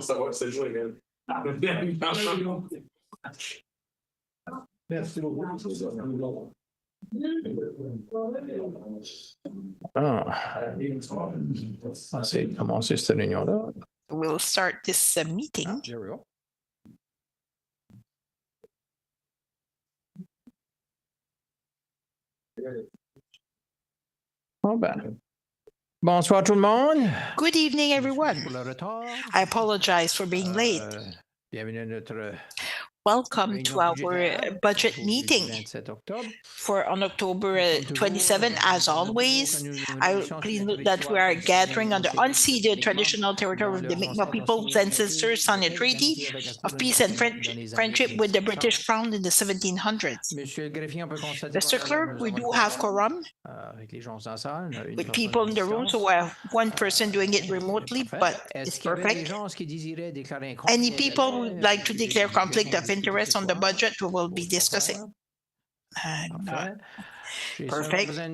Ça va, c'est joué, man. Merci beaucoup. C'est commencer cette réunion-là. We'll start this meeting. There we go. Bon ben. Bonsoir tout le monde. Good evening, everyone. Pour le retard. I apologize for being late. Bienvenue à notre Welcome to our budget meeting 27 octobre. for on October 27. As always, please note that we are gathering on the unceded traditional territory of the Mi'kmaq people whose ancestors signed a treaty of peace and friendship with the British Crown in the 1700s. Monsieur le greffier, on peut constater Mr. Clerk, we do have quorum avec les gens en salle, with people in the room, so we have one person doing it remotely, but it's perfect. Any people who would like to declare conflict of interest on the budget we will be discussing? Perfect. I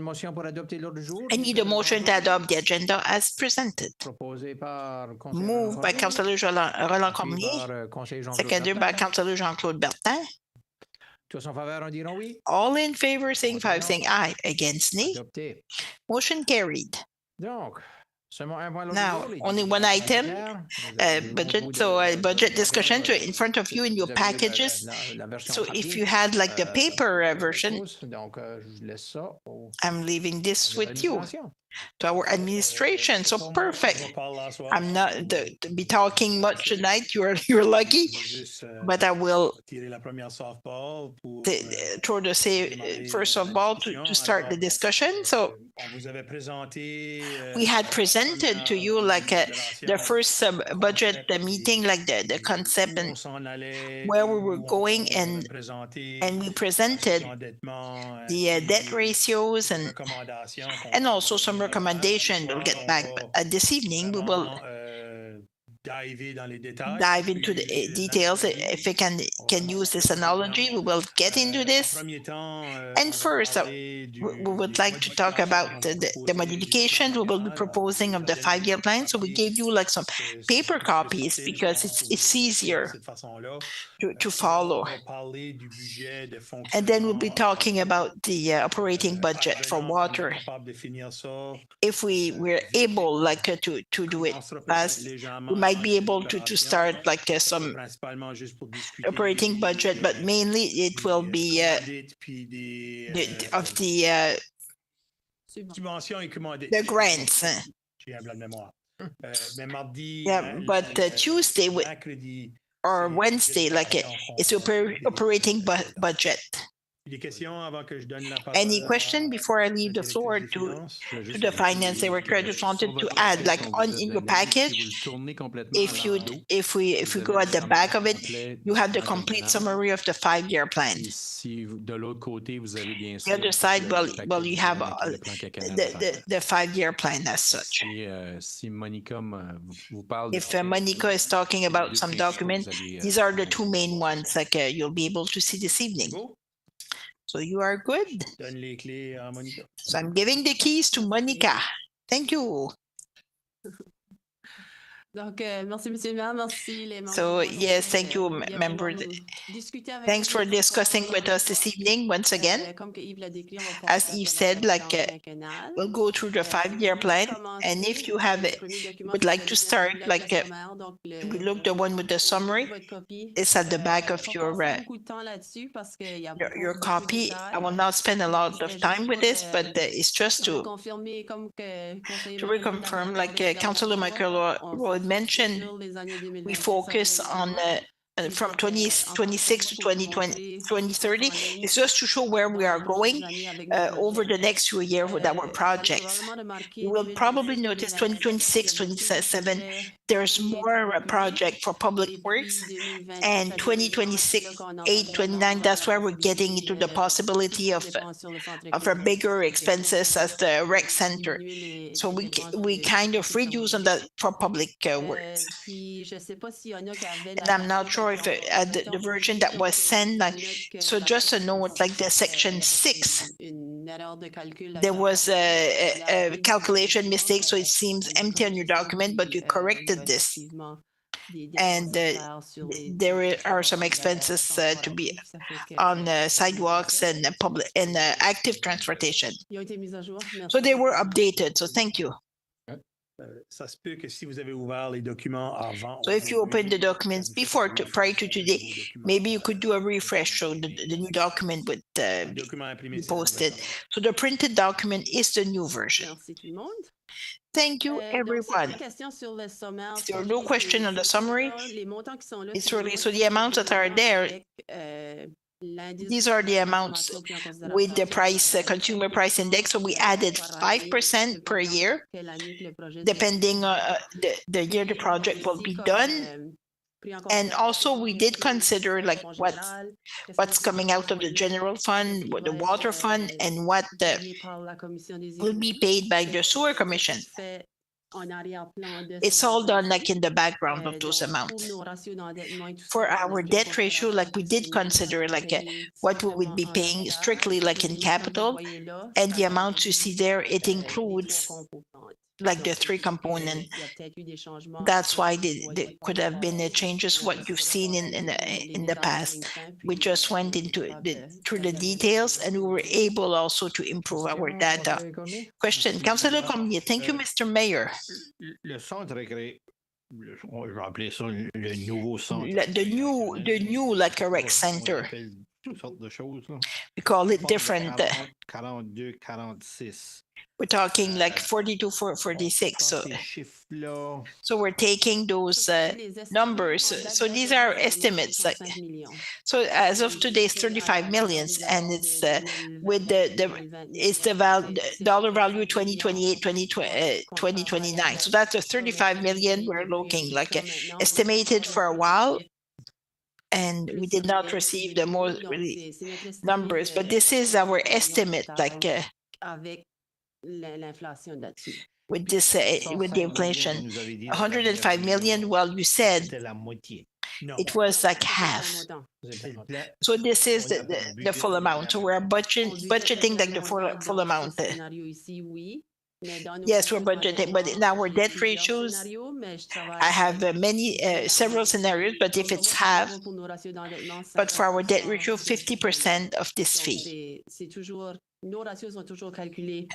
need a motion to adopt the agenda as presented. Moved by Councillor Roland Cormier, seconded by Councillor Jean-Claude Bertin. All in favor, saying aye. Against nay. Motion carried. Now, only one item, budget discussion in front of you in your packages. So if you had like the paper version, I'm leaving this with you, to our administration. So perfect. I'm not to be talking much tonight. You're lucky, but I will throw the say first of all to start the discussion. So we had presented to you like the first budget meeting, like the concept and where we were going, and we presented the debt ratios and also some recommendation. We'll get back, but this evening we will dive into the details. If we can use this analogy, we will get into this. And first, we would like to talk about the modifications we will be proposing of the 5-year plan. So we gave you like some paper copies because it's easier to follow. And then we'll be talking about the operating budget for water. If we were able like to do it fast, we might be able to start like some operating budget, but mainly it will be the grants. Yeah, but Tuesday or Wednesday, like it's operating budget. Any question before I leave the floor to the finance director? I just wanted to add, like in your package, if we go at the back of it, you have the complete summary of the 5-year plan. The other side, well, you have the 5-year plan as such. If Monica is talking about some documents, these are the two main ones. Like you'll be able to see this evening. So you are good. So I'm giving the keys to Monica. Thank you. Donc, merci, Monsieur le maire. Merci, les membres. So, yes, thank you, members. Thanks for discussing with us this evening once again. As Yves said, like, we'll go through the 5-year plan. And if you have it, would like to start, like, we look the one with the summary. It's at the back of your copy. I will not spend a lot of time with this, but it's just to reconfirm, like Councillor Michael mentioned, we focus on from 2026 to 2030. It's just to show where we are going over the next few years with our projects. You will probably notice 2026, 2027, there's more project for public works, and 2026, 29, that's where we're getting into the possibility of a bigger expenses as the rec center. So we kind of reduce on that for public works. And I'm not sure if the version that was sent, like, so just a note, like the section 6, there was a calculation mistake, so it seems empty on your document, but you corrected this. And there are some expenses to be on sidewalks and public and active transportation. So they were updated. So thank you. Ça se peut que si vous avez ouvert les documents avant. So if you open the documents prior to today, maybe you could do a refresh so the new document would be posted. So the printed document is the new version. Thank you, everyone. There are no question on the summary. It's really, so the amounts that are there, these are the amounts with the price, consumer price index. So we added 5% per year, depending on the year the project will be done. And also we did consider like what's coming out of the general fund, the water fund, and what will be paid by the sewer commission. It's all done like in the background of those amounts. For our debt ratio, like we did consider like what we would be paying strictly like in capital, and the amounts you see there, it includes like the three component. That's why there could have been changes what you've seen in the past. We just went through the details, and we were able also to improve our data. Question, Councillor Cormier. Thank you, Mr. Mayor. Le centre récré, on va appeler ça le nouveau centre. The new like a rec center. Toutes sortes de choses, là. We call it different. 42, 46. We're talking like 42, 46. So we're taking those numbers. So these are estimates. So as of today, it's 35 millions, and it's with the dollar value 2028, 2029. So that's the 35 million we're looking like estimated for a while. And we did not receive the more really numbers, but this is our estimate, like with this with the inflation, 105 million. Well, you said it was like half. So this is the full amount. So we're budgeting like the full amount. Yes, we're budgeting, but in our debt ratios, I have several scenarios, but if it's half, but for our debt ratio, 50% of this fee.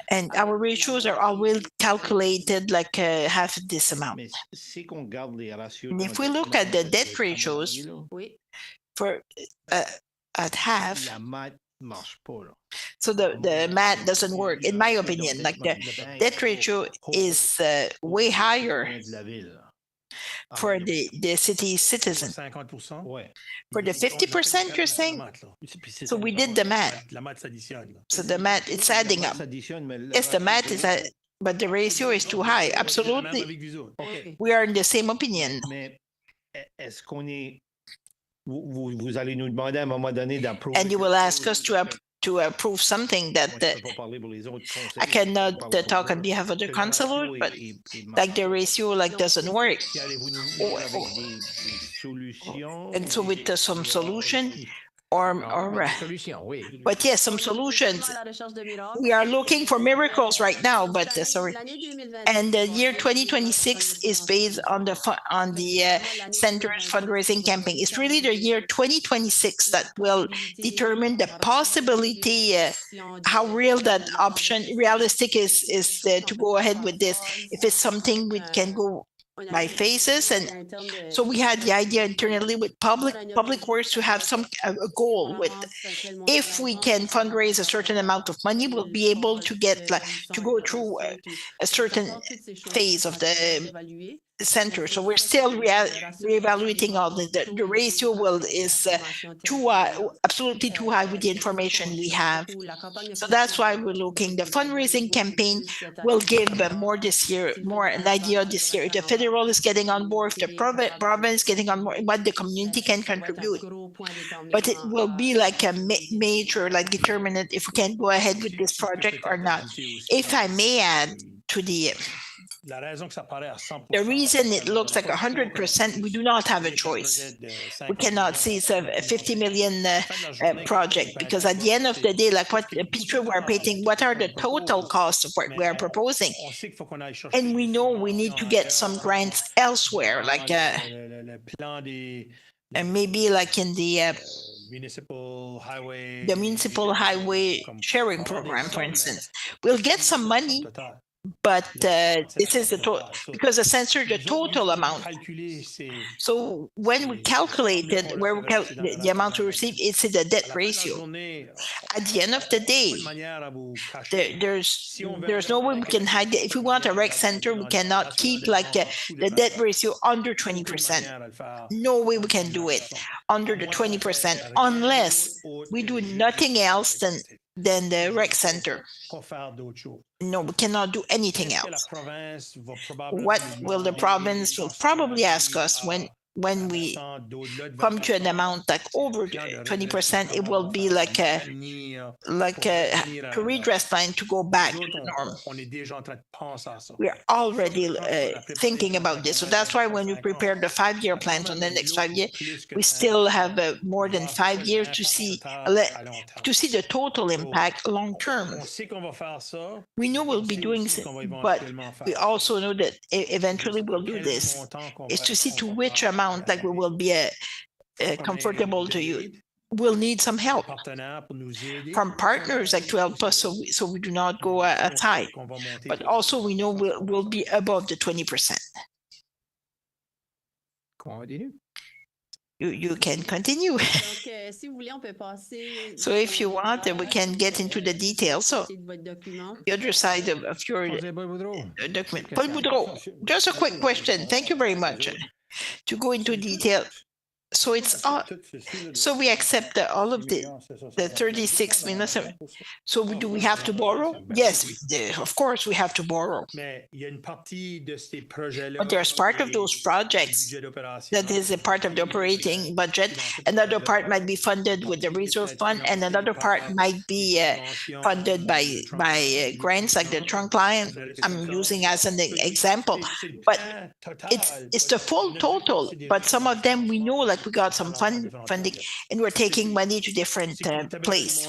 And our ratios are always calculated like half this amount. And if we look at the debt ratios for at half, so the math doesn't work, in my opinion. Like the debt ratio is way higher for the city citizen. For the 50%, you're saying? So we did the math. So the math, it's adding up. Yes, the math is, but the ratio is too high. Absolutely. We are in the same opinion. Vous allez nous demander à un moment donné d'approuver. And you will ask us to approve something that I cannot talk on behalf of the councillor, but like the ratio like doesn't work. And so with some solution but yes, some solutions. We are looking for miracles right now, but sorry. And the year 2026 is based on the center's fundraising campaign. It's really the year 2026 that will determine the possibility, how real that option, realistic is to go ahead with this. If it's something we can go by phases. And so we had the idea internally with public works to have a goal with, if we can fundraise a certain amount of money, we'll be able to get to go through a certain phase of the center. So we're still reevaluating all the ratio is absolutely too high with the information we have. So that's why we're looking. The fundraising campaign will give more this year, more an idea this year. The federal is getting on board, the province getting on board, what the community can contribute. But it will be like a major, like determinant if we can go ahead with this project or not. If I may add to the reason it looks like 100%, we do not have a choice. We cannot see it's a 50 million project, because at the end of the day, like what Peter were painting, what are the total costs of what we are proposing? And we know we need to get some grants elsewhere, like le plan des And maybe like in municipal highway, the municipal highway comme sharing avoir des program, for sommes, mais instance. We'll get some somme money, totale. but C'est this la is the somme total, totale. So, because the censor, the nous autres, total nous amount. calculer ces So when we c'est calculate comme it, on le where fait we verser dans the amount to dans- receive, it's in the debt à la fin de la ratio. journée, At the end of the pas day, de manière à vous cacher. Si on veut there's no way we can hide it. If we want a rec center, we cannot keep like the debt ratio under 20%. No way we can do it under the 20% unless we do nothing else than the rec center. No, we cannot do anything else. What will the province will probably ask us when we come to an amount like over 20%, it will be like a to redress line to go back to the norm. We're already thinking about this. So that's why when we prepare the 5-year plans on the next 5 years, we still have more than 5 years to see the total impact long term. We know we'll be doing this, but we also know that eventually we'll do this. Is to see to which amount like we will be comfortable to use. We'll need some help from partners like to help us so we do not go aside. But also we know we'll be above the 20%. Continue. You can continue. So if you want, then we can get into the details. So the other side of your document. Paul Boudreau, just a quick question. Thank you very much. To go into detail. So it's so we accept all of the 36 million. So do we have to borrow? Yes, of course we have to borrow. But there's part of those projects that is a part of the operating budget. Another part might be funded with the reserve fund, and another part might be funded by grants like the trunk line. I'm using as an example, but it's the full total. But some of them we know like we got some funding and we're taking money to different place.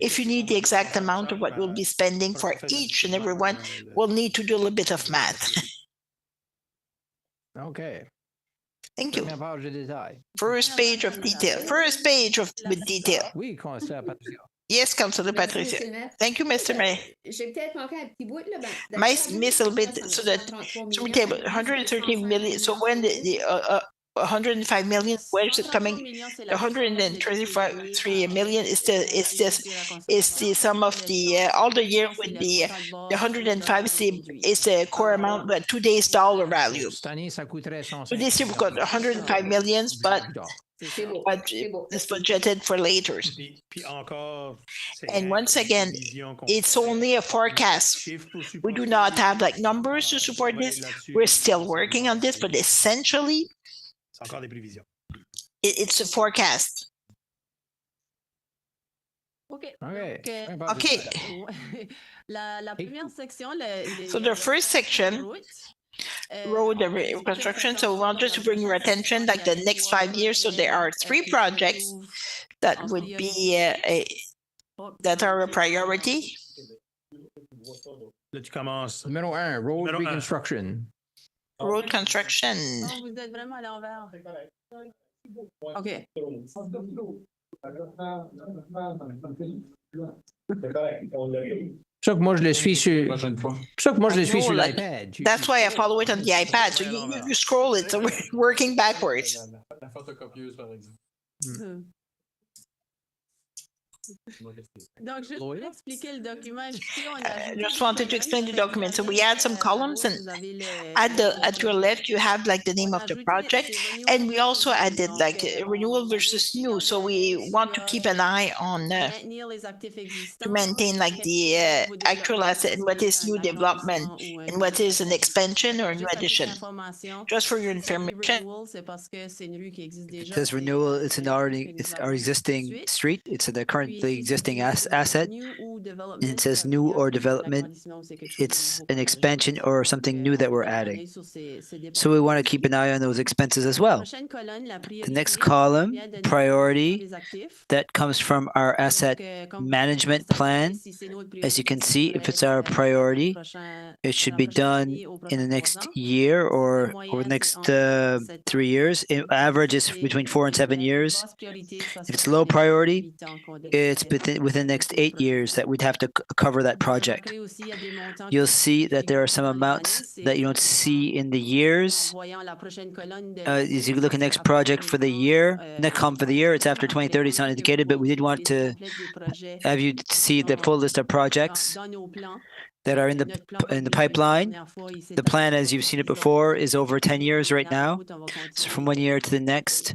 If you need the exact amount of what we'll be spending for each and every one, we'll need to do a little bit of math. Okay. Thank you. Première page de détail. First page of detail. First page with detail. Oui, Conseiller Patricia. Yes, Councillor Patricia. Thank you, Mr. Mayor. J'ai peut-être manqué un petit bout, là. Miss a little bit so that we table 113 million. So when the 105 million, where is it coming? The 123 million is the sum of the all the year with the 105 is the core amount, but today's dollar value. Cette année, ça coûterait 150. So this year we've got 105 millions, but it's budgeted for later. And once again, it's only a forecast. We do not have like numbers to support this. We're still working on this, but essentially, it's a forecast. Okay. So the first section, road reconstruction. So we want just to bring your attention like the next 5 years. So there are 3 projects that would be that are a priority. Numéro 1, road reconstruction. Road construction. Vous êtes vraiment à l'envers. OK. Ça que moi je le suis sur. Ça que moi je le suis sur l'iPad. That's why I follow it on the iPad. So you scroll it. So we're working backwards. La photocopieuse, par exemple. Donc, juste pour expliquer le document, just wanted to explain the document. So we add some columns, and at your left you have like the name of the project, and we also added like renewal versus new. So we want to keep an eye on to maintain like the actual asset and what is new development and what is an expansion or a new addition. Just for your information. It says renewal. It's our existing street. It's in the current the existing asset. And it says new or development. It's an expansion or something new that we're adding. So we want to keep an eye on those expenses as well. The next column, priority, that comes from our asset management plan. As you can see, if it's our priority, it should be done in the next year or the next 3 years. Average is between 4 and 7 years. If it's low priority, it's within the next 8 years that we'd have to cover that project. You'll see that there are some amounts that you don't see in the years. As you look at the next project for the year, next column for the year, it's after 2030, it's not indicated, but we did want to have you see the full list of projects that are in the pipeline. The plan, as you've seen it before, is over 10 years right now. So from 1 year to the next,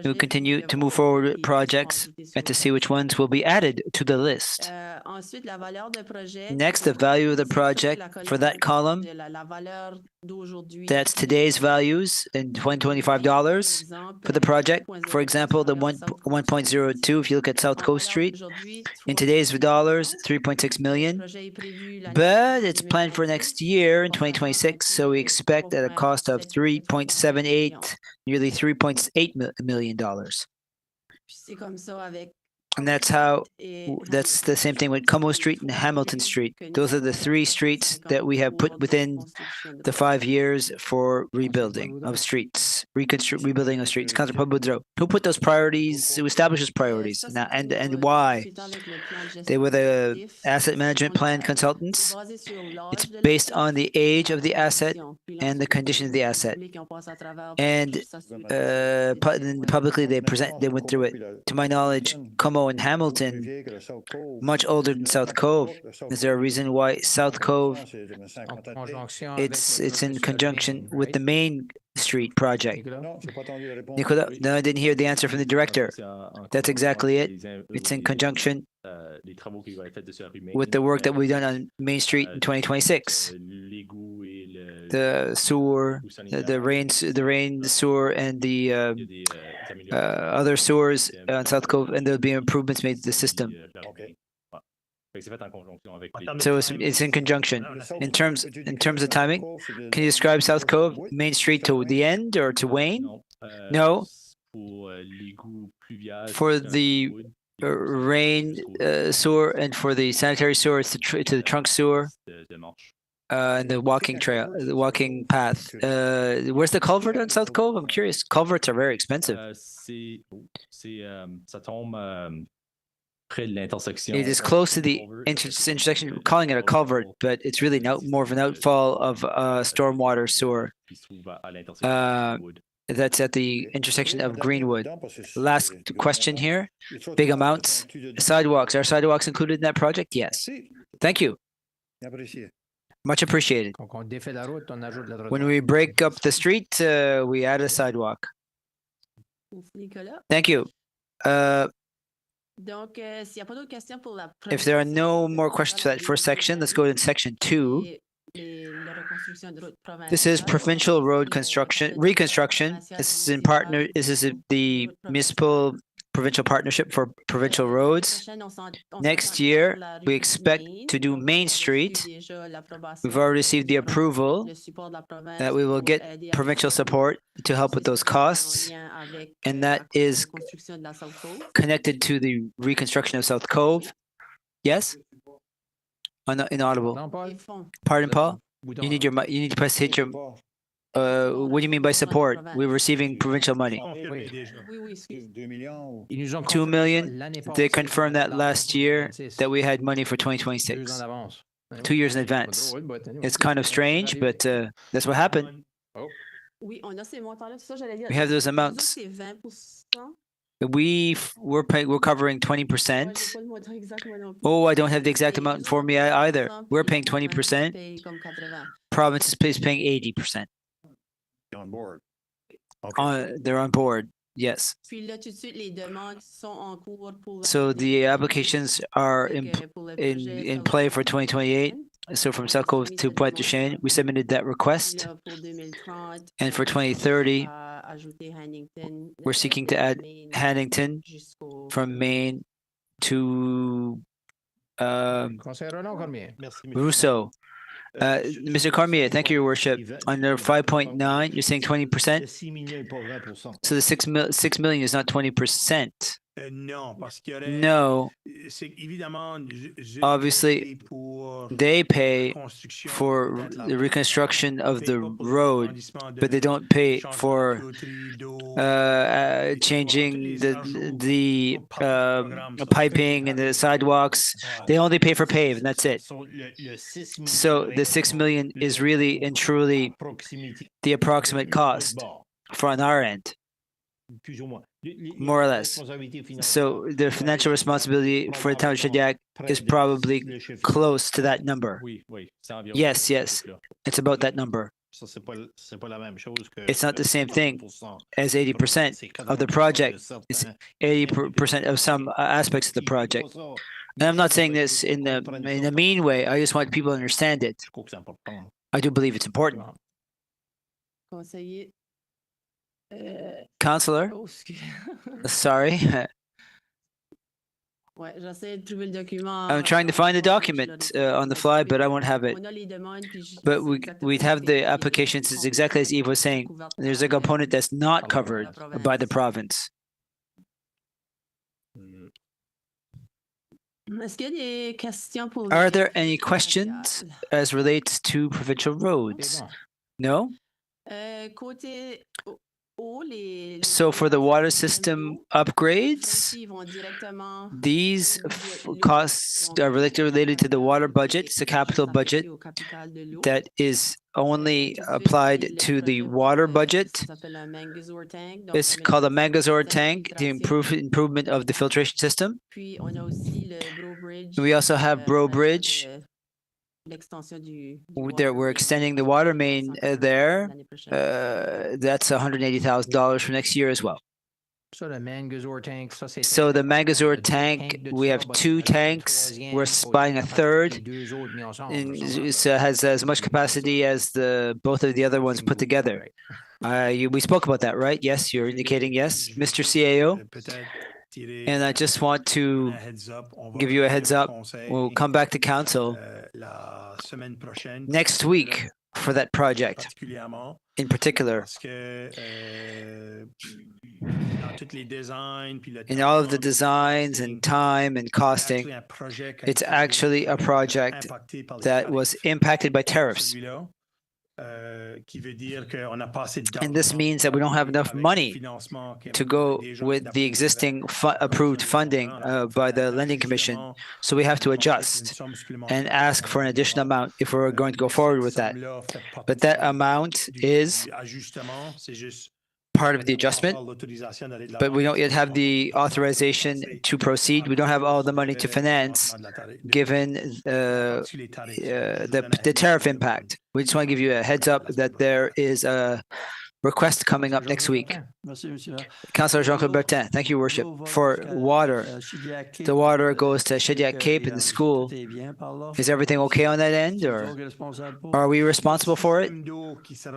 we'll continue to move forward with projects and to see which ones will be added to the list. Next, the value of the project for that column. That's today's values in $125 for the project. For example, the 1.02, if you look at South Coast Street, in today's dollars, 3.6 million. But it's planned for next year in 2026, so we expect at a cost of 3.78, nearly $3.8 million. And that's the same thing with Como Street and Hamilton Street. Those are the 3 streets that we have put within the 5 years for rebuilding of streets, rebuilding of streets. Councilor Pabudro, who put those priorities, who establishes priorities, and why? They were the asset management plan consultants. It's based on the age of the asset and the condition of the asset. And publicly they went through it. To my knowledge, Como and Hamilton, much older than South Cove. Is there a reason why South Cove? It's in conjunction with the main street project. Nicolas, no, I didn't hear the answer from the director. That's exactly it. It's in conjunction with the work that we've done on Main Street in 2026. The sewer, the rain sewer, and the other sewers on South Cove, and there'll be improvements made to the system. So it's in conjunction. In terms of timing, can you describe South Cove, Main Street to the end or to Wayne? No. For the rain sewer and for the sanitary sewer, it's to the trunk sewer. And the walking trail, the walking path. Where's the culvert on South Cove? I'm curious. Culverts are very expensive. It is close to the intersection. We're calling it a culvert, but it's really more of an outfall of stormwater sewer. That's at the intersection of Greenwood. Last question here. Big amounts. Sidewalks. Are sidewalks included in that project? Yes. Thank you. Much appreciated. When we break up the street, we add a sidewalk. Thank you. If there are no more questions for that first section, let's go to section 2. This is provincial road reconstruction. This is the municipal provincial partnership for provincial roads. Next year, we expect to do Main Street. We've already received the approval that we will get provincial support to help with those costs, and that is connected to the reconstruction of South Cove. Yes? Inaudible. Pardon, Paul? You need to press hit your. What do you mean by support? We're receiving provincial money. 2 million. They confirmed that last year that we had money for 2026. 2 years in advance. It's kind of strange, but that's what happened. We have those amounts. We're covering 20%. Oh, I don't have the exact amount for me either. We're paying 20%. Province is paying 80%. On board. Okay. They're on board. Yes. So the applications are in play for 2028. So from South Cove to Pointe du Chêne, we submitted that request. And for 2030, we're seeking to add Hannington from Maine to Conseiller Renaud Cormier. Rousseau. Mr. Cormier, thank you, Your Worship. Under 5.9, you're saying 20%? So the 6 million is not 20%. Non, parce qu'il y aurait. No, C'est évidemment. obviously, they pay for the reconstruction of the road, but they don't pay for changing the piping and the sidewalks. They only pay for pave, and that's it. So the 6 million is really and truly the approximate cost on our end, more or less. So the financial responsibility for the town of Shediac is probably close to that number. Yes, it's about that number. It's not the same thing as 80% of the project. It's 80% of some aspects of the project. And I'm not saying this in a mean way. I just want people to understand it. I do believe it's important. Counselor? Sorry. I'm trying to find the document on the fly, but I won't have it. But we'd have the applications. It's exactly as Eve was saying. There's a component that's not covered by the province. Are there any questions as relates to provincial roads? No? So for the water system upgrades, these costs are related to the water budget. It's a capital budget that is only applied to the water budget. It's called a Mangazor tank, the improvement of the filtration system. We also have Bro Bridge. We're extending the water main there. That's $180,000 for next year as well. So the Mangazor tank, we have 2 tanks. We're buying a third. And it has as much capacity as both of the other ones put together. We spoke about that, right? Yes, you're indicating yes, Mr. CAO. And I just want to give you a heads up. We'll come back to council next week for that project in particular. In all of the designs and time and costing, it's actually a project that was impacted by tariffs. And this means that we don't have enough money to go with the existing approved funding by the Lending Commission. So we have to adjust and ask for an additional amount if we're going to go forward with that. But that amount is part of the adjustment, but we don't yet have the authorization to proceed. We don't have all the money to finance given the tariff impact. We just want to give you a heads up that there is a request coming up next week. Councillor Jean-Claude Bertin, thank you, Worship. For water, the water goes to Shediac Cape in the school. Is everything okay on that end, or are we responsible for it?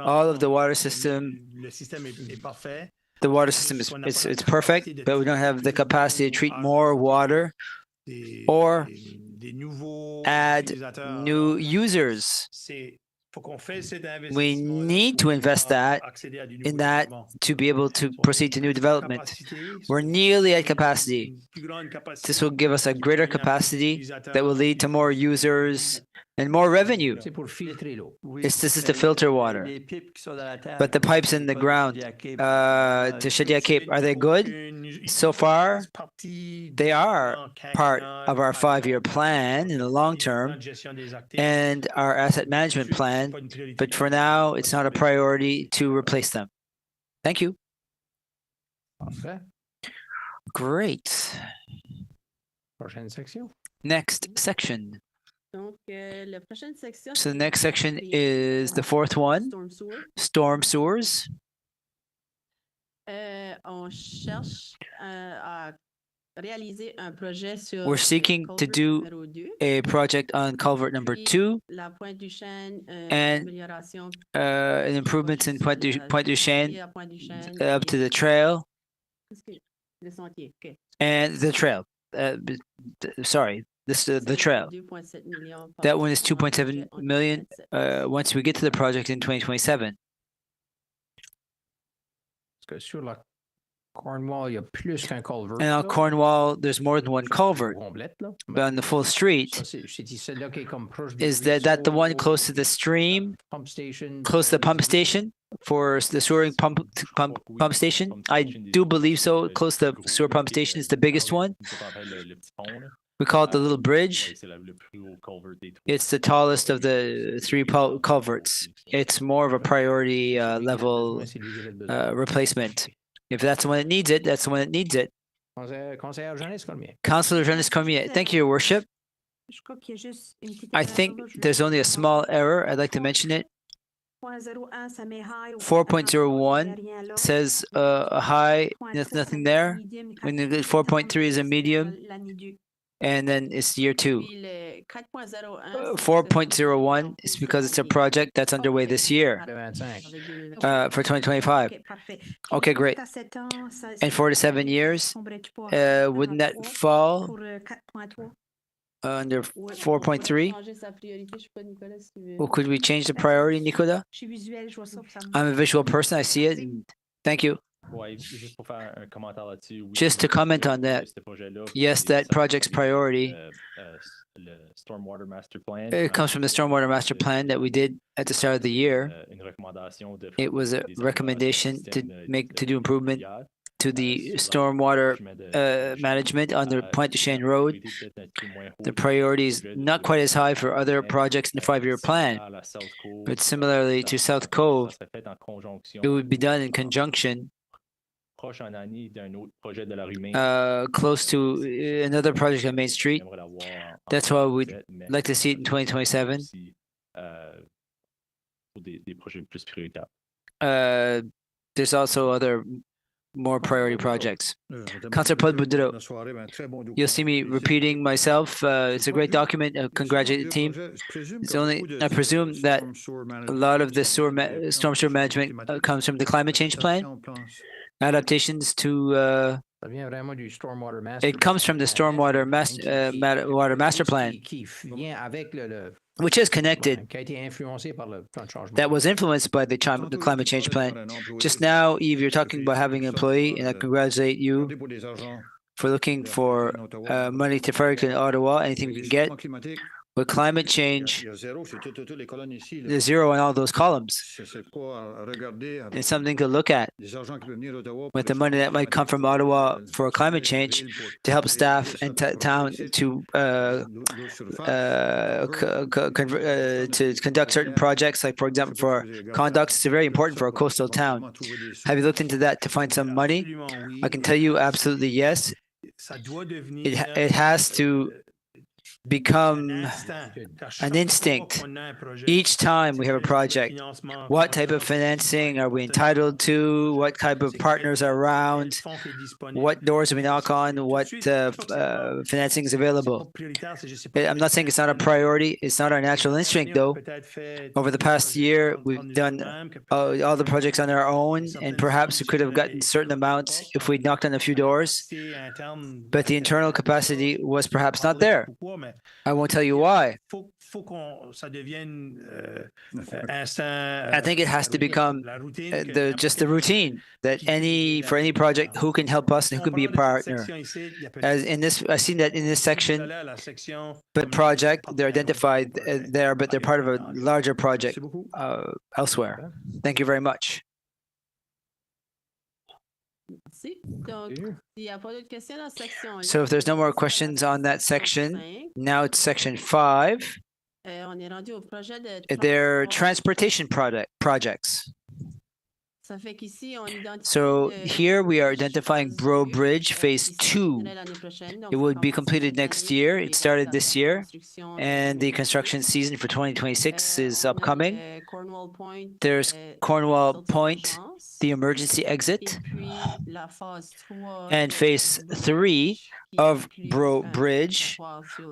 All of the water system, it's perfect, but we don't have the capacity to treat more water or add new users. We need to invest in that to be able to proceed to new development. We're nearly at capacity. This will give us a greater capacity that will lead to more users and more revenue. This is to filter water. But the pipes in the ground to Shediac Cape, are they good? So far, they are part of our 5-year plan in the long term and our asset management plan. But for now, it's not a priority to replace them. Thank you. Great. Next section. So the next section is the 4th one, storm sewers. We're seeking to do a project on culvert number 2 and an improvements in Pointe du Chêne up to the trail and the trail. sorry, this the trail. That one is 2.7 million once we get to the project in 2027. Parce que sur la Cornwall, il y a plus qu'un culvert. And on Cornwall, there's more than one culvert. Complète, là. But on the full street, Ça, c'est celle-là qui est comme proche des is that the one ruisseaux, close to the stream, pump station, close to the pump station for the sewer pump station? I do believe so. Close to the sewer pump station is the biggest one. We call it the little bridge. It's the tallest of the three culverts. It's more of a priority level replacement. If that's the one that needs it, that's the one that needs it. Conseiller Jeunesse Cormier. Councillor Jeunesse Cormier, thank you, Your Worship. I think there's only a small error. I'd like to mention it. 4.01 says a high, there's nothing there. When 4.3 is a medium, and then it's year 2. 4.01 is because it's a project that's underway this year for 2025. Okay, great. And 4 to 7 years, wouldn't that fall under 4.3? Well, could we change the priority, Nicolas? I'm a visual person. I see it. Thank you. Just to comment on that, yes, that project's priority, it comes from the Stormwater Master Plan that we did at the start of the year. It was a recommendation to do improvement to the stormwater management on the Pointe du Chêne Road. The priority is not quite as high for other projects in the 5-year plan, but similarly to South Cove, it would be done in conjunction close to another project on Main Street. That's why we'd like to see it in 2027. There's also other more priority projects. Councillor Paul Boudreau, you'll see me repeating myself. It's a great document. Congratulate the team. It's only, I presume that a lot of the storm sewer management comes from the climate change plan. Adaptations to it comes from the stormwater master plan, which is connected, that was influenced by the climate change plan. Just now, Yves, you're talking about having an employee, and I congratulate you for looking for money to Fredericton and Ottawa, anything we can get. With climate change, there's zero in all those columns. It's something to look at with the money that might come from Ottawa for climate change to help staff and town to conduct certain projects, like, for example, for conducts. It's very important for a coastal town. Have you looked into that to find some money? I can tell you absolutely yes. It has to become an instinct each time we have a project. What type of financing are we entitled to? What type of partners are around? What doors do we knock on? What financing is available? I'm not saying it's not a priority. It's not our natural instinct, though. Over the past year, we've done all the projects on our own, and perhaps we could have gotten certain amounts if we'd knocked on a few doors, but the internal capacity was perhaps not there. I won't tell you why. I think it has to become just the routine that for any project, who can help us and who can be a partner. As in this, I've seen that in this section, but project, they're identified there, but they're part of a larger project elsewhere. Thank you very much. So if there's no more questions on that section, now it's section 5. They're transportation projects. So here we are identifying Bro Bridge Phase 2. It would be completed next year. It started this year, and the construction season for 2026 is upcoming. There's Cornwall Point, the emergency exit, and Phase 3 of Bro Bridge,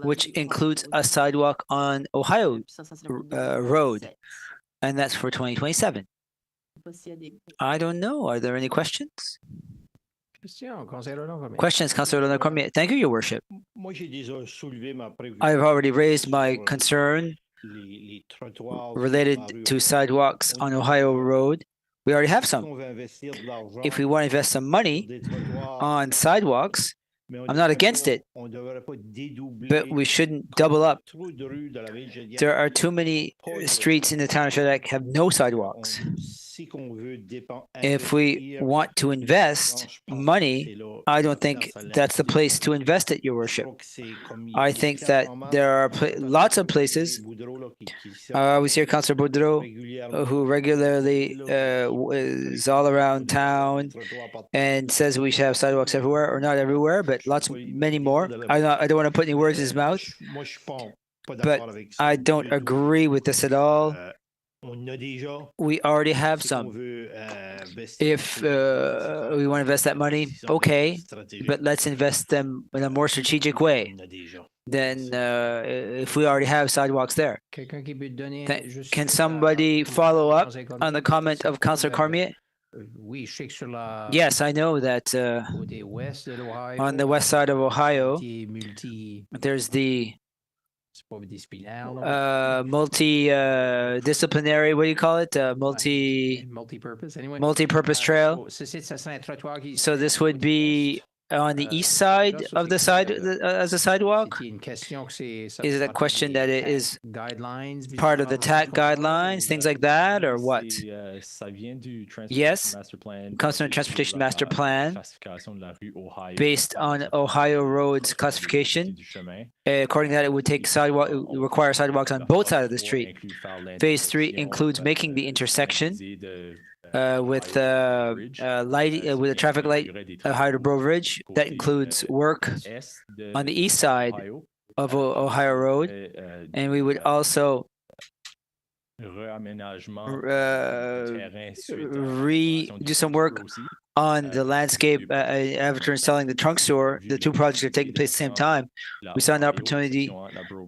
which includes a sidewalk on Ohio Road, and that's for 2027. I don't know. Are there any questions? Questions, Councillor Leonard Cormier? Thank you, Your Worship. Moi, j'ai déjà soulevé ma I've already raised my concern les trottoirs related to sidewalks on Ohio Road. We already have some. If we want to invest some money on sidewalks, I'm not against it, but we shouldn't double up. There are too many streets in the town of Shediac have no sidewalks. If we want to invest money, I don't think that's the place to invest it, Your Worship. I think that there are lots of places. We see Councillor Boudreau, who regularly is all around town and says we should have sidewalks everywhere, or not everywhere, but many more. I don't want to put any words in his mouth, but I don't agree with this at all. We already have some. If we want to invest that money, okay, but let's invest them in a more strategic way than if we already have sidewalks there. Can somebody follow up on the comment of Councillor Cormier? Yes, I know that on the west side of Ohio, there's the multi-disciplinary, what do you call it? Multi-purpose trail. So this would be on the east side of the as a sidewalk? Is it a question that it is part of the TAC guidelines, things like that, or what? Yes, comes from the Transportation Master Plan, based on Ohio Road's classification. According to that, it would require sidewalks on both sides of the street. Phase 3 includes making the intersection with a traffic light Ohio to Bridge. That includes work on the east side of Ohio Road, and we would also do some work on the landscape after installing the trunk store. The two projects are taking place at the same time. We saw an opportunity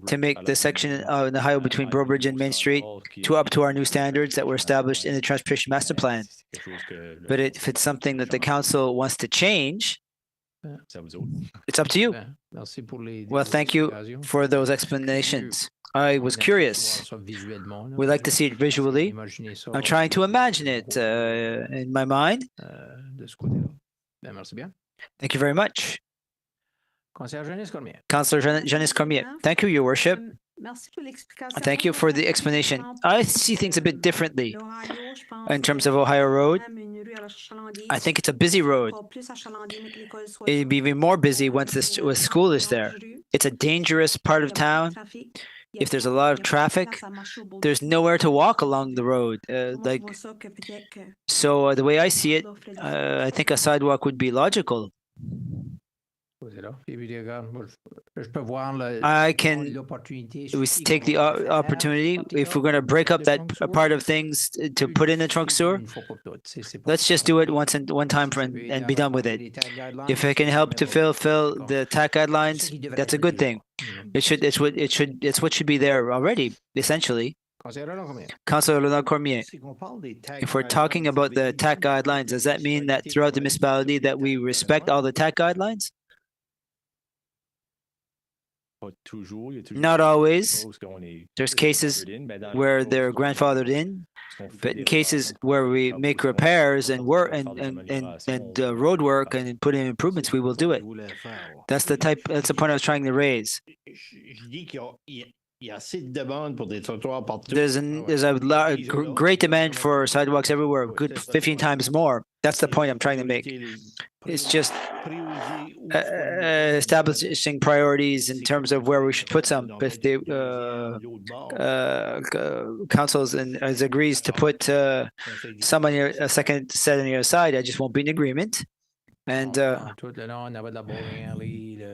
to make the section of the highway between Bridge and Main Street up to our new standards that were established in the Transportation Master Plan. But if it's something that the council wants to change, it's up to you. Well, thank you for those explanations. I was curious. We like to see it visually. I'm trying to imagine it in my mind. Thank you very much. Councillor Janice Cormier. Thank you, Your Worship. Thank you for the explanation. I see things a bit differently in terms of Ohio Road. I think it's a busy road. It'd be even more busy once the school is there. It's a dangerous part of town. If there's a lot of traffic, there's nowhere to walk along the road. So the way I see it, I think a sidewalk would be logical. I can take the opportunity. If we're going to break up that part of things to put in the trunk sewer, let's just do it one time and be done with it. If it can help to fill the TAC guidelines, that's a good thing. It's what should be there already, essentially. Councillor Leonard Cormier, if we're talking about the TAC guidelines, does that mean that throughout the municipality that we respect all the TAC guidelines? Not always. There's cases where they're grandfathered in, but in cases where we make repairs and work and road work and put in improvements, we will do it. That's the point I was trying to raise. There's a great demand for sidewalks everywhere, good 15 times more. That's the point I'm trying to make. It's just establishing priorities in terms of where we should put some. If the councils agrees to put some on a second set on the other side, I just won't be in agreement. And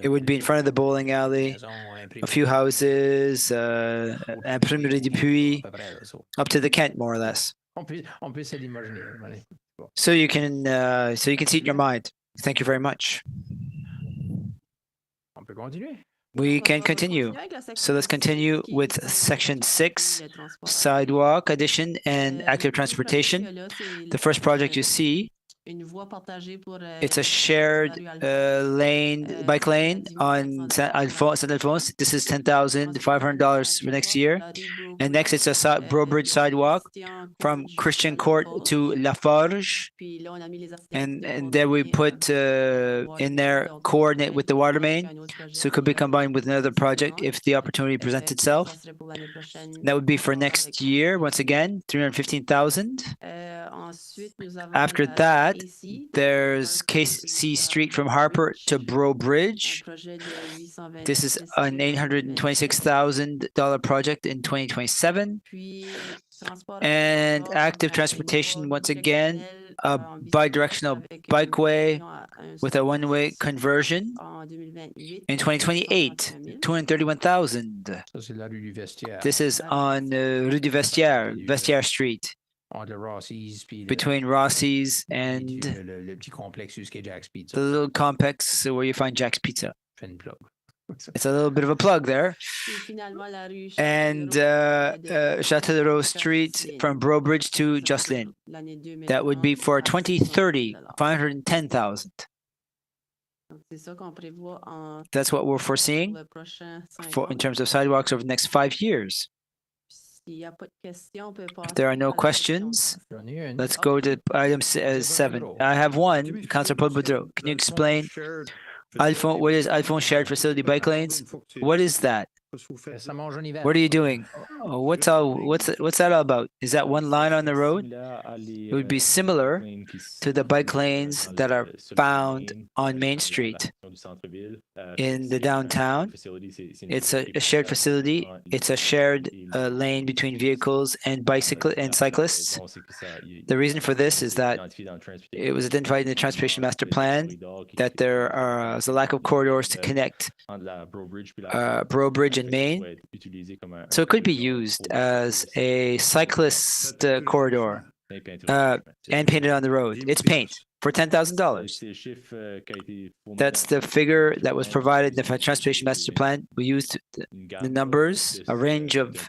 it would be in front of the bowling alley, a few houses, Imprimerie du Puy, up to the Kent, more or less. So you can see it in your mind. Thank you very much. We can continue. So let's continue with section 6, sidewalk addition and active transportation. The first project you see It's a shared bike lane on San Alfonso. This is $10,500 for next year. And next, it's a Brobridge sidewalk from Christian Court to La Forge. And there we put in there coordinate with the water main. So it could be combined with another project if the opportunity presents itself. That would be for next year. Once again, 315,000. After that, there's Casey Street from Harper to Bro Bridge. This is an $826,000 project in 2027. And active transportation, once again, a bi-directional bikeway with a one-way conversion in 2028, 231,000. This is on Rue du Vestiaire Street. Between Rossi's and the little complex where you find Jack's Pizza. It's a little bit of a plug there. And Châtellerault Street from Bro Bridge to Jocelyn. That would be for 2030, 510,000. That's what we're foreseeing in terms of sidewalks over the next 5 years. If there are no questions, let's go to item 7. I have one, Councilor Paul Boudreau. Can you explain what is Alphonse Shared Facility Bike Lanes? What is that? What are you doing? What's that all about? Is that one line on the road? It would be similar to the bike lanes that are found on Main Street in the downtown. It's a shared facility. It's a shared lane between vehicles and cyclists. The reason for this is that it was identified in the Transportation Master Plan that there is a lack of corridors to connect Bro Bridge and Main. So it could be used as a cyclist corridor and painted on the road. It's paint for $10,000. That's the figure that was provided in the Transportation Master Plan. We used the numbers, a range of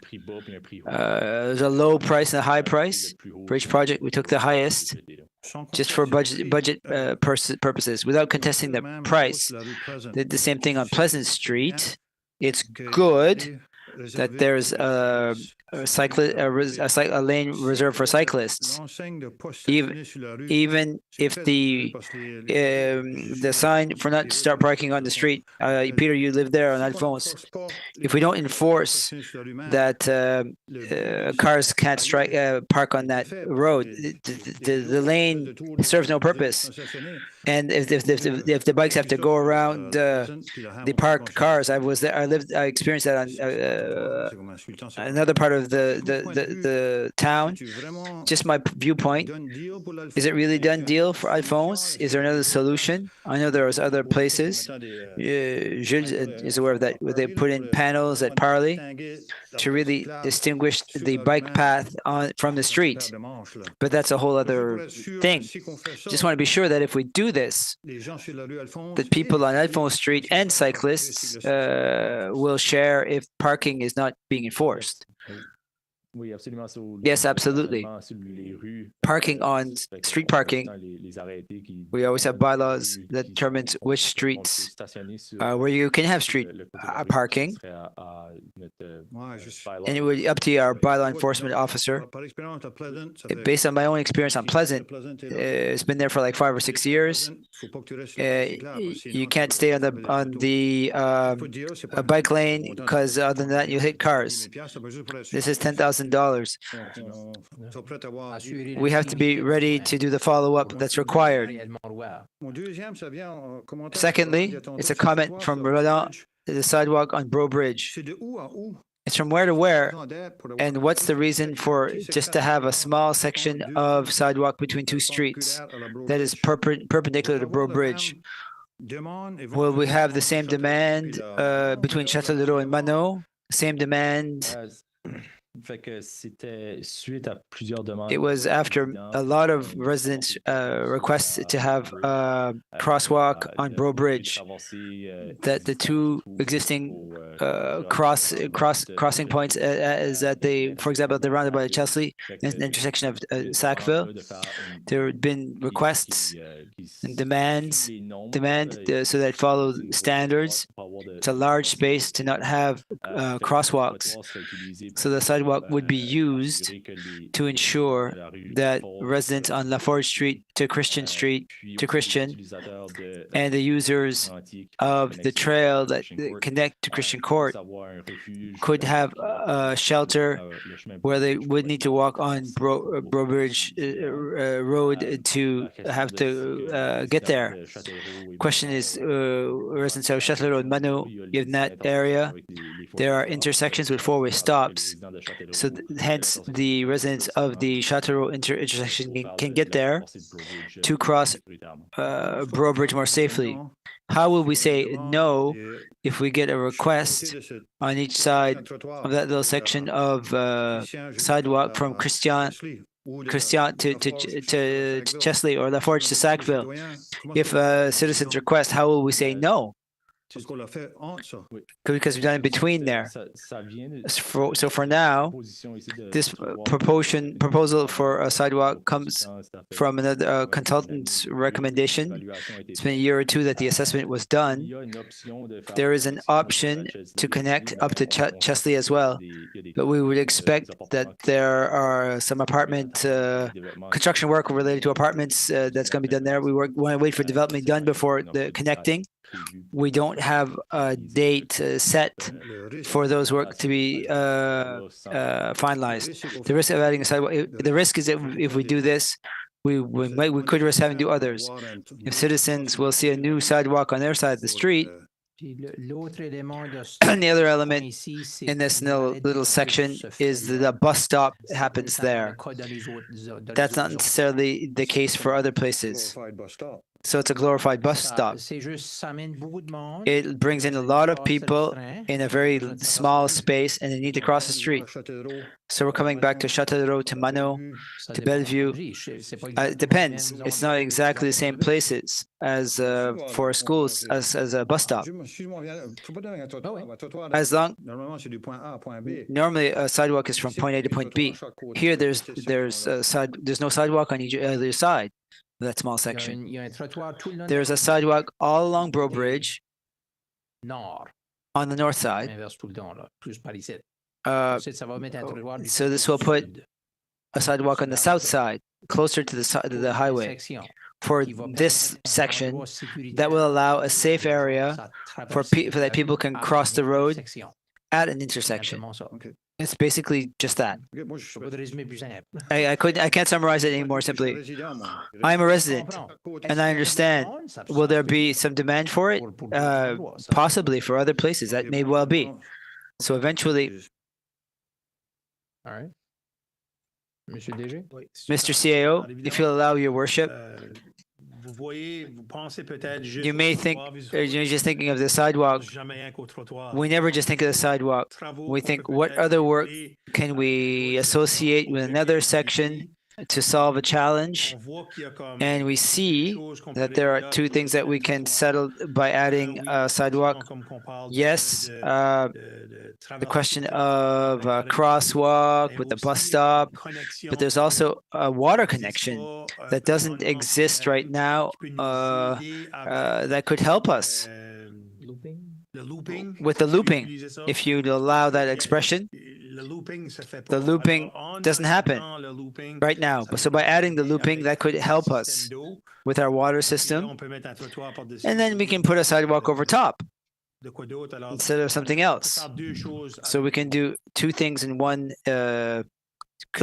there's a low price and a high price. For each project, we took the highest just for budget purposes, without contesting the price. Did the same thing on Pleasant Street. It's good that there's a lane reserved for cyclists, even if the sign for not to start parking on the street. Peter, you live there on Alphonse. If we don't enforce that cars can't park on that road, the lane serves no purpose. And if the bikes have to go around the parked cars, I experienced that on another part of the town. Just my viewpoint. Is it really done deal for Alphonse? Is there another solution? I know there's other places. Jules is aware of that, where they put in panels at Parley to really distinguish the bike path from the street. But that's a whole other thing. Just want to be sure that if we do this, that people on Alphonse Street and cyclists will share if parking is not being enforced. Yes, absolutely. Parking on street parking, we always have bylaws that determines which streets where you can have street parking. And it would be up to our bylaw enforcement officer. Based on my own experience on Pleasant, it's been there for like 5 or 6 years. You can't stay on the bike lane because other than that you hit cars. This is $10,000. We have to be ready to do the follow-up that's required. Secondly, it's a comment from Roland, the sidewalk on Bro Bridge. It's from where to where, and what's the reason for just to have a small section of sidewalk between two streets that is perpendicular to Bro Bridge? Will we have the same demand between Châtellerault and Mano? Same demand It was after a lot of residents requests to have a crosswalk on Bro Bridge that the two existing crossing points is at for example, at the roundabout at Chesley, the intersection of Sackville. There had been requests and demand so that follow standards. It's a large space to not have crosswalks. So the sidewalk would be used to ensure that residents on LaForge Street to Christian and the users of the trail that connect to Christian Court could have a shelter where they would need to walk on Brobridge Road to have to get there. Question is, residents of Châtelet Road, Mano, in that area, there are intersections with four-way stops. So hence, the residents of the Châtelet Road intersection can get there to cross Bro Bridge more safely. How will we say no if we get a request on each side of that little section of sidewalk from Christian to Chesley or LaForge to Sackville? If a citizen's request, how will we say no? Because we've done it between there. So for now, this proposal for a sidewalk comes from another consultant's recommendation. It's been a year or two that the assessment was done. There is an option to connect up to Chesley as well, but we would expect that there are some apartment construction work related to apartments that's going to be done there. We want to wait for development done before the connecting. We don't have a date set for those work to be finalized. The risk of adding a sidewalk, the risk is that if we do this, we could risk having to do others. If citizens will see a new sidewalk on their side of the street, and the other element in this little section is the bus stop happens there. That's not necessarily the case for other places. So it's a glorified bus stop. It brings in a lot of people in a very small space, and they need to cross the street. So we're coming back to Châteauroux, to Mano, to Bellevue. It depends. It's not exactly the same places as for schools, as a bus stop. As long, normally a sidewalk is from point A to point B. Here, there's no sidewalk on either side. That small section. There's a sidewalk all along Bro Bridge on the north side. So this will put a sidewalk on the south side, closer to the highway. For this section, that will allow a safe area for that people can cross the road at an intersection. It's basically just that. I can't summarize it any more simply. I'm a resident, and I understand. Will there be some demand for it? Possibly for other places. That may well be. So eventually, all right. Mr. CAO, if you'll allow your worship, you may think you're just thinking of the sidewalk. We never just think of the sidewalk. We think, what other work can we associate with another section to solve a challenge? And we see that there are two things that we can settle by adding a sidewalk. Yes, the question of a crosswalk with the bus stop, but there's also a water connection that doesn't exist right now that could help us. With the looping, if you'd allow that expression, the looping doesn't happen right now. So by adding the looping, that could help us with our water system. And then we can put a sidewalk over top instead of something else. So we can do two things in one, kill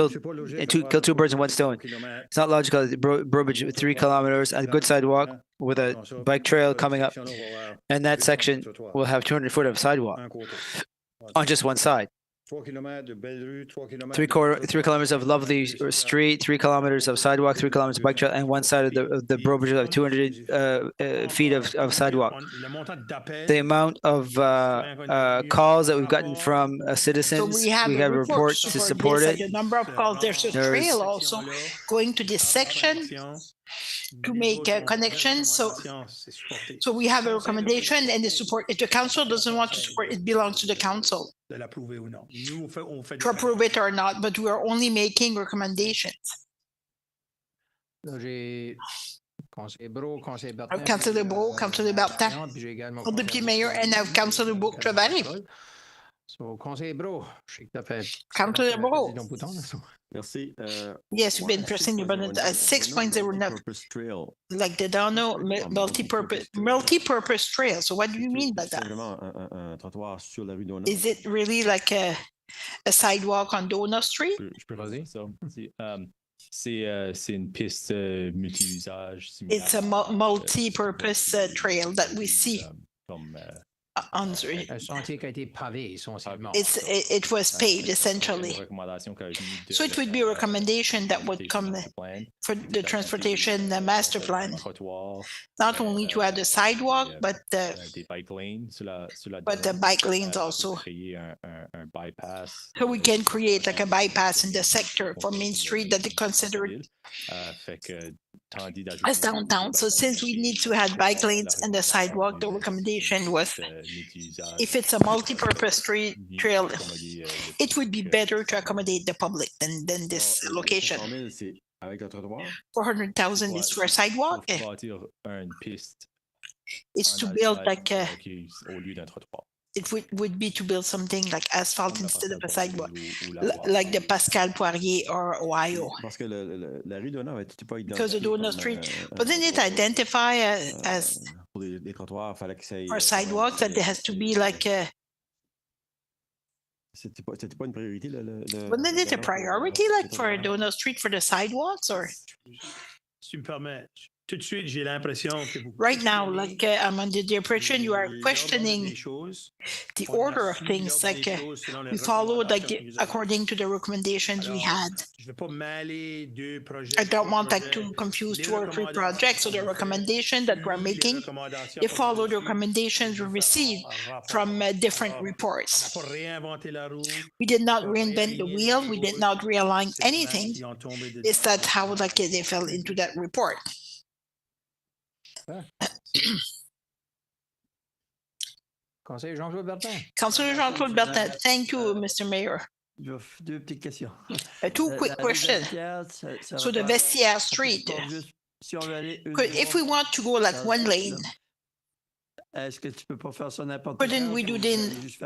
two birds in one stone. It's not logical. Burbage 3 kilometers, a good sidewalk with a bike trail coming up, and that section will have 200 foot of sidewalk on just one side. 3 kilometers of lovely street, 3 kilometers of sidewalk, 3 kilometers of bike trail, and one side of the bridge of 200 feet of sidewalk. The amount of calls that we've gotten from citizens, So we have a report to support this, it. like a number of calls. There's a trail also going to this section to make a connection. So we have a recommendation and the support. If the council doesn't want to support, it belongs to the council to approve it or not, but we are only making recommendations. Councilor Brault, Councilor Bertin. Councilor Brault, Councilor Bertin, Deputy Mayor, and I have Councilor Bourque-Chevalier. So, Councilor Brault, je sais que tu as fait. Councilor Brault. Merci. Yes, you've been pressing your button at 6.09, like the Dono multi-purpose trail. So what do you mean by that? Is it really like a sidewalk on Donut Street? Je peux vas-y. C'est une piste multi-usage. It's a multi-purpose trail that we see. On Un sentier qui a été pavé, essentiellement. It was paved essentially. So it would be a recommendation that would come for the transportation master plan, not only to have the sidewalk, but the bike lanes also. So we can create like a bypass in the sector for Main Street that they consider it as downtown. So since we need to have bike lanes and the sidewalk, the recommendation was if it's a multi-purpose trail, it would be better to accommodate the public than this location. 400,000 is for a sidewalk. It's to build like a, it would be to build something like asphalt instead of a sidewalk, like the Pascal Poirier or Ohio. Because the Donut Street, but then it identify as for sidewalks that there has to be like a. Wasn't it a priority, like for a Donut Street for the sidewalks, or? Si tu me permets, tout de suite, j'ai l'impression que vous... Right now, like I'm under the impression you are questioning the order of things, like we followed like according to the recommendations we had. I don't want like to confuse 2 or 3 projects. So the recommendation that we're making, they follow the recommendations we received from different reports. We did not reinvent the wheel. We did not realign anything. It's that how like they fell into that report. Conseiller Jean-Claude Bertin. Councillor Jean-Claude Bertin, thank you, Mr. Mayor. Deux petites questions. 2 quick questions. So the Vestiaire Street, if we want to go like one lane, couldn't we do it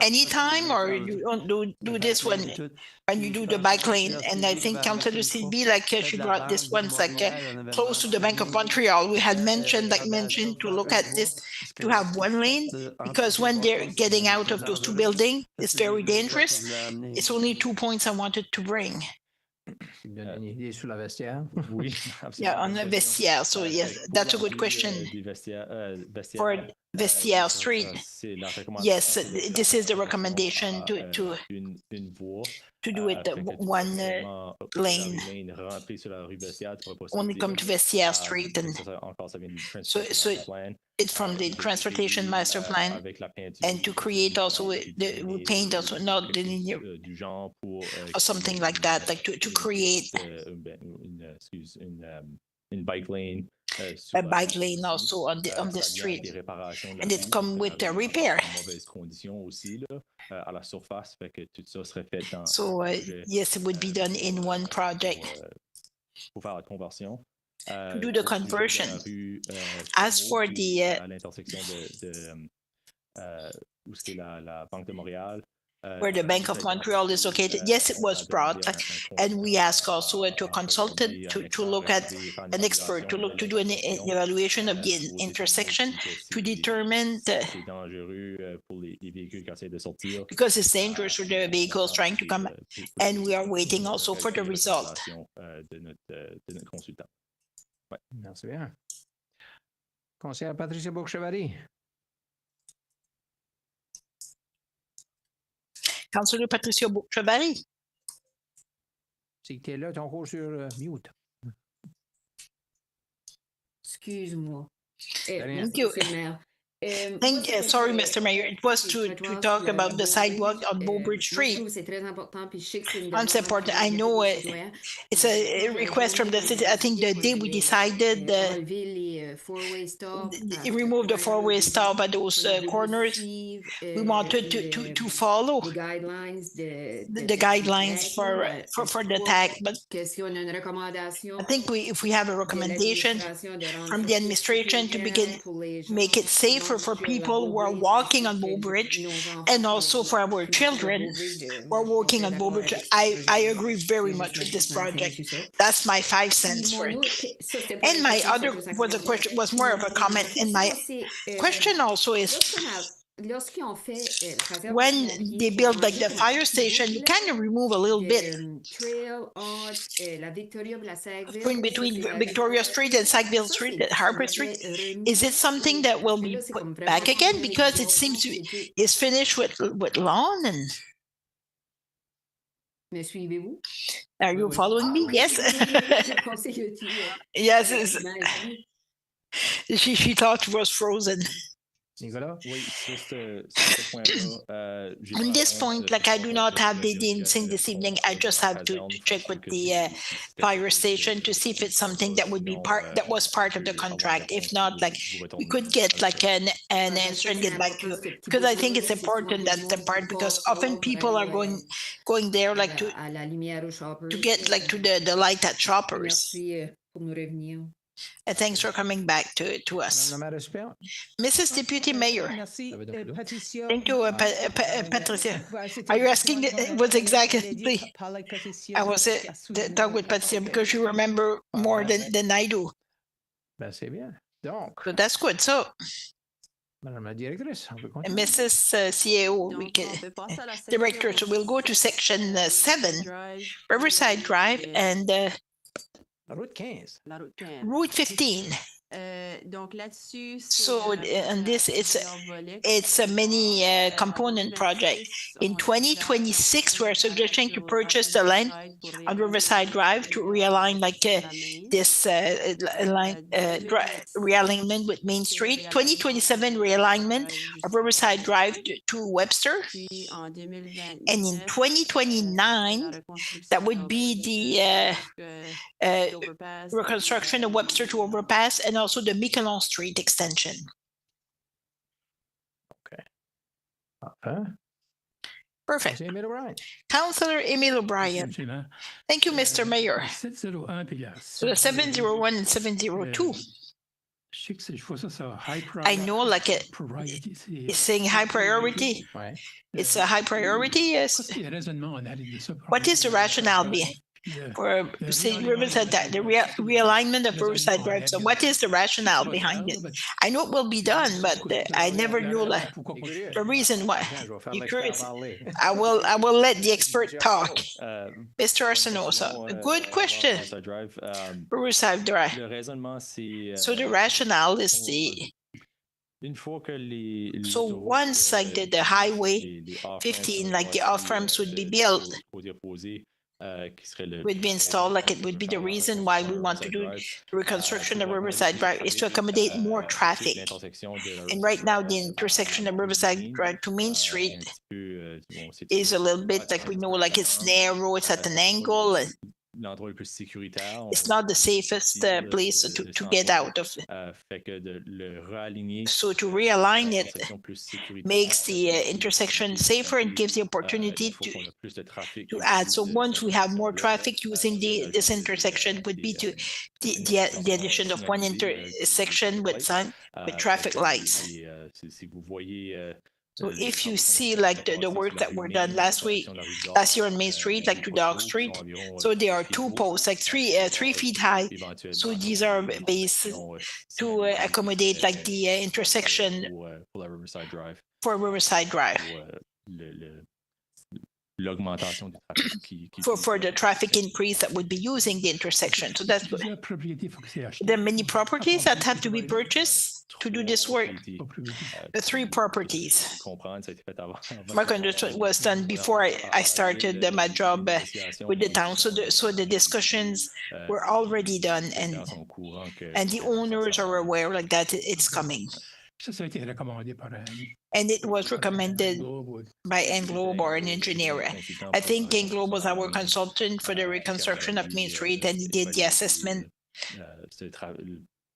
any time, or you don't do this when you do the bike lane? And I think Councillor Sylvie, like she brought this once, like close to the Bank of Montreal. We had mentioned to look at this, to have one lane, because when they're getting out of those 2 buildings, it's very dangerous. It's only 2 points I wanted to bring. Yeah, on the Vestiaire. So yes, that's a good question. For Vestiaire Street, yes, this is the recommendation to do it one lane. Only come to Vestiaire Street, and so it's from the transportation master plan, and to create also we paint also not the linear or something like that, like to create a bike lane also on the street, and it come with a repair. So yes, it would be done in one project to do the conversion. As for the where the Bank of Montreal is located, yes, it was brought, and we asked also to a consultant to look at an expert to do an evaluation of the intersection to determine because it's dangerous for the vehicles trying to come, and we are waiting also for the result. Merci bien. Conseillère Patricia Bourque-Chevalier. Councillor Patricia Bourg-Chevary. C'est que t'es là, ton cours sur mute. Excuse-moi. Thank you. Monsieur le maire. Sorry, Mr. Mayor. It was to talk about the sidewalk on Beaubridge Street. C'est très important, puis je sais que c'est une It's important. I know it's a request from the city. I think the day we decided remove the four-way stop at those corners, we wanted to follow the guidelines for the tag. But I think if we have a recommendation from the administration to make it safer for people who are walking on Beaubridge and also for our children who are walking on Beaubridge, I agree very much with this project. That's my 5 cents for it. And my other was more of a comment. And my question also is, when they build like the fire station, you kind of remove a little bit between Victoria Street and Sackville Street, Harper Street. Is it something that will be put back again? Because it seems to is finished with lawn and. Are you following me? Yes. Yes. She thought it was frozen. Nicolas? Oui, sur ce point-là, on this point, like I do not have the thing this evening. I just have to check with the fire station to see if it's something that would be that was part of the contract. If not, like we could get like an answer and get back to you, because I think it's important that's the part, because often people are going there like to get like to the light at Shoppers. Thanks for coming back to us. Mrs. Deputy Mayor. Thank you, Patricia. Are you asking what exactly? I was talking with Patricia because you remember more than I do. So that's good. So, Mrs. CAO, Director, so we'll go to section 7, Riverside Drive, and Route 15. So and this it's a mini component project. In 2026, we're suggesting to purchase the land on Riverside Drive to realign like this realignment with Main Street. 2027 realignment of Riverside Drive to Webster, and in 2029 that would be the reconstruction of Webster to overpass, and also the Miquelon Street extension. Okay. Perfect. Councillor Emile O'Brien. Thank you, Mr. Mayor. So the 701 and 702. I know, like it's saying high priority. It's a high priority, yes. What is the rationale behind? For say Riverside, the realignment of Riverside Drive. So what is the rationale behind it? I know it will be done, but I never knew the reason why. You're curious? I will let the expert talk. Mr. Arsenault, a good question. Riverside Drive. So the rationale is so once like the highway 15, like the off-ramps would be built, would be installed, like it would be the reason why we want to do the reconstruction of Riverside Drive is to accommodate more traffic. And right now the intersection of Riverside Drive to Main Street is a little bit like, we know, like it's narrow, it's at an angle, and it's not the safest place to get out of. So to realign it makes the intersection safer and gives the opportunity to add. So once we have more traffic using this intersection, would be to the addition of one intersection with traffic lights. So if you see like the work that were done last year on Main Street, like to Dog Street, so there are 2 posts, like 3 feet high. So these are based to accommodate like the intersection for Riverside Drive. l'augmentation du trafic for the traffic increase that would be using the intersection. So that's good. There are many properties that have to be purchased to do this work. The 3 properties. My condition was done before I started my job with the town. So the discussions were already done, and the owners are aware like that it's coming. And it was recommended by Englobe or an engineer. I think Englobe was our consultant for the reconstruction of Main Street, and he did the assessment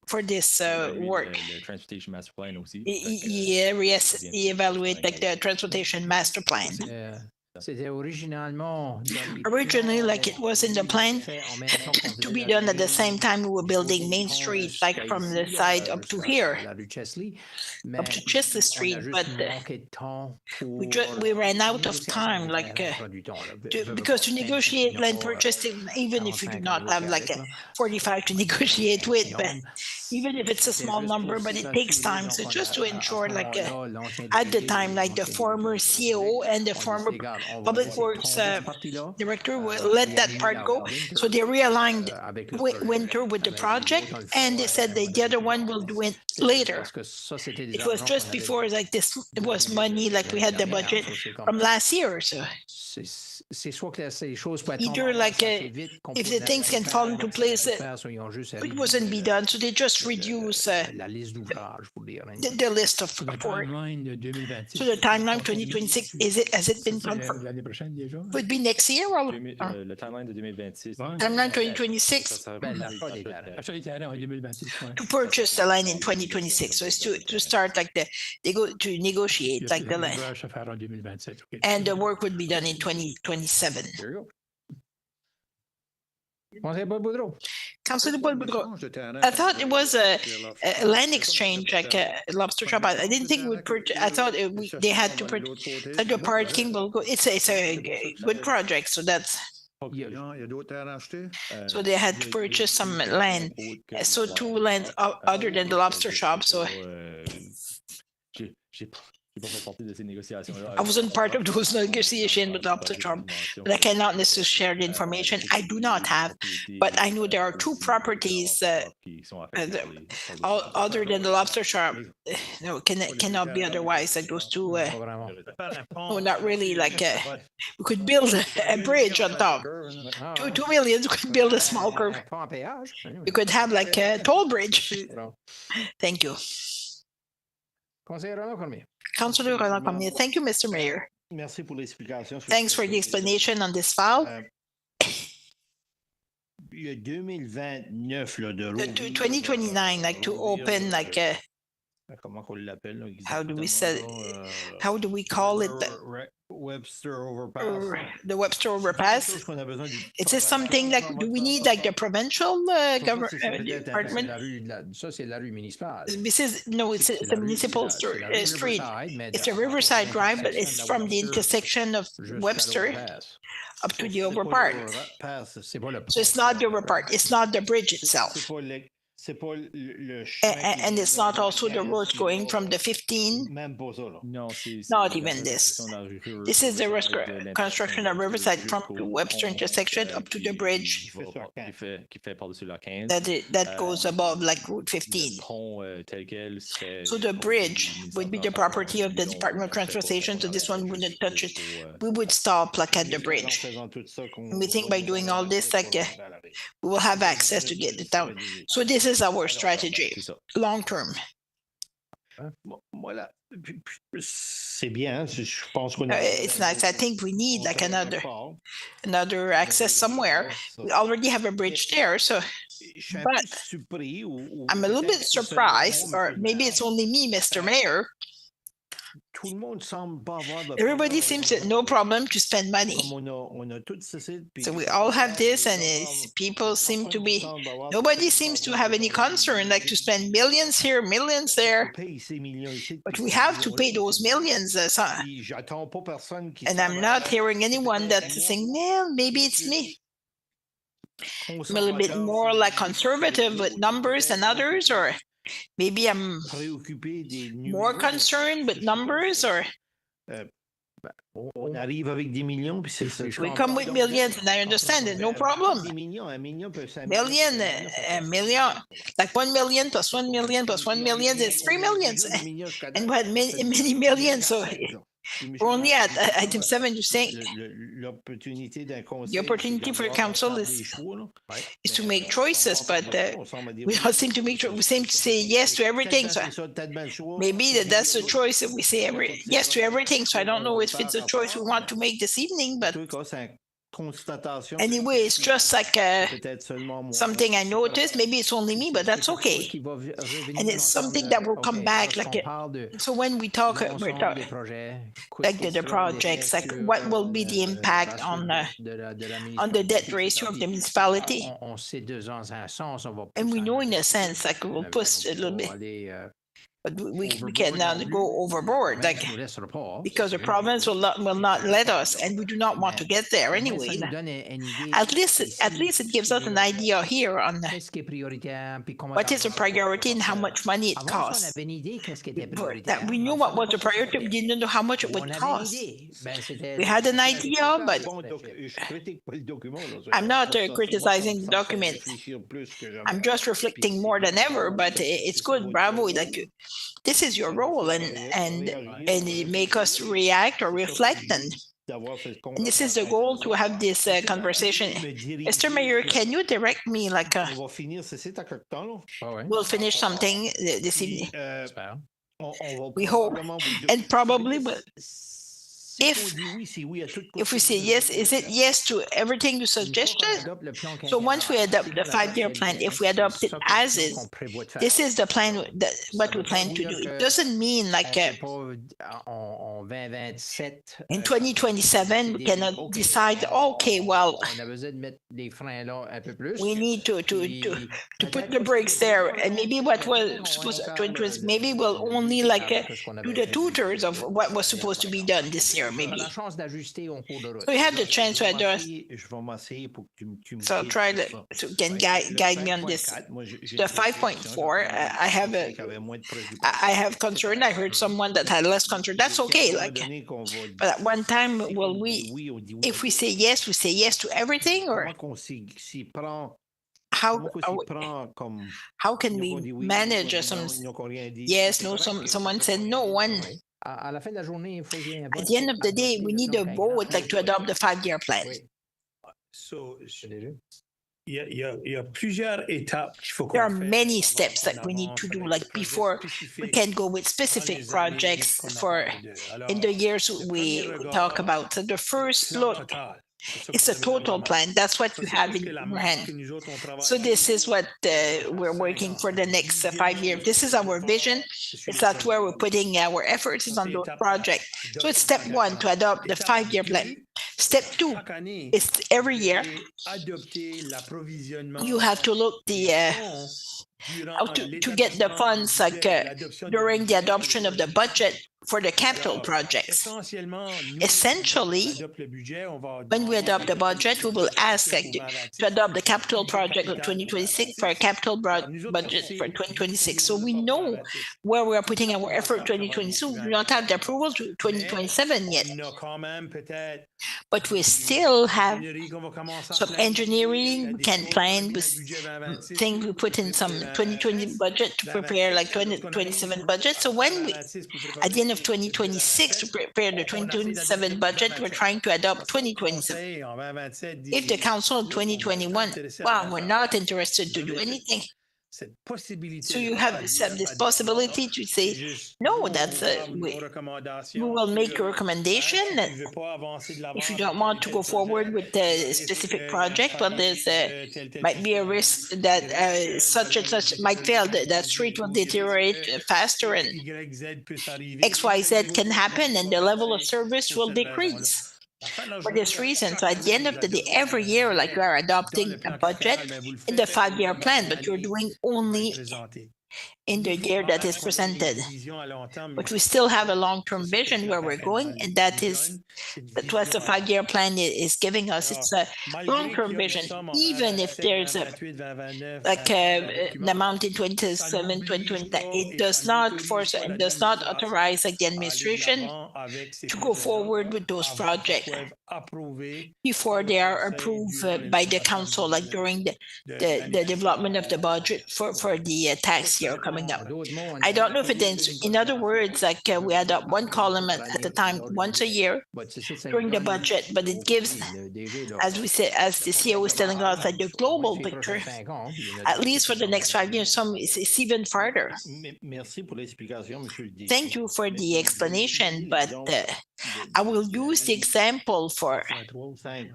for this work. He evaluated like the transportation master plan. Originally, like it was in the plan to be done at the same time we were building Main Street, like from the side up to here, up to Chesley Street, but we ran out of time, like because to negotiate land purchase, even if you do not have like a 45 to negotiate with, but even if it's a small number, but it takes time. So just to ensure, like at the time, like the former CEO and the former Public Works director will let that part go. So they realigned Winter with the project, and they said the other one will do it later. It was just before, like this, it was money, like we had the budget from last year or so. Either like if the things can fall into place, it wasn't be done, so they just reduce the list of report. So the timeline 2026, has it been confirmed? Would be next year or le timeline de 2026. timeline 2026 to purchase the line in 2026. So it's to start like they go to negotiate like the line, and the work would be done in 2027. Councillor Paul Boudreau, I thought it was a land exchange, like a lobster shop. I didn't think we purchase. I thought they had to purchase. Like the parking will go. It's a good project, so that's. So they had to purchase some land. So 2 lands other than the lobster shop. So. I wasn't part of those negotiations with Lobster Shop, but I cannot necessarily share the information. I do not have, but I know there are 2 properties other than the Lobster Shop. No, cannot be otherwise. Like those 2, no, not really. Like we could build a bridge on top. 2 million. We could build a small curve. We could have like a toll bridge. Thank you. Councillor Roland Cormier. Thank you, Mr. Mayor. Thanks for the explanation on this file. The 2029, like to open, like how do we say? How do we call it? Webster overpass. The Webster overpass. It says something like, do we need like the provincial government department? This is no, it's a municipal street. It's a Riverside Drive, but it's from the intersection of Webster up to the overpart. So it's not the overpart. It's not the bridge itself. And it's not also the roads going from the 15. Not even this. This is the construction of Riverside from the Webster intersection up to the bridge that goes above like Route 15. So the bridge would be the property of the Department of Transportation. So this one wouldn't touch it. We would stop like at the bridge. And we think by doing all this, like we will have access to get it down. So this is our strategy, long term. It's nice. I think we need like another access somewhere. We already have a bridge there, so. But I'm a little bit surprised, or maybe it's only me, Mr. Mayor. Everybody seems to no problem to spend money. So we all have this, and people seem to be, nobody seems to have any concern, like to spend millions here, millions there. But we have to pay those millions. And I'm not hearing anyone that's saying, well, maybe it's me. I'm a little bit more like conservative with numbers than others, or maybe I'm more concerned with numbers, or On arrive avec des millions, puis c'est ça. We come with millions, and I understand it, no problem. 10 millions, 1 million peut Million, a million, like 1 million plus 1 million plus 1 million is 3 millions. And we had many millions, so we're only at item 7, you're saying L'opportunité d'un conseil. the opportunity for the council is to make choices, but we don't seem to make we seem to say yes to everything. So maybe that's the choice that we say yes to everything. So I don't know if it's a choice we want to make this evening, but anyway, it's just like something I noticed. Maybe it's only me, but that's okay. And it's something that will come back. Like so, when we talk, we're talking like the projects, like what will be the impact on the debt ratio of the municipality? And we know in a sense, like we'll push a little bit. But we can now go overboard, like because the province will not let us, and we do not want to get there anyway. At least it gives us an idea here on what is a priority and how much money it costs. That we knew what was the priority, we didn't know how much it would cost. We had an idea, but I'm not criticizing the document. I'm just reflecting more than ever. But it's good, bravo, like. This is your role, and it make us react or reflect, and this is the goal, to have this conversation. Mr. Mayor, can you direct me like we'll finish something this evening? We hope, and probably will. If we say yes, is it yes to everything you suggested? So once we adopt the 5-year plan, if we adopt it as is, this is the plan, what we plan to do. It doesn't mean like in 2027 we cannot decide, okay, well, we need to put the brakes there, and maybe what was supposed to, maybe we'll only like do the 2/3 of what was supposed to be done this year. Maybe. So you have the chance to adjust. So try to can guide me on this. The 5.4, I have concern. I heard someone that had less concern. That's okay. Like, but at one time, will we? If we say yes to everything, or how can we manage some? Yes, no. Someone said no one. At the end of the day, we need a vote like to adopt the 5-year plan. So, there are many steps that we need to do, like before we can go with specific projects for in the years we talk about. So the first look, it's a total plan. That's what you have in your hand. So this is what we're working for the next 5 years. This is our vision. It's not where we're putting our efforts is on those projects. So it's step 1 to adopt the 5-year plan. Step 2 is every year you have to look how to get the funds like during the adoption of the budget for the capital projects. Essentially, when we adopt the budget, we will ask to adopt the capital project of 2026 for a capital budget for 2026. So we know where we are putting our effort 2022. We do not have the approval to 2027 yet. But we still have some engineering. We can plan with things we put in some 2020 budget to prepare like 2027 budget. So when we, at the end of 2026 to prepare the 2027 budget, we're trying to adopt 2027. If the council in 2021, well, we're not interested to do anything. So you have this possibility to say, no, that's we will make a recommendation. If you don't want to go forward with a specific project, well, there's might be a risk that such and such might fail, that street will deteriorate faster, and XYZ can happen, and the level of service will decrease. For this reason, so at the end of the day, every year, like we are adopting a budget in the 5-year plan, but you're doing only in the year that is presented. But we still have a long-term vision where we're going, and that was the 5-year plan is giving us. It's a long-term vision, even if there's an amount in 27, 2020, it does not force, it does not authorize the administration to go forward with those projects before they are approved by the council, like during the development of the budget for the tax year coming up. I don't know if it is, in other words, like we adopt one column at a time once a year during the budget, but it gives, as we said, as the CEO is telling us, like the global picture, at least for the next 5 years, it's even farther. Thank you for the explanation, but I will use the example for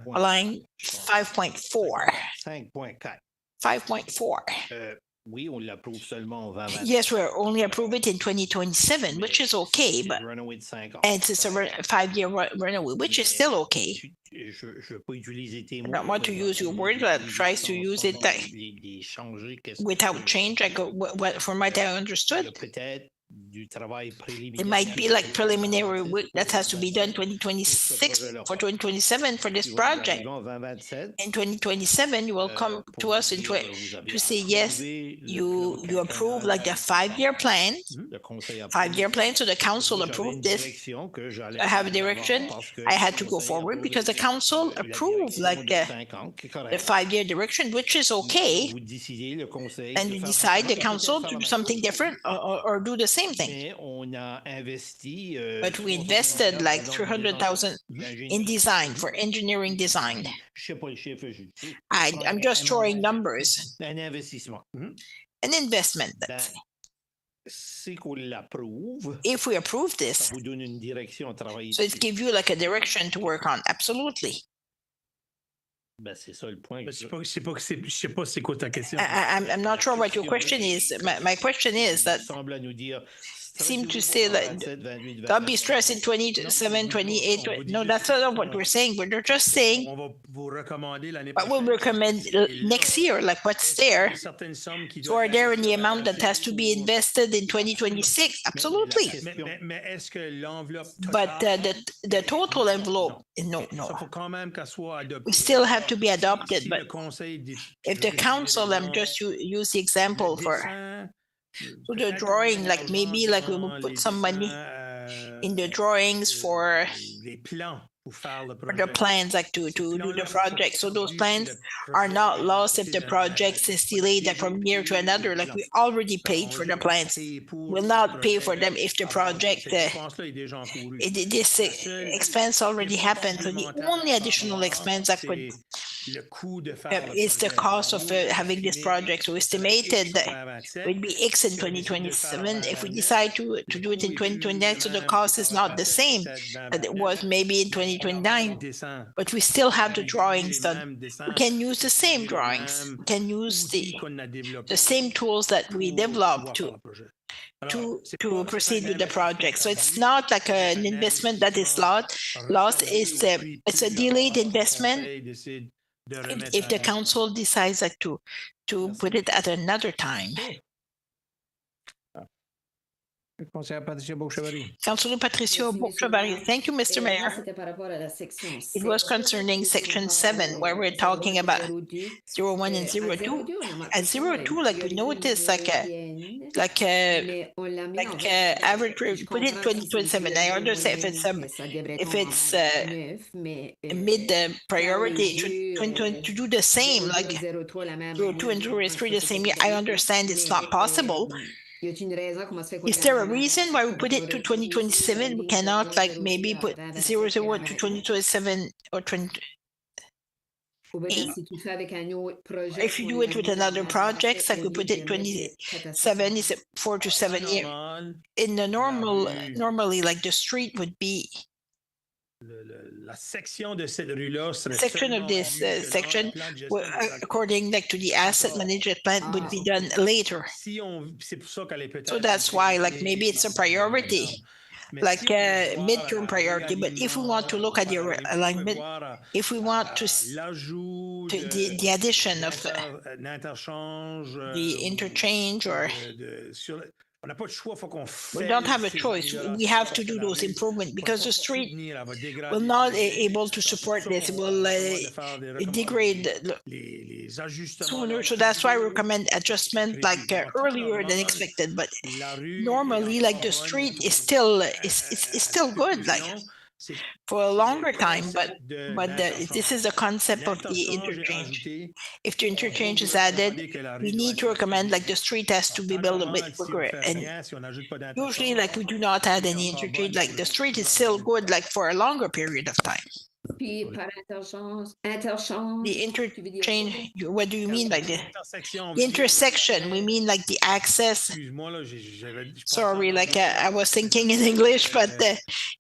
line 5.4. 5.4. Yes, we're only approved it in 2027, which is okay, but and it's a 5-year runaway, which is still okay. I don't want to use your word, but tries to use it without change. From what I understood, it might be like preliminary work that has to be done 2026 for 2027 for this project. In 2027, you will come to us to say, yes, you approve like a 5-year plan, 5-year plan. So the council approved this. I have a direction. I had to go forward because the council approved like the 5-year direction, which is okay. And you decide the council to do something different or do the same thing. But we invested like 300,000 in design, for engineering design. I'm just throwing numbers. An investment, let's say. If we approve this, so it gives you like a direction to work on. Absolutely. I'm not sure what your question is. My question is that seem to say that don't be stressed in 27, 28. No, that's not what we're saying. We're just saying what we'll recommend next year, like what's there. So are there any amount that has to be invested in 2026? Absolutely. But the total envelope, no. We still have to be adopted. But if the council, I'm just use the example for so the drawing, like maybe like we will put some money in the drawings for the plans, like to do the project. So those plans are not lost if the project is delayed from year to another. Like we already paid for the plans. We'll not pay for them if the project, this expense already happened. So the only additional expense that could is the cost of having this project. So estimated that would be X in 2027. If we decide to do it in 2029, so the cost is not the same that it was maybe in 2029, but we still have the drawings done. We can use the same drawings. We can use the same tools that we developed to proceed with the project. So it's not like an investment that is lost. It's a delayed investment. If the council decides like to put it at another time. Councilor Patricia Bourque-Chevalier. Thank you, Mr. Mayor. It was concerning section 7, where we're talking about 01 and 02. At 02, like we noticed, like average rate, put it 2027. I understand if it's mid priority to do the same, like 02 and 03 the same year. I understand it's not possible. Is there a reason why we put it to 2027? We cannot like maybe put 01 to 2027 or 20. If you do it with another project, like we put it 27, is it 4 to 7 years? In the normally like the street would be. Section of this section, according like to the asset management plan, would be done later. So that's why, like maybe it's a priority. like a midterm priority. But if we want to look at the alignment, if we want to the addition of the interchange, or we don't have a choice. We have to do those improvements because the street will not able to support this. It will degrade sooner. So that's why I recommend adjustment like earlier than expected. But normally, like the street is still still good, like for a longer time. But this is the concept of the interchange. If the interchange is added, we need to recommend like the street has to be built a bit quicker. And usually, like we do not add any interchange. Like the street is still good, like for a longer period of time. Puis par interchange, The interchange, what do you mean by the intersection? We mean like the access. Sorry, like I was thinking in English, but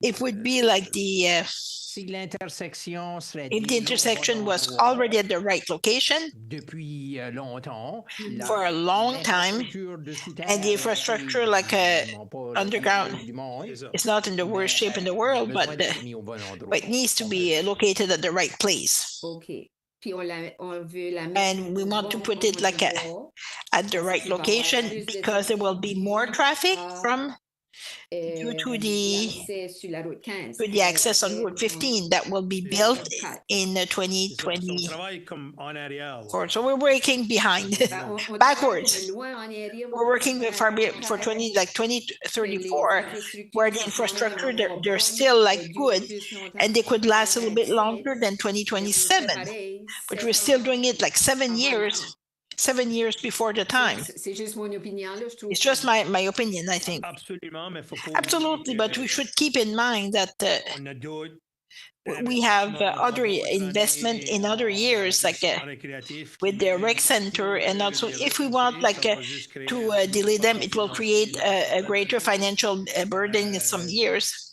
it would be like the Si l'intersection serait if the intersection was already at the right location depuis longtemps, for a long time, and the infrastructure like underground is not in the worst shape in the world, but it needs to be located at the right place. OK. Puis on veut la And we want to put it like at the right location because there will be more traffic from due to the access on Route 15 that will be built in 2024. So we're working behind, backwards. We're working for 2034, where the infrastructure, they're still like good, and they could last a little bit longer than 2027. But we're still doing it like 7 years. 7 years before the time. It's just my opinion, I think. Absolutely, but we should keep in mind that we have other investment in other years, like with the rec center, and also if we want like to delay them, it will create a greater financial burden in some years.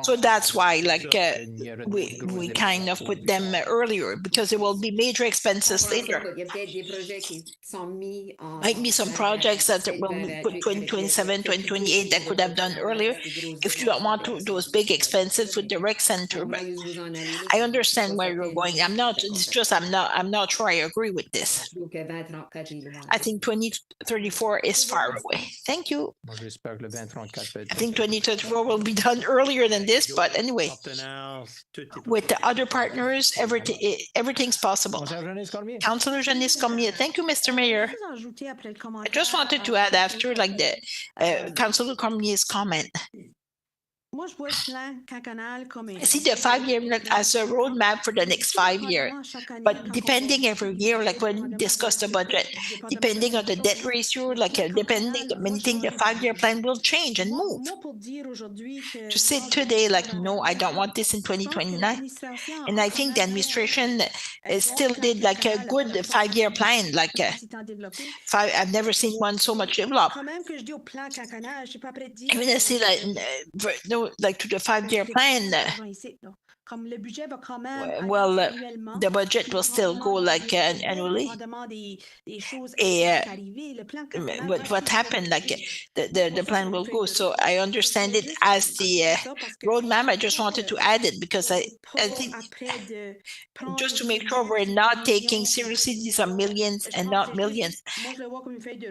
So that's why, like, we kind of put them earlier because there will be major expenses later. Might be some projects that will put 2027, 2028 that could have done earlier if you don't want to those big expenses with the rec center. But I understand where you're going. I'm not sure I agree with this. I think 2034 is far away. Thank you. I think 2034 will be done earlier than this, but anyway, with the other partners, everything's possible. Councillor Janice Cormier, thank you, Mr. Mayor. I just wanted to add after like the Councillor Cormier's comment. I see the 5 year as a roadmap for the next 5 years, but depending every year, like when we discuss the budget, depending on the debt ratio, like depending on many things, the 5 year plan will change and move. To say today, like, no, I don't want this in 2029. And I think the administration still did like a good 5 year plan, like I've never seen one so much developed. Even I see like to the 5 year plan, well, the budget will still go like annually. But what happened, like the plan will go. So I understand it as the roadmap. I just wanted to add it because I think just to make sure we're not taking seriously, these are millions and not millions.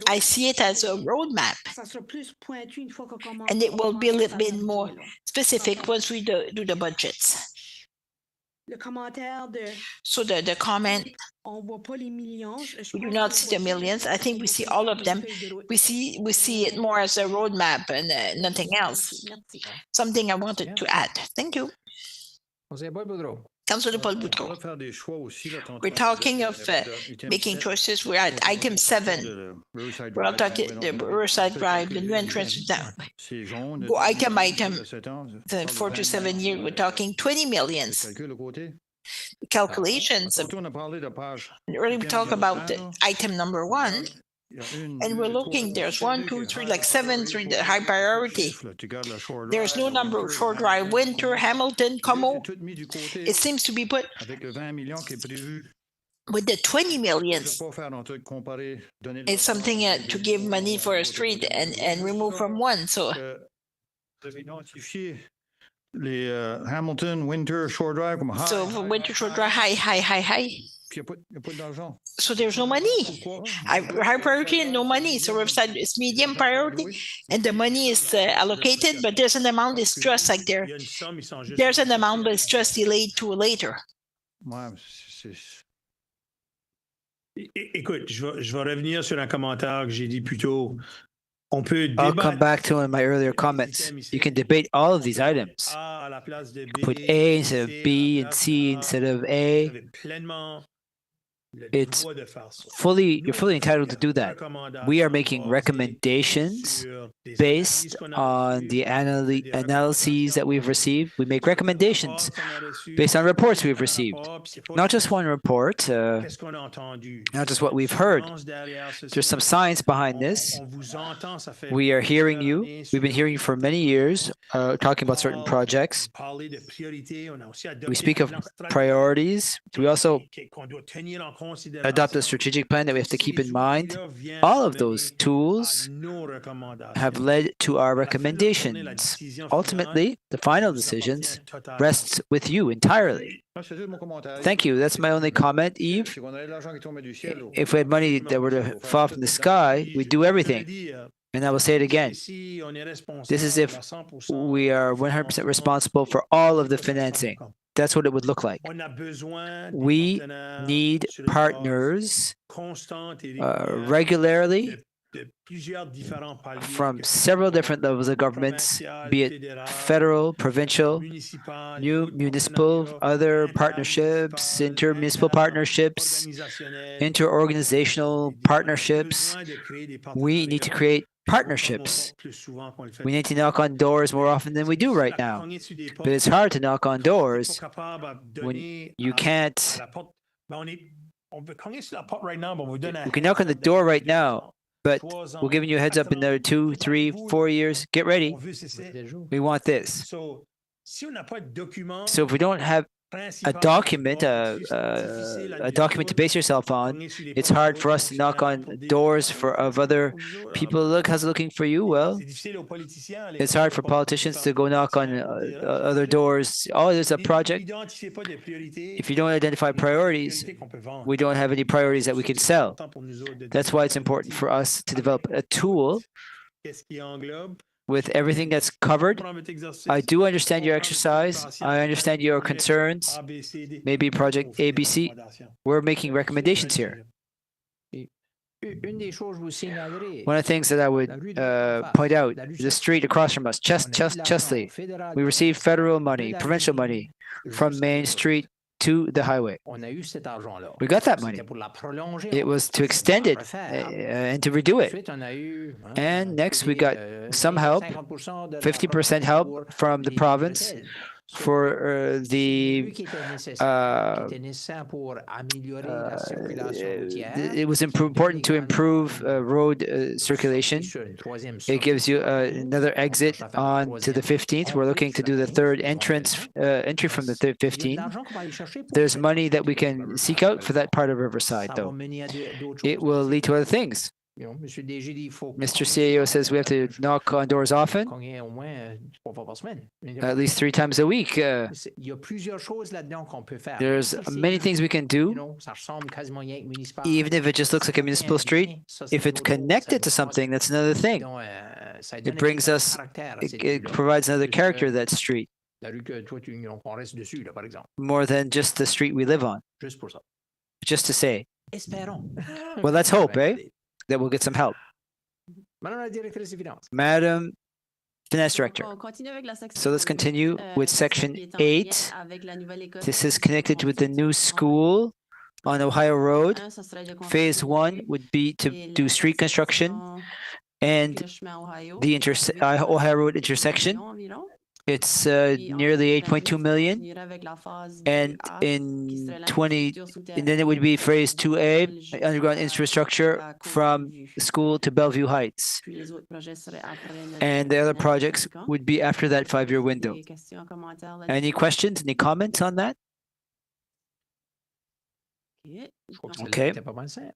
I see it as a roadmap, and it will be a little bit more specific once we do the budgets. So the comment, we do not see the millions. I think we see all of them. We see it more as a roadmap and nothing else. Something I wanted to add. Thank you. Councillor Paul Boudreau. We're talking of making choices. We're at item 7. We're all talking the Riverside Drive, the new entrance down. Go item, 4 to 7 years, we're talking 20 millions. Calculations. Earlier we talk about item number 1. And we're looking, there's 1, 2, 3, like 7, 3, the high priority. There's no number of Short Drive, Winter, Hamilton, Como. It seems to be put with the 20 millions. It's something to give money for a street and remove from one. So Vous avez identifié les Hamilton, Winter, Shore Drive comme high. So Winter Shore Drive, high. Puis il n'y a pas d'argent. So there's no money. Pourquoi? High priority and no money. So we've said it's medium priority and the money is allocated, but there's an amount that's just like Il y a une somme, ils sont juste. there's an amount that's just delayed to later. Ouais, Écoute, je vais revenir sur un commentaire que j'ai dit plus tôt. On peut I'll débattre come back to in my earlier comments. You can debate all of these items. A à la place de B, Put A instead of B and C instead of Vous A. avez pleinement le It's droit de faire ça. You're fully entitled to do that. We are making recommendations based on the analyses that we've received. We make recommendations based on reports we've received. Not just one report, Qu'est-ce qu'on a entendu? not just what we've heard. There's some science behind this. On vous entend, ça fait We are hearing you. plusieurs années We've been hearing you for many years, talking about certain projects. parler de priorités. On a aussi adopté We speak of un plan stratégique priorities. We also qu'on doit tenir en considération. adopt a strategic plan that we have to keep in mind. All of those tools have led to our recommendations. Ultimately, the final decisions rests with you entirely. c'est mon commentaire. Thank you. That's my only comment, Yves. C'est qu'on avait de l'argent qui tombait du ciel. If we had money that were to fall from the sky, we'd do everything. And I will say it again. This is if we are 100% responsible for all of the financing. That's what it would look like. We need partners regularly from several different levels of governments, be it federal, provincial, new municipal, other partnerships, intermunicipal partnerships, interorganizational partnerships. We need to create partnerships. We need to knock on doors more often than we do right now. But it's hard to knock on doors when you can't. We can knock on the door right now, but we're giving you a heads up in another 2, 3, 4 years. Get ready. We want this. So if we don't have a document to base yourself on, it's hard for us to knock on doors of other people. Look, how's it looking for you? Well, it's hard for politicians to go knock on other doors. Oh, there's a project. If you don't identify priorities, we don't have any priorities that we can sell. That's why it's important for us to develop a tool with everything that's covered. I do understand your exercise. I understand your concerns. Maybe Project ABC. We're making recommendations here. One of the things that I would point out, the street across from us, Chesley, we received federal money, provincial money from Main Street to the highway. We got that money. It was to extend it and to redo it. And next we got some help, 50% help from the province for it was important to improve road circulation. It gives you another exit on to the 15th. We're looking to do the third entry from the 15th. There's money that we can seek out for that part of Riverside, though. It will lead to other things. Mr. CAO says we have to knock on doors often, at least 3 times a week. There's many things we can do, even if it just looks like a municipal street. If it's connected to something, that's another thing. It brings us, it provides another character to that street, more than just the street we live on. Just to say, well, let's hope, eh? That we'll get some help. Madam Finance Director. So let's continue with Section 8. This is connected with the new school on Ohio Road. Phase 1 would be to do street construction and the Ohio Road intersection. It's nearly 8.2 million, and and then it would be phase 2A, underground infrastructure from school to Bellevue Heights. And the other projects would be after that 5-year window. Any questions, any comments on that? Okay,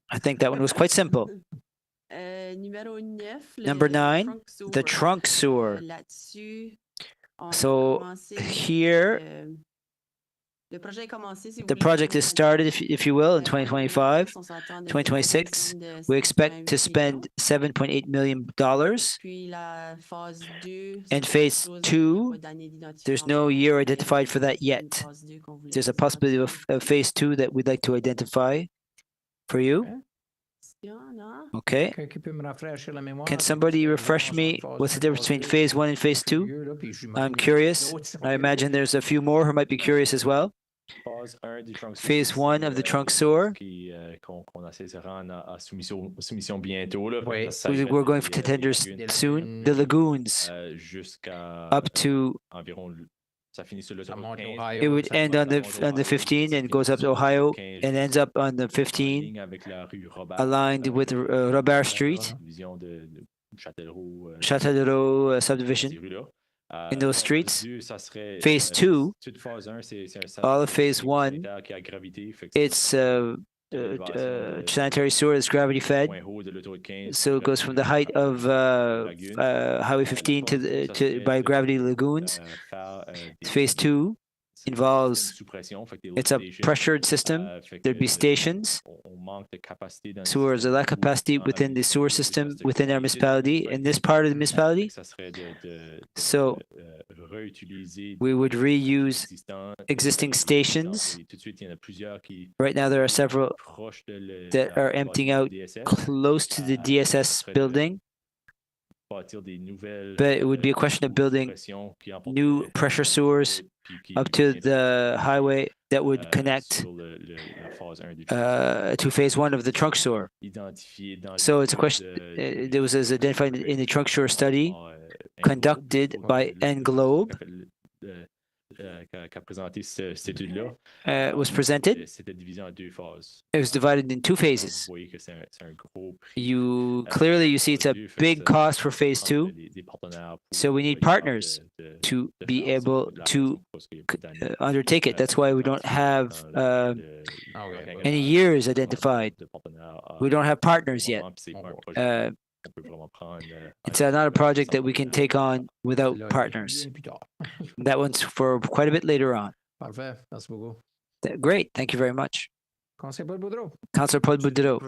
I think that one was quite simple. Number 9, the trunk sewer. So here, the project is started, if you will, in 2025. 2026, we expect to spend $7.8 million. And phase 2, there's no year identified for that yet. There's a possibility of phase 2 that we'd like to identify for you. Okay. Can somebody refresh me? What's the difference between phase 1 and phase 2? I'm curious. I imagine there's a few more who might be curious as well. Phase 1 of the trunk sewer. We're going for tenders soon. The lagoons up to it would end on the 15 and goes up to Ohio and ends up on the 15, aligned with Robert Street, Châtellerault subdivision. In those streets. Phase 2, all of phase 1, it's sanitary sewer is gravity fed. So it goes from the height of Highway 15 to by gravity lagoons. Phase 2 involves, it's a pressured system. There'd be stations. Sewers, a lack of capacity within the sewer system within our municipality, in this part of the municipality. So we would reuse existing stations. Right now there are several that are emptying out close to the DSS building. But it would be a question of building new pressure sewers up to the highway that would connect to phase 1 of the trunk sewer. So it's a question, there was as identified in the trunk sewer study conducted by Englobe. Was presented. It was divided in 2 phases. You see it's a big cost for phase 2. So we need partners to be able to undertake it. That's why we don't have any years identified. We don't have partners yet. It's not a project that we can take on without partners. That one's for quite a bit later on. Great, thank you very much. Councillor Paul Boudreau,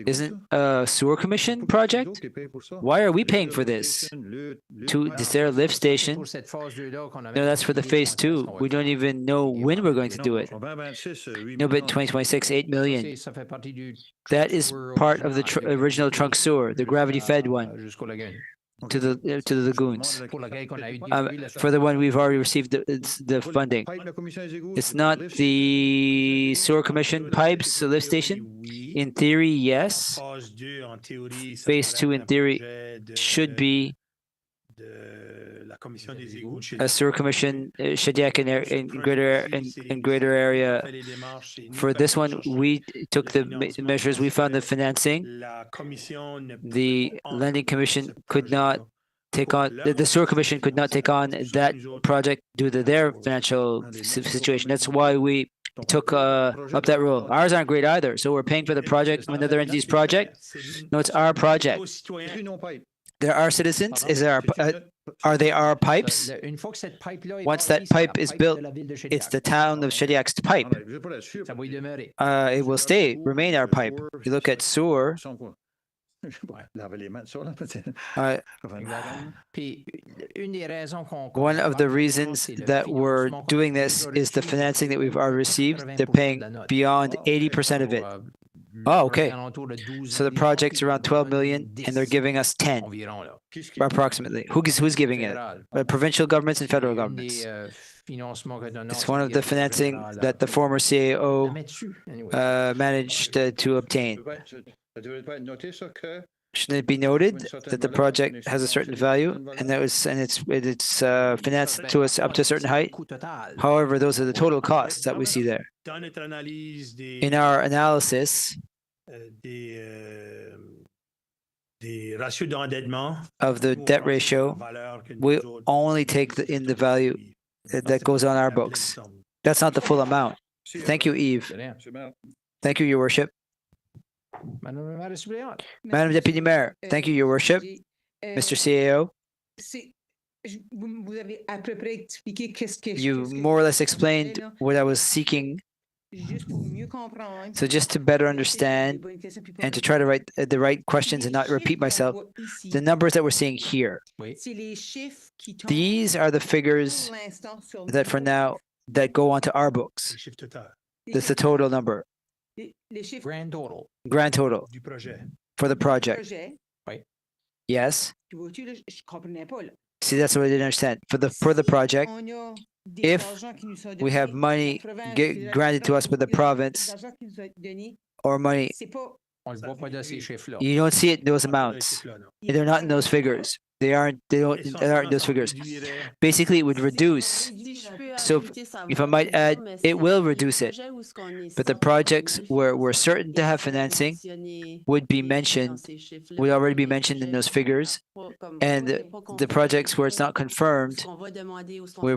isn't a sewer commission project? Why are we paying for this? Is there a lift station? No, that's for the phase 2. We don't even know when we're going to do it. No, but 2026, $8 million. That is part of the original trunk sewer, the gravity-fed one. To the lagoons. For the one we've already received the funding. It's not the sewer commission pipes, the lift station. In theory, yes. Phase 2 in theory should be a sewer commission, Shediac in greater area. For this one, we took the measures. We found the financing. The lending commission could not take on, the sewer commission could not take on that project due to their financial situation. That's why we took up that rule. Ours aren't great either. So we're paying for the project, another entity's project. No, it's our project. There are citizens. Are they our pipes? Once that pipe is built, it's the town of Shediac's pipe. It will remain our pipe. You look at sewer. One of the reasons that we're doing this is the financing that we've already received. They're paying beyond 80% of it. Oh, okay. So the project's around 12 million, and they're giving us 10, approximately. Who's giving it? Provincial governments and federal governments. It's one of the financing that the former CAO managed to obtain. Shouldn't it be noted that the project has a certain value and it's financed to us up to a certain height? However, those are the total costs that we see there. In our analysis of the debt ratio, we only take in the value that goes on our books. That's not the full amount. Thank you, Yves. Thank you, Your Worship. Madame la maire suppléante. Madam Deputy Mayor, thank you, Your Worship. Mr. CAO, Vous avez à peu près expliqué qu'est-ce que you more or less explained what I was seeking. juste pour mieux comprendre. So just to better understand and to try to write the right questions and not repeat myself, the numbers that we're seeing here, these are the figures that for now that go onto our books. Les chiffres total That's the total number, Grand total. grand total du projet. for the project. Yes. Je comprenais pas, là. See, that's what I didn't understand. For the project, On a des if argents qui nous sont we have donnés, money 80, granted to us by the 80, province, des argents qui nous sont donnés, or money, c'est pas On ne le voit pas dans ces chiffres-là. you don't see it in those Pas dans les amounts. chiffres-là, non. They're not in those figures. They aren't in those figures. Basically, it would reduce. So if I might add, it will reduce it. But the projects where we're certain to have financing would already be mentioned in those figures. And the projects where it's not confirmed, where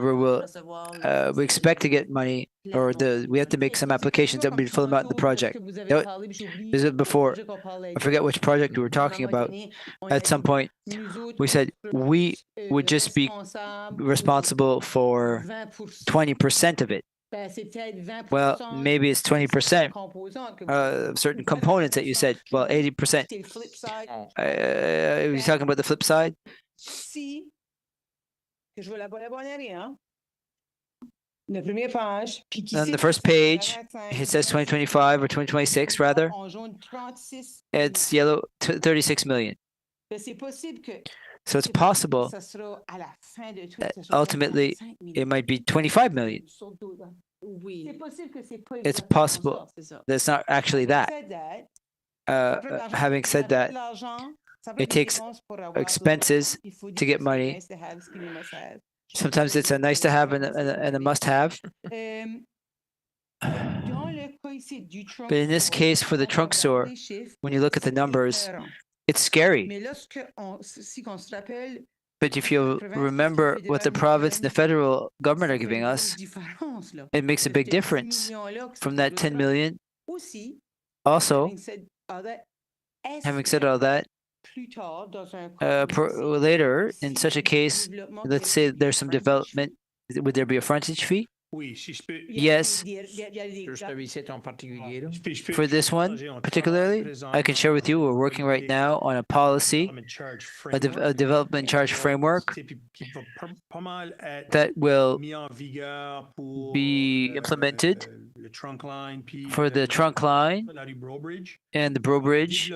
we expect to get money, or we have to make some applications that will be filled out in the project. This is before. I forget which project we were talking about. At some point, we said we would just be responsible for 20% of it. Well, maybe it's 20%. Certain components that you said. Well, 80%. Are you talking about the flip side? si que je veux la bonne année, hein? La première page, puis qui On cite the first page, 2025, it says 2025 or 2026 rather. En jaune, 36 It's yellow, 36 million. Ben, c'est possible que So it's possible ça sera à la fin de tout, that ça sera ultimately 45 millions. it might be 25 million. Oui. C'est possible que c'est pas It's exactement possible ça, c'est ça. That's not actually that. Said that, Having said that, it takes expenses to get money. Sometimes it's a nice to have and a must have. But in this case, for the trunk store, when you look at the numbers, it's scary. But if you remember what the province and the federal government are giving us, it makes a big difference. From that 10 million, also, having said all that, later, in such a case, let's say there's some development, would there be a frontage fee? Oui, si je peux. Yes. Sur celui-ci en particulier, là. Si je peux- For this one, particularly, I can share with you, we're working right now on a policy, a development charge framework that will be implemented for the trunk line and the Bro Bridge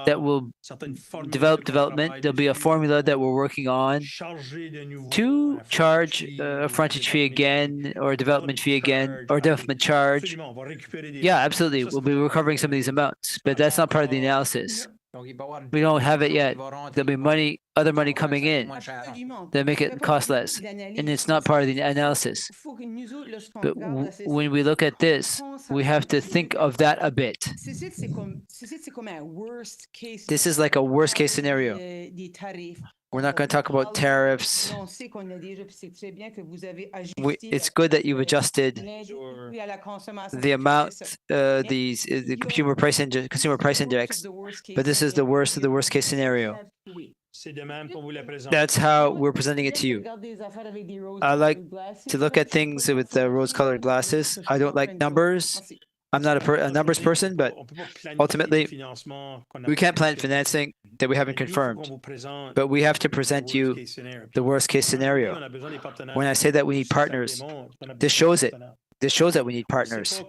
that will develop development. There'll be a formula that we're working on to charge a frontage fee again, or a development fee again, or development charge. Yeah, absolutely. We'll be recovering some of these amounts, but that's not part of the analysis. Donc, il va y avoir We don't have it yet. il va rentrer There'll be money, other money coming in moins cher. that make it cost less, and it's not part of the analysis. But when we look at this, we have to think of that a bit. This is like a worst case scenario. We're not going to talk about tariffs. It's good that you've adjusted the amount, the consumer price index, but this is the worst of the worst case scenario. That's how we're presenting it to you. I like to look at things with rose-colored glasses. I don't like numbers. I'm not a numbers person, but ultimately, we can't plan financing that we haven't confirmed. But we have to present you the worst case scenario. When I say that we need partners, this shows it. This shows that we need partners.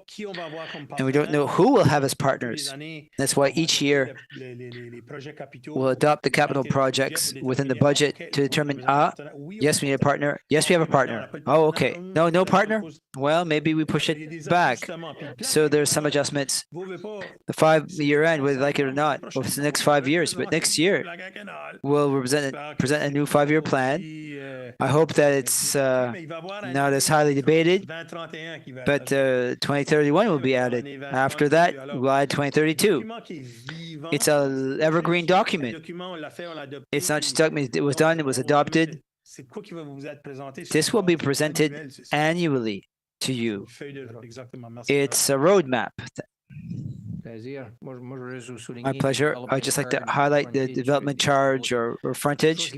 And we don't know who will have as partners. That's why each year we'll adopt the capital projects within the budget to determine, yes, we need a partner. Yes, we have a partner. Oh, okay. No partner? Well, maybe we push it back. So there's some adjustments. The 5-year end, whether you like it or not, well, it's the next 5 years. But next year, we'll present a new 5-year plan. I hope that it's not as highly debated. But 2031 will be added. After that, we'll add 2032. It's an evergreen document. It's not just document. It was done. It was adopted. This will be presented annually to you. It's a roadmap. My pleasure. I'd just like to highlight the development charge or frontage,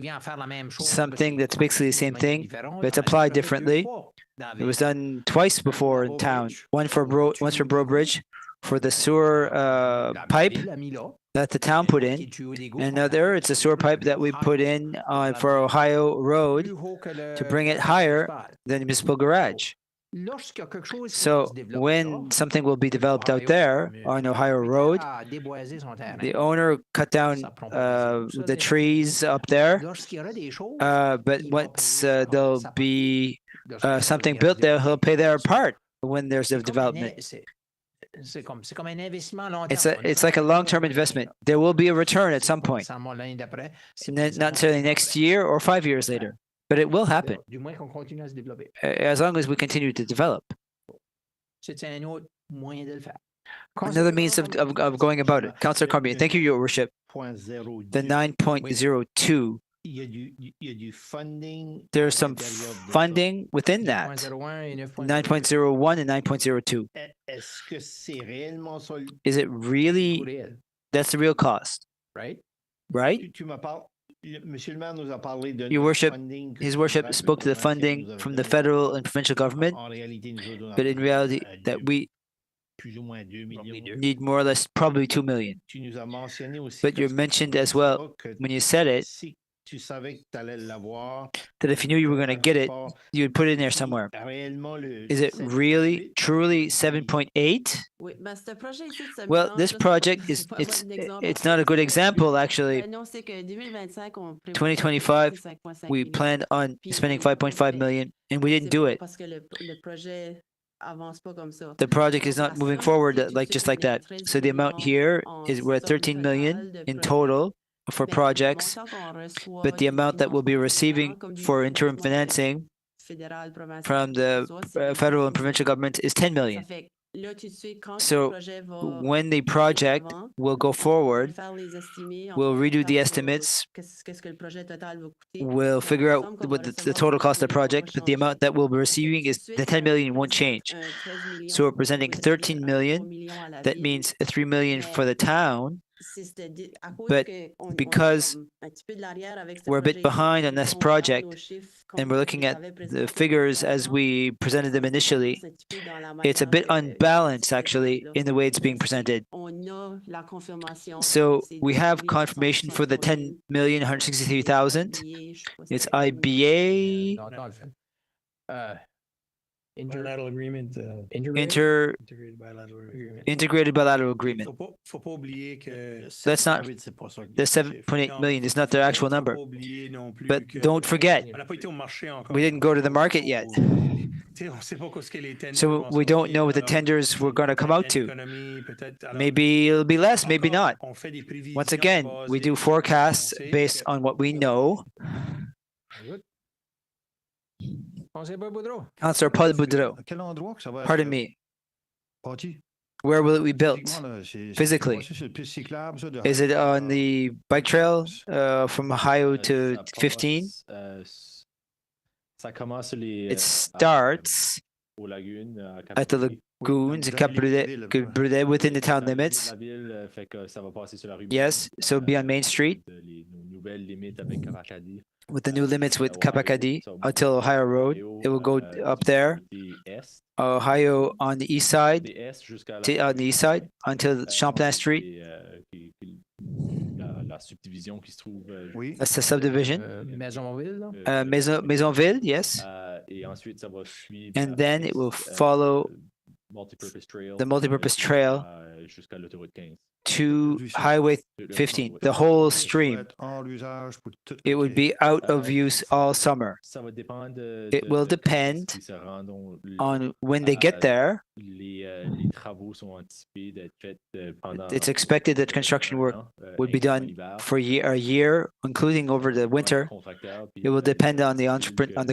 something that's basically the same thing, but it's applied differently. It was done twice before in town. Once for Bro Bridge for the sewer pipe that the town put in, and another it's a sewer pipe that we put in for Ohio Road to bring it higher than the municipal garage. So when something will be developed out there on Ohio Road, the owner cut down the trees up there, but once there'll be something built there, he'll pay their part when there's a development. It's like a long-term investment. There will be a return at some point, not necessarily next year or 5 years later, but it will happen as long as we continue to develop. Another means of going about it. Councillor Cormier, thank you, Your Worship. The 9.02. There's some funding within that. 9.01 and 9.02. Is it really? That's the real cost, right? Your Worship, His Worship spoke to the funding from the federal and provincial government, but in reality, that we need more or less probably 2 million. But you mentioned as well, when you said it, that if you knew you were going to get it, you would put it in there somewhere. Is it really, truly 7.8? Well, this project it's not a good example, actually. 2025, we planned on spending 5.5 million, and we didn't do it. The project is not moving forward just like that. So the amount here is we're at 13 million in total for projects, but the amount that we'll be receiving for interim financing from the federal and provincial government is 10 million. So when the project will go forward, we'll redo the estimates, we'll figure out what the total cost of the project, but the amount that we'll be receiving is the 10 million won't change. So we're presenting 13 million. That means 3 million for the town. But because we're a bit behind on this project and we're looking at the figures as we presented them initially, it's a bit unbalanced actually in the way it's being presented. So we have confirmation for the 10,163,000. It's IBA. Bilateral agreement. Integrated bilateral agreement. That's not the 7.8 million is not their actual number. But don't forget, we didn't go to the market yet. So we don't know what the tenders were going to come out to. Maybe it'll be less, maybe not. Once again, we do forecasts based on what we know. Councillor Paul Boudreau, pardon me. Where will it be built physically? Is it on the bike trail from Ohio to 15? It starts at the lagoons in Cap Brudet within the town limits. Yes, so it'll be on Main Street with the new limits with Kapakadi until Ohio Road. It will go up there. Ohio on the east side, until Champlain Street. That's the subdivision. Maisonville, yes. And then it will follow the multipurpose trail to Highway 15, the whole stream. It would be out of use all summer. It will depend on when they get there. It's expected that construction work would be done for a year, including over the winter. It will depend on the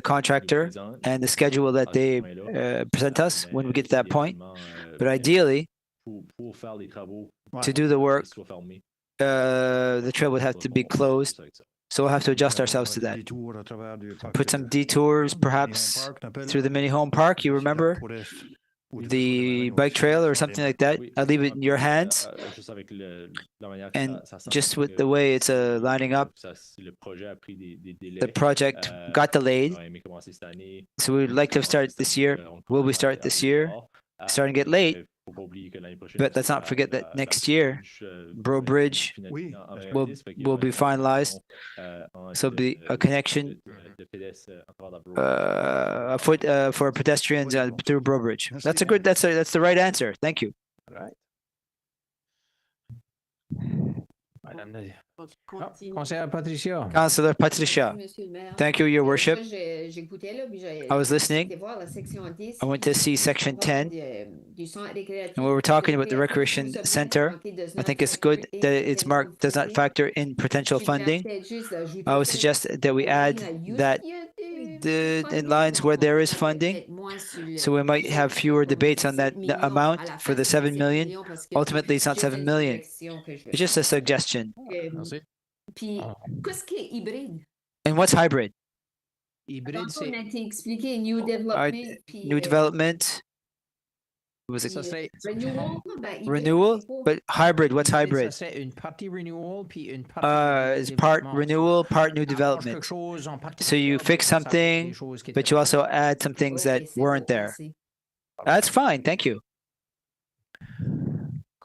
contractor and the schedule that they present us when we get to that point. But ideally, to do the work, the trail would have to be closed. So we'll have to adjust ourselves to that. Put some detours, perhaps through the mini home park, you remember? the bike trail or something like that. I'll leave it in your hands. Juste avec la manière que And ça just semble with the way it's lining up, le projet a pris des délais. the project got delayed. J'aurais aimé commencer cette année. So we'd like to start this year. Will we start this year? Starting to get late. Faut pas oublier que l'année prochaine, But let's not forget that next year, Bro Bridge will be finalized. So it'll be a connection for pedestrians through Bro Bridge. That's the right answer. Thank you. Right. Madame Conseillère Patricia. Councillor Patricia. Monsieur le maire. Thank you, Your Worship. Moi, j'écoutais là, puis I was listening. été voir la section 10, I went to see section 10. du centre récréatif. And we were talking about the recreation center. I think it's good that it's marked does not factor in potential funding. I would suggest that we add that in lines where there is funding, so we might have fewer debates on that amount for the 7 million. Ultimately, it's not 7 million. It's just a suggestion. Merci. Puis, qu'est-ce qui est hybride? And what's hybrid? Hybride, Tantôt, on a c'est. été expliqué new development. puis, New development? Was it Ça serait. renewal, ben, hybride, renewal? c'est pas- But hybrid, what's hybrid? Ça serait une partie renewal, puis une partie. It's part développement. renewal, part new Approche quelque development. chose en So you particulier, fix ça fait something, des choses qui but étaient you pas- also add some things that Ok, c'est weren't bon, there. merci. That's fine, thank you.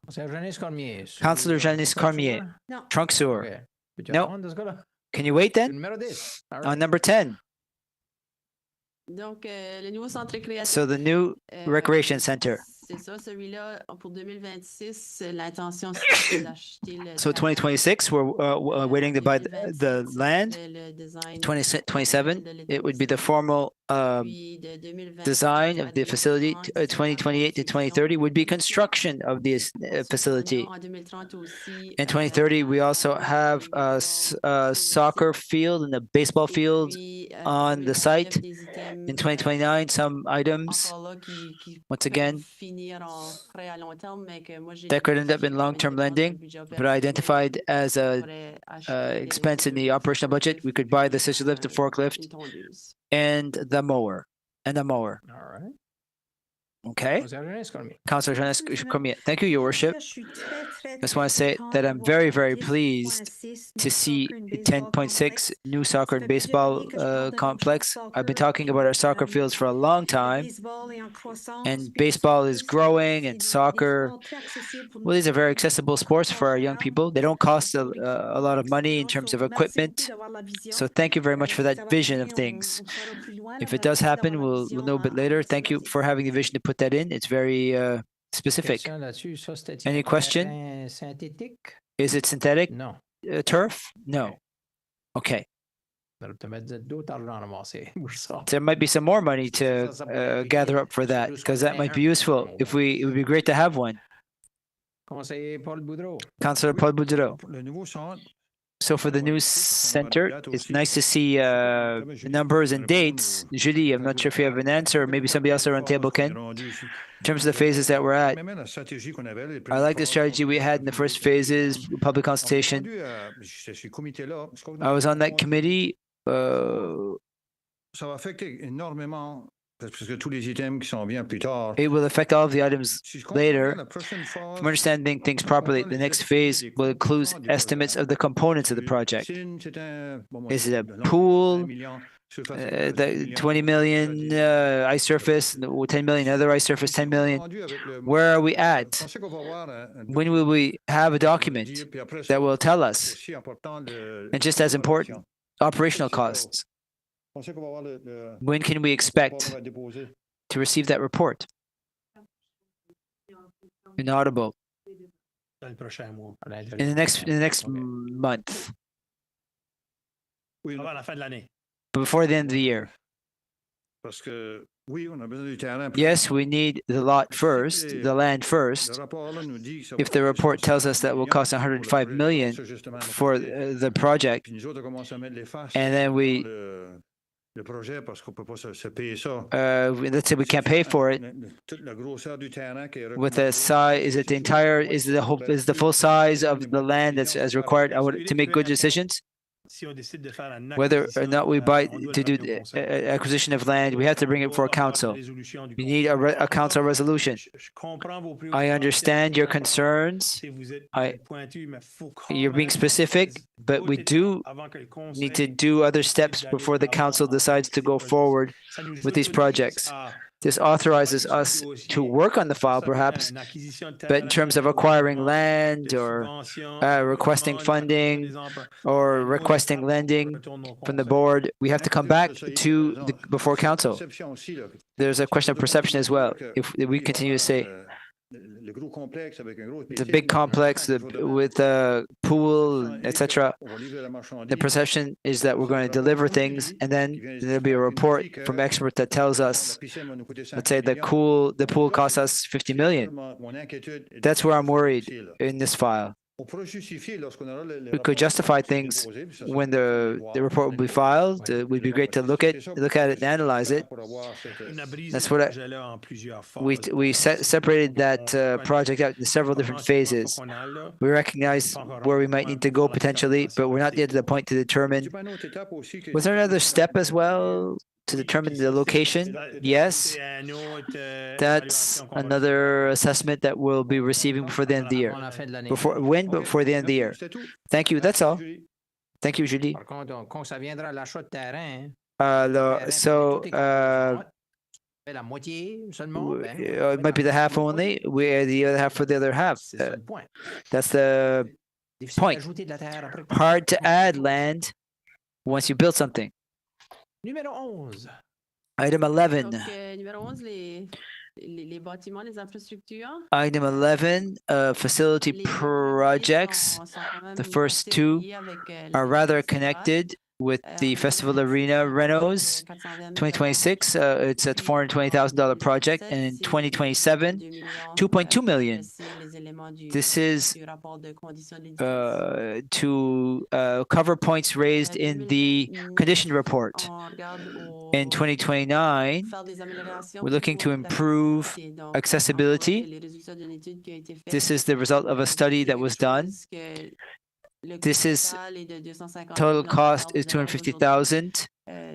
Conseillère Janice Cormier. Councillor Janice Cormier, trunk sewer. Okay. Peux-tu No. attendre de ce gars-là? Can you wait then? Numéro 10. All right. On number 10. Donc, le nouveau centre récréatif. So the new recreation center. C'est ça, celui-là, pour 2026, l'intention, c'est d'acheter le. So 2026, we're waiting to buy the land. Le design. 2027, it would be the formal Puis de 2028 design à of the facility. 2028 to 2030 would be construction of this facility. En 2030 aussi. In 2030, we also have a soccer field and a baseball field Puis, on the 2029, site. des items, In 2029, some items encore là qui once peuvent again, finir en frais à long terme, mais que moi, j'ai that could end up in identifié long-term comme une lending, dépense dans le budget but identified as a pourrait acheter expense in the operational budget. We could buy the scissor lift, the forklift, une tondeuse. and the mower. And a mower. All right. Okay. Conseillère Janice Cormier. Councillor Janice Cormier. Thank you, Your Worship. I just want to say that I'm very, very pleased to see 10.6 new soccer and baseball complex. I've been talking about our soccer fields for a long time, and baseball is growing, and soccer, well, these are very accessible sports for our young people. They don't cost a lot of money in terms of equipment. So thank you very much for that vision of things. If it does happen, we'll know a bit later. Thank you for having the vision to put that in. It's very specific. Question là-dessus, ça, c'était Any un question? terrain synthétique? Is it synthetic Non. turf? No. Okay. Tu m'as dit d'autres argent ramassé pour ça. There might be some more money to gather up for that, because that might be useful. It would be great to have one. Conseiller Paul Boudreau. Councillor Paul Boudreau. Le nouveau centre, So for the new center, it's nice to see numbers and dates. Julie, I'm not sure if you have an answer, or maybe somebody else around the table can. In terms of the phases that we're at, même la stratégie qu'on avait, les I like the strategy we had in the first phases, public consultation. J'étais sur le comité-là. I was on that committee. Ça va affecter énormément, parce que tous les items qui s'en viennent plus tard. It will affect all of the items Si je comprends later. bien, la prochaine phase, From understanding things properly, the next phase will include estimates of the components of the project. piscine, c'est un- bon, Is it a non, pool? 1 million, surface, The 10 20 million ice surface, 10 million other ice surface, 10 million. rendu avec le- Where are we Je at? pensais qu'on va avoir un When will we have a document dire, puis après, that will tell c'est us? aussi important le- And just as important, operational costs. Je pensais qu'on va avoir le When can we expect va déposer. to receive that report? Inaudible. Dans le prochain mois. In the next month, Oui, avant la fin de l'année. before the end of the year. Parce que, oui, on a besoin du terrain. Yes, we need the lot first, the land first. Le rapport là nous dit que ça If va the coûter report tells us that will cost 105 105 million for the project, Puis nous autres, on commence à mettre les faces and then we, sur le projet parce qu'on peut pas se payer ça. let's say we can't pay for it Toute la grosseur du terrain qui est with the recommandée. size, is it the entire, is the whole, is the full size of the land that's as required to make good decisions? Whether or not we buy to do the acquisition of land, we have to bring it before council. We need a council resolution. I understand your concerns. You're being specific, but we do need to do other steps before the council decides to go forward with these projects. This authorizes us to work on the file, perhaps, but in terms of acquiring land or requesting funding or requesting lending from the board, we have to come back to before council. There's a question of perception as well. If we continue to say the big complex with a pool, etc., the perception is that we're going to deliver things, and then there'll be a report from expert that tells us, let's say the pool costs us 50 million. That's where I'm worried in this file. We could justify things when the report will be filed. It would be great to look at it and analyze it. That's what we separated that project out in several different phases. We recognize where we might need to go potentially, but we're not yet to the point to determine. Was there another step as well to determine the location? Yes, that's another assessment that we'll be receiving before the end of the year. Before the end of the year. Thank you. That's all. Thank you, Julie. It might be the half only. We're the other half for the other half. That's the point. Hard to add land once you build something. Item 11. Item 11, facility projects. The first two are rather connected with the Festival Arena renos. 2026, it's a $420,000 project, and in 2027, $2.2 million. This is to cover points raised in the condition report. In 2029, we're looking to improve accessibility. This is the result of a study that was done. This is total cost is $250,000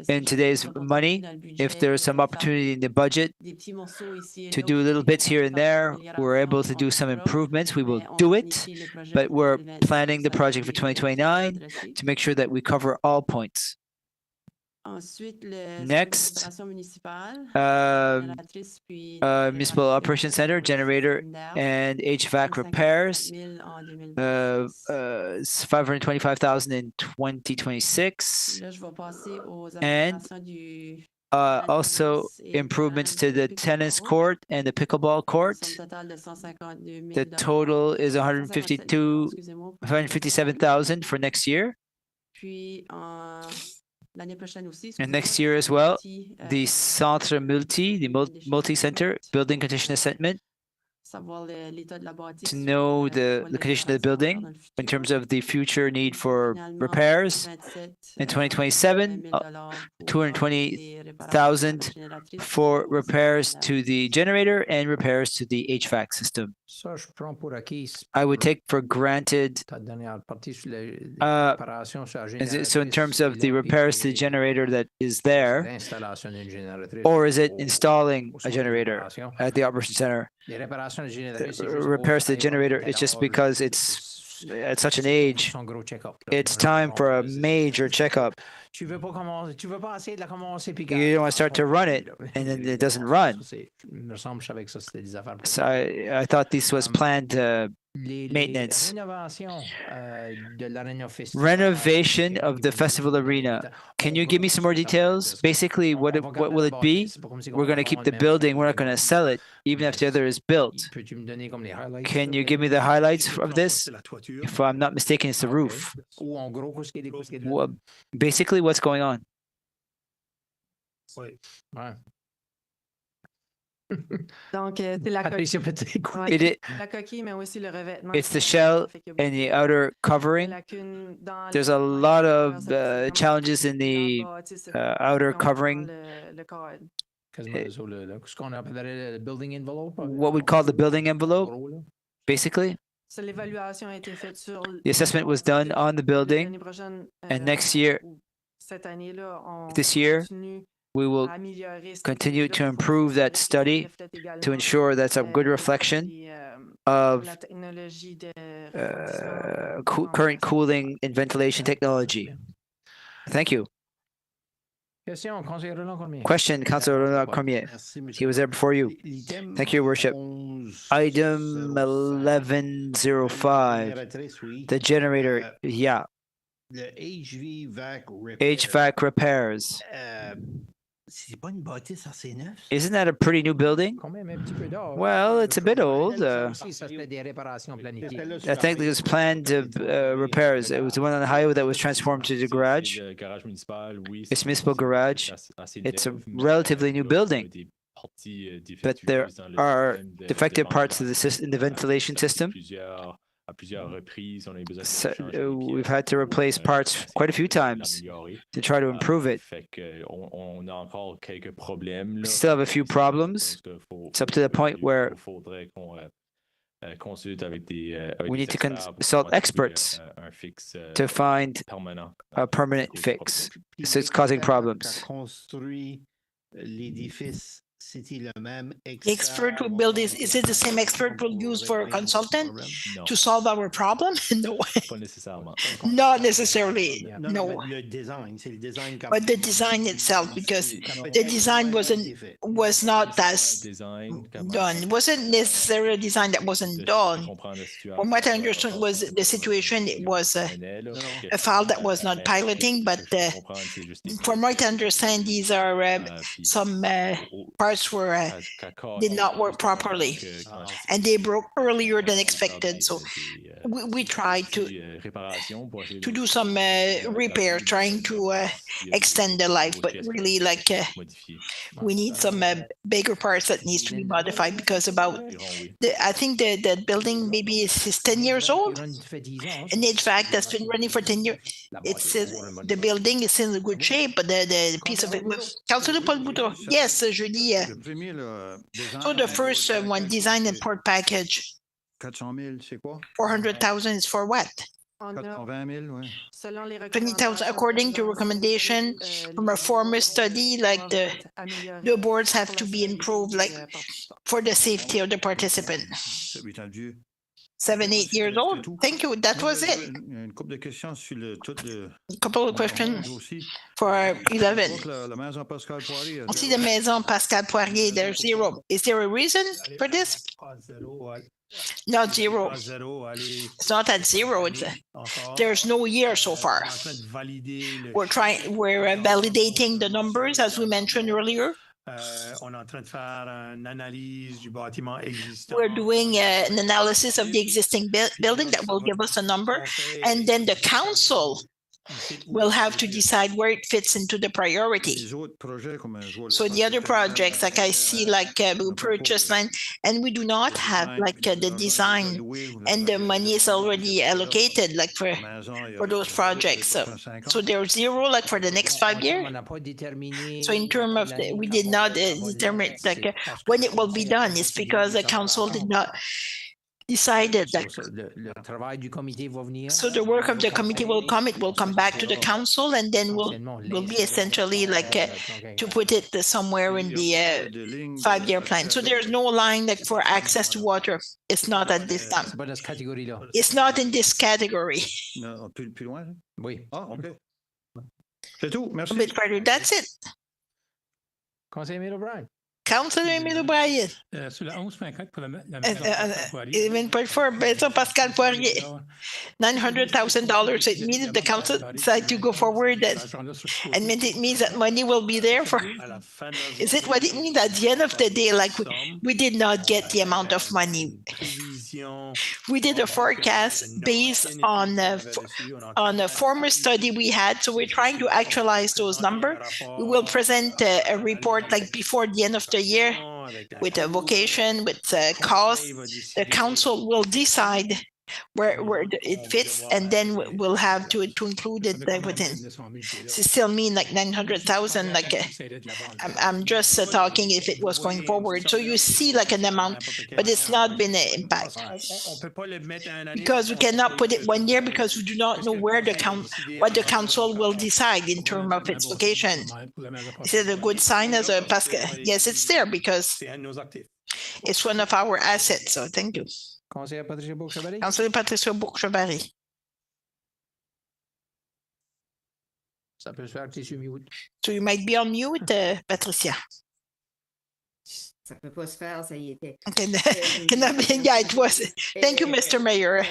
in today's money. If there's some opportunity in the budget to do little bits here and there, we're able to do some improvements. We will do it, but we're planning the project for 2029 to make sure that we cover all points. Next, Municipal Operations Center, generator and HVAC repairs, $525,000 in 2026, and also improvements to the tennis court and the pickleball court. The total is $157,000 for next year. And next year as well, the Centre Multi, the multi-center building condition assessment, to know the condition of the building in terms of the future need for repairs. In 2027, $220,000 for repairs to the generator and repairs to the HVAC system. I would take for granted, so in terms of the repairs to the generator that is there, or is it installing a generator at the Operations Center? Repairs to the generator, it's just because it's at such an age, it's time for a major checkup. You don't want to start to run it, and then it doesn't run. So I thought this was planned maintenance. Renovation of the festival arena. Can you give me some more details? Basically, what will it be? We're going to keep the building. We're not going to sell it, even if the other is built. Can you give me the highlights of this? If I'm not mistaken, it's the roof. Well, basically, what's going on? Donc, c'est la coquille, mais aussi le revêtement. It's the shell and the outer covering. There's a lot of challenges in the outer covering. What we call the building envelope, basically. So l'évaluation a été faite sur The assessment was done on the building, l'année prochaine, and next year, ou cette année-là, on this year, continue we will à améliorer cette continue étude-là to pour improve that s'assurer que ça study reflète également, to ensure that's a good reflection of la technologie de refroidissement, current cooling and ventilation technology. Thank you. Question, Conseiller Roland Cormier. Question, Councilor Roland Cormier. He was there before you. Thank you, Your Worship. Item 1105, the generator, yeah, Le HVAC HVAC repairs. C'est pas une bâtisse assez neuve? Isn't that a pretty new building? Quand même un petit peu d'or. Well, it's a bit old. Ça aussi, ça, c'était des réparations planifiées. I think it was planned repairs. It was the one on the highway that was transformed to the garage. Le garage municipal, oui. It's municipal garage. Assez It's a neuf, mais relatively new là, building, des parties but there défectueuses dans le are système defective de parts of the system, in the ventilation system. À plusieurs reprises, on a eu besoin de So, changer les we've pièces had to replace pour, parts quite a few pour times l'améliorer. to try to improve it. Fait que on a encore quelques problèmes. We Là. still have a few problems. It's up to the point where faudrait qu'on consulte avec des avec we des need to experts pour consult pouvoir trouver experts un fixe to find permanent a permanent cause du fix. problème. So it's causing problems. Construit l'édifice, c'était le même The expert who built this, is it the same expert we'll use for a consultant Non, to solve our problem? No, pas nécessairement. not necessarily, no. Le design, c'est le design. But the design itself, because the design was not as Design, done. It wasn't necessarily a design that wasn't done. comprendre la situation. From what I understood was the situation, it was a file that was not piloting, but from what I understand, these are some parts were did not work properly, and they broke earlier than expected. So we tried to do some repair, trying to extend the life, but really like we need some bigger parts that needs to be modified, because about I think the building maybe is 10 years old, and in fact that's been running for 10 years. It's the building is in good shape, but the piece of it. Councilor Paul Boudreau, yes, Julie. So the first one, design and port package. 400 000, c'est quoi? 400,000 is for what? 420 000, ouais. 20,000, according to recommendation from a former study, like the boards have to be improved, like for the safety of the participant. 7, 8 years old. Thank you. That was it. Une couple de questions sur le tout de. A couple of questions for 11. La maison Pascal Poirier. On see the maison Pascal Poirier. There's 0. Is there a reason for this? Not 0. It's not at 0. There's no year so far. We're validating the numbers, as we mentioned earlier. We're doing an analysis of the existing building that will give us a number, and then the council will have to decide where it fits into the priority. So the other projects, like I see, like we purchase land, and we do not have like the design, and the money is already allocated like for those projects. So there's 0 like for the next 5 years. So in terms of we did not determine like when it will be done. It's because the council did not decided that. So the work of the committee will come. It will come back to the council, and then will be essentially like to put it somewhere in the 5-year plan. So there's no line like for access to water. It's not at this time. It's not in this category. Non, plus loin? Oui. Ah, OK. C'est tout. Merci. A bit further. That's it. Conseiller O'Brien. Councilor Emile O'Brien. Sur la 11.4 pour la Even for Maison Pascal Poirier, $900,000. It means if the council decide to go forward, and it means that money will be there for. Is it what it means at the end of the day? Like we did not get the amount of money. We did a forecast based on a former study we had, so we're trying to actualize those numbers. We will present a report like before the end of the year with a vocation, with cost. The council will decide where it fits, and then we'll have to include it within. So still mean like 900,000, like I'm just talking if it was going forward. So you see like an amount, but it's not been an impact. Because we cannot put it 1 year because we do not know where what the council will decide in terms of its location. Is it a good sign as a yes, it's there because it's one of our assets. So thank you. Conseiller Patricia Bourg-Chabary. Councillor Patricia Bourg-Chabary. Ça peut se faire que tu es mute. So you might be on mute, Patricia. Ça peut pas se faire, ça y était. Yeah, it was. Thank you, Mr. Mayor.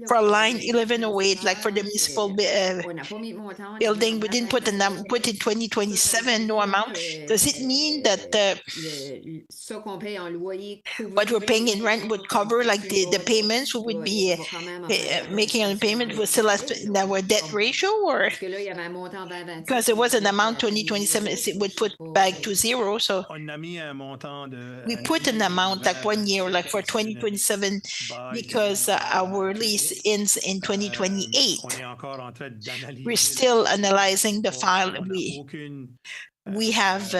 For line 1108, like for the municipal building, we didn't put in 2027, no amount. Does it mean that what we're paying in rent would cover like the payments we would be making on the payment was still in our debt ratio, or because there was an amount 2027, it would put back to zero, so we put an amount like 1 year, like for 2027, because our lease ends in 2028. We're still analyzing the file. We have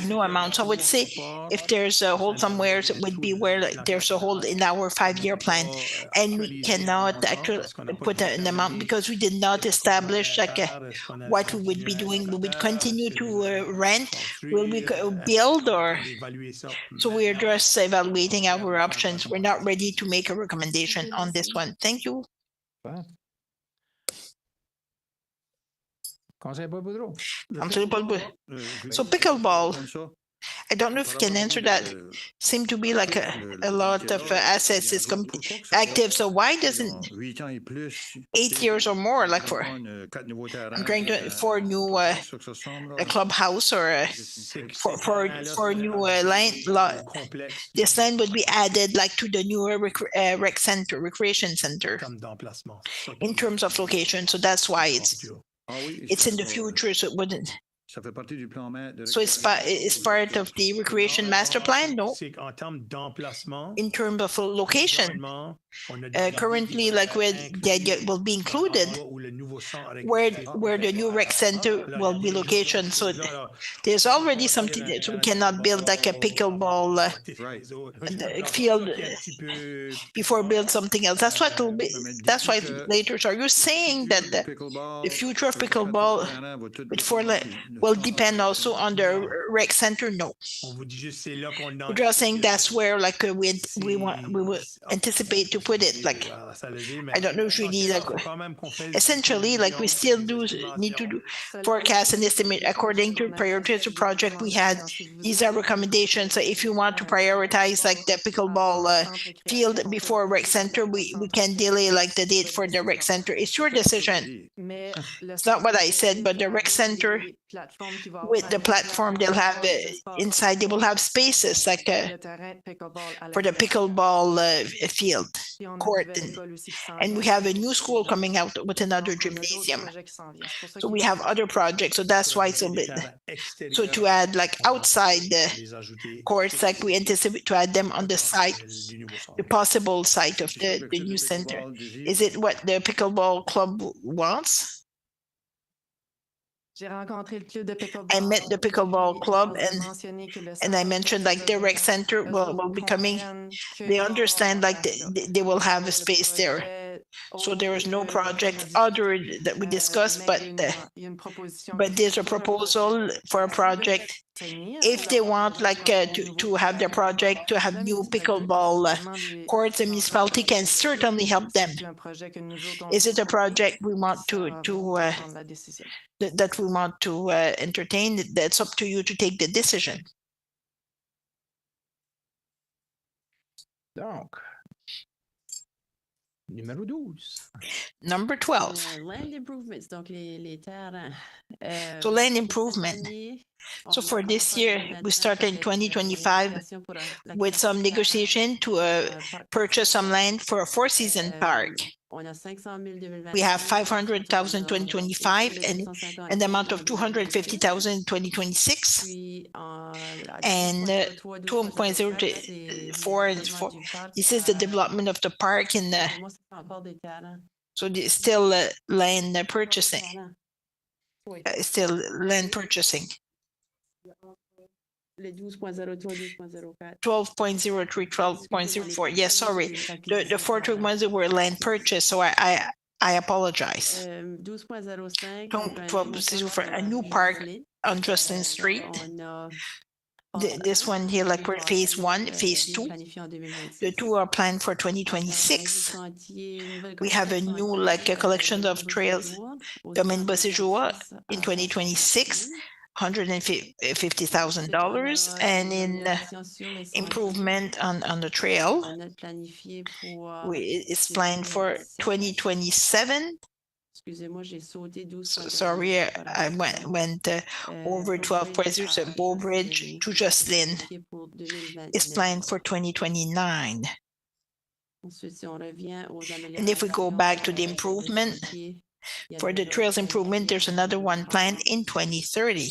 no amount. So I would say if there's a hole somewhere, it would be where there's a hole in our 5-year plan, and we cannot actually put an amount because we did not establish like what we would be doing. We would continue to rent. Will we build, or so we're just evaluating our options. We're not ready to make a recommendation on this one. Thank you. Conseiller Paul Boudreau. So pickleball, I don't know if you can answer that. Seem to be like a lot of assets is active. So why doesn't 8 years or more, like for I'm trying to for new a clubhouse or for new land, this land would be added like to the newer recreation center in terms of location. So that's why it's in the future, so it wouldn't. So it's part of the recreation master plan, no? In terms of location, currently, like where the idea will be included, where the new rec center will be location. So there's already something that we cannot build like a pickleball field before build something else. That's what will be. That's why later. So are you saying that the future of pickleball will depend also on the rec center? No. We're just saying that's where like we would anticipate to put it. Like I don't know if really like essentially like we still need to do forecast and estimate according to prioritized project we had. These are recommendations. So if you want to prioritize like the pickleball field before rec center, we can delay like the date for the rec center. It's your decision. It's not what I said, but the rec center with the platform they'll have inside, they will have spaces like for the pickleball field court, and we have a new school coming out with another gymnasium. So we have other projects, so that's why it's a bit. So to add like outside the courts, like we anticipate to add them on the site, the possible site of the new center. Is it what the pickleball club wants? I met the pickleball club and I mentioned like the rec center will be coming. They understand like they will have a space there. So there is no project other that we discussed, but there's a proposal for a project. If they want like to have their project to have new pickleball courts, the municipality can certainly help them. Is it a project we want that we want to entertain? That's up to you to take the decision. Donc, numéro 12. Number 12. Land improvements, donc les terres. So land improvement. So for this year, we started in 2025 with some negotiation to purchase some land for a 4-season park. On a 500 000 2025. We have 500,000 2025 and an amount of 250,000 in 2026. And 2.04 and 4. This is the development of the park in the. So it's still land purchasing. Still land purchasing. 12.03, 12.04. Yes, sorry. The 4 ones that were land purchase, so I apologize. 12.0 for a new park on Justin Street. This one here, like for phase 1, phase 2. The 2 are planned for 2026. We have a new, like a collection of trails, Domaine Bossé-Joie in 2026. $150,000, and in improvement on the trail, it's planned for 2027. Sorry, I went over 12.0, so Bow Bridge to Jocelyn is planned for 2029. And if we go back to the improvement, for the trails improvement, there's another one planned in 2030.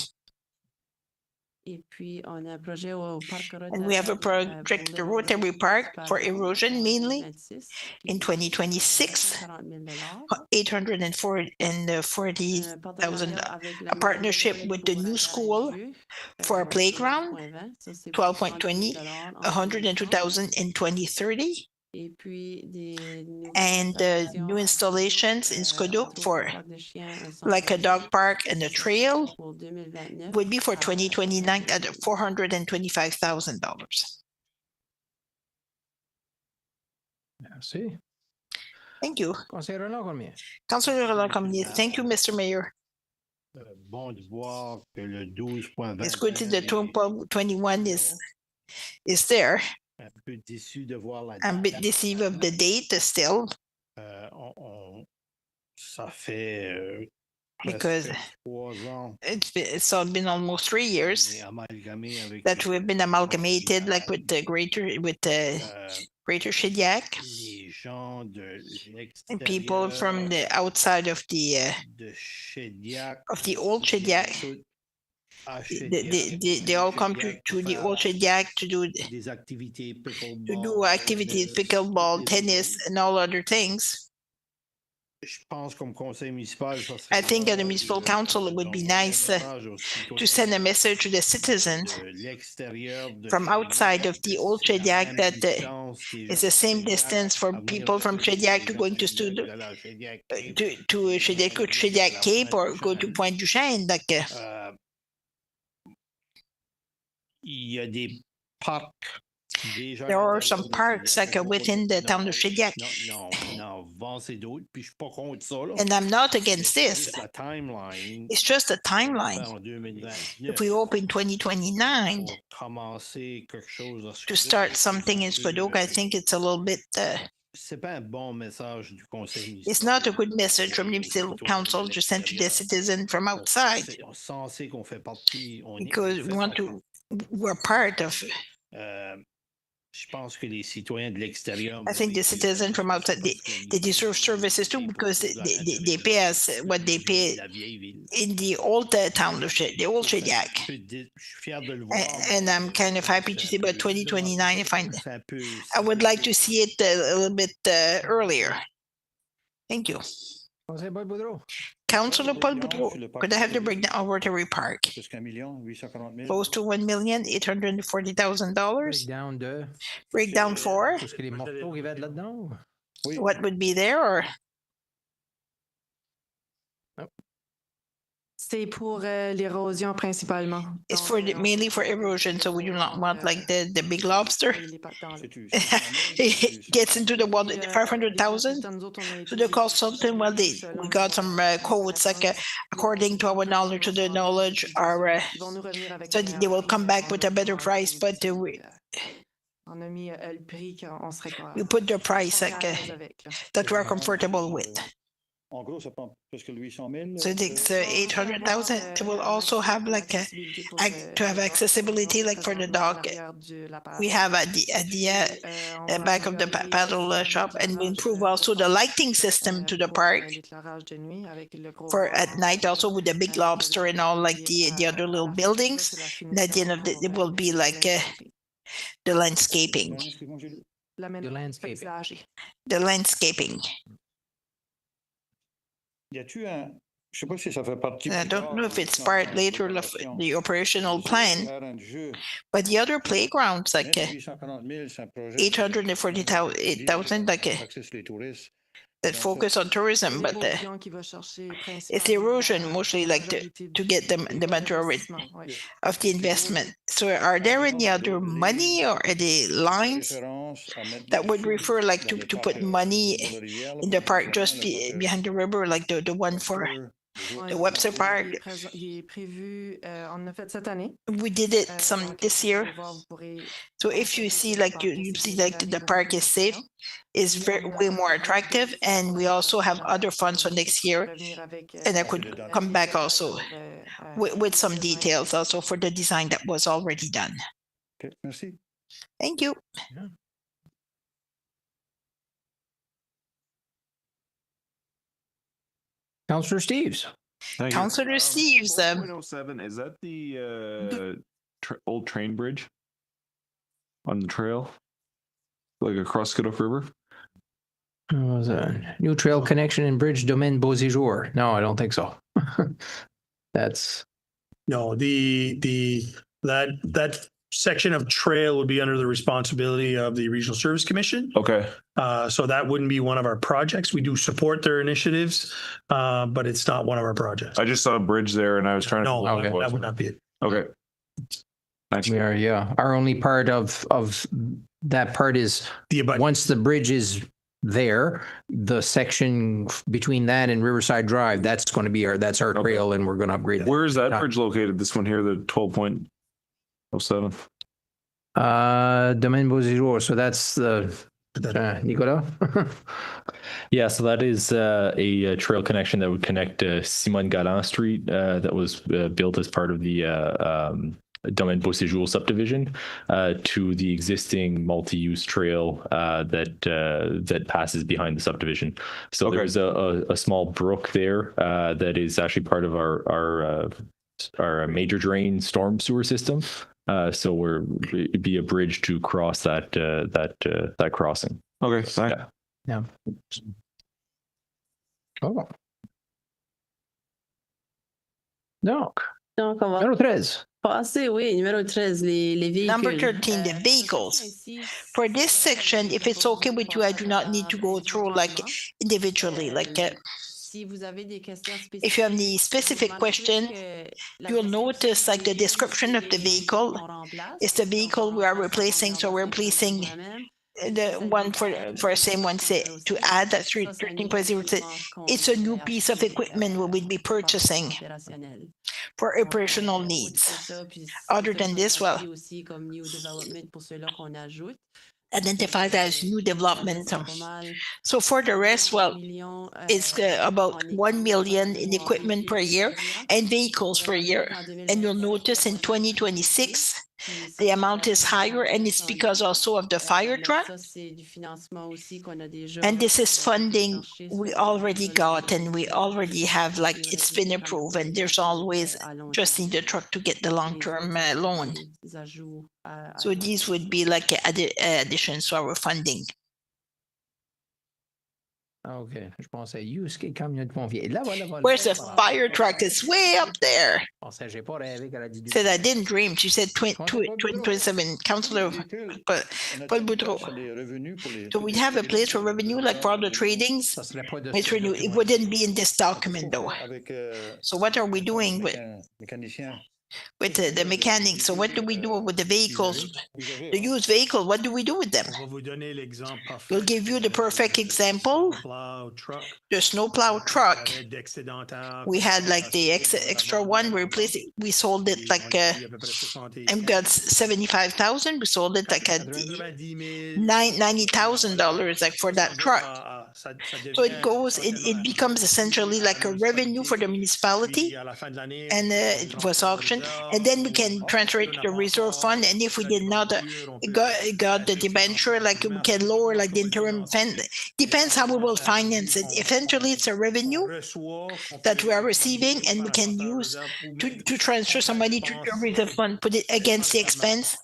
And we have a project, the Rotary Park, for erosion mainly in 2026, $840,000. A partnership with the new school for a playground, 12.20, $102,000 in 2030. And new installations in Skoduk for like a dog park and a trail would be for 2029 at $425,000. Merci. Thank you. Conseiller Roland-Cormier. Councillor Roland-Cormier, thank you, Mr. Mayor. Bon de voir que le 12.20. It's good to the 12.21 is there. Un peu déçu de voir la I'm a bit deceived of the date still. Ça fait because it's been almost 3 years that we've been amalgamated, like with the Greater Shediac, and people from the outside of the old Shediac. They all come to the old Shediac to do activities, pickleball, tennis, and all other things. I think at the municipal council it would be nice to send a message to the citizens from outside of the old Shediac that it's the same distance for people from Shediac to going to Shediac Cape or go to Pointe du Chêne. There are some parks within the town of Shediac. And I'm not against this. It's just a timeline. If we open 2029 to start something in Skoduk, I think it's a little bit... it's not a good message from the municipal council to send to the citizen from outside. Because we're part of... I think the citizens from outside, they deserve services too, because they pay us what they pay in the old town of the old Shediac. And I'm kind of happy to see about 2029. I would like to see it a little bit earlier. Thank you. Councillor Paul Boudreau, could I have the breakdown of Rotary Park? Close to $1,840,000. Breakdown for? What would be there, or? C'est pour l'érosion principalement. It's for mainly for erosion, so we do not want like the big lobster. It gets into the water, 500,000. So the consultant, well, we got some quotes according to our knowledge, to the knowledge, so they will come back with a better price, but we put the price that we're comfortable with. En gros, ça prend presque 800 000. So it's 800,000. They will also have like to have accessibility, like for the dog. We have at the back of the paddle shop, and we improve also the lighting system to the park for at night, also with the big lobster and all, like the other little buildings. And at the end of it will be like the landscaping. The landscaping. I don't know if it's part later of the operational plan, but the other playgrounds, like 840,000, like that focus on tourism, but it's erosion mostly, like to get the majority of the investment. So are there any other money or any lines that would refer like to put money in the park just behind the river, like the one for the Webster Park? We did it some this year. So if you see like you see like the park is safe, is way more attractive, and we also have other funds for next year, and I could come back also with some details also for the design that was already done. Okay, merci. Thank you. Yeah. Councillor Steves. Councillor Steves. 4.07, is that the old train bridge on the trail? Like across Scudoff River? Was a new trail connection and bridge domaine Beau Séjour. No, I don't think so. That's no, that section of trail would be under the responsibility of the Regional Service Commission. Okay. So that wouldn't be one of our projects. We do support their initiatives, but it's not one of our projects. I just saw a bridge there and I was trying to. No, that would not be it. Okay. we are, yeah. Our only part of that part is once the bridge is there, the section between that and Riverside Drive, that's going to be our trail, and we're going to upgrade. Where is that bridge located? This one here, the 12.07. Domaine Beau Séjour. So that's the Nicolas. Yeah, so that is a trail connection that would connect Simone Galland Street that was built as part of the Domaine Beau Séjour subdivision to the existing multi-use trail that passes behind the subdivision. So there's a small brook there that is actually part of our major drain storm sewer system. So it'd be a bridge to cross that crossing. Okay, thanks. Yeah. Oh. Donc, on va numéro 13. passer, oui, numéro 13, les véhicules. Number 13, the vehicles. For this section, if it's okay with you, I do not need to go through like individually, like if you have any specific question, you'll notice like the description of the vehicle. It's the vehicle we are replacing, so we're replacing the one for the same one, say, to add that 13.0, it's a new piece of equipment we would be purchasing for operational needs. Other than this, well, identified as new development. So for the rest, well, it's about 1 million in equipment per year and vehicles per year. And you'll notice in 2026, the amount is higher, and it's because also of the fire truck. And this is funding we already got, and we already have, like, it's been approved, and there's always just need the truck to get the long-term loan. So these would be like additions to our funding. Okay, je pensais use camion de pompier. Là, voilà. Where's the fire truck? It's way up there. Said I didn't dream. She said 2027. Councillor Paul Boudreau. So we'd have a place for revenue, like for all the tradings. It wouldn't be in this document, though. So what are we doing with the mechanics? So what do we do with the vehicles? The used vehicle, what do we do with them? We'll give you the perfect example. The snowplow truck. We had like the extra one, we replaced it. We sold it like I've got 75,000. We sold it like at $90,000 like for that truck. So it becomes essentially like a revenue for the municipality, and it was auctioned, and then we can transfer it to the reserve fund. And if we did not got the debenture, like we can lower like the interim fund. Depends how we will finance it. Eventually, it's a revenue that we are receiving, and we can use to transfer some money to the reserve fund, put it against the expense,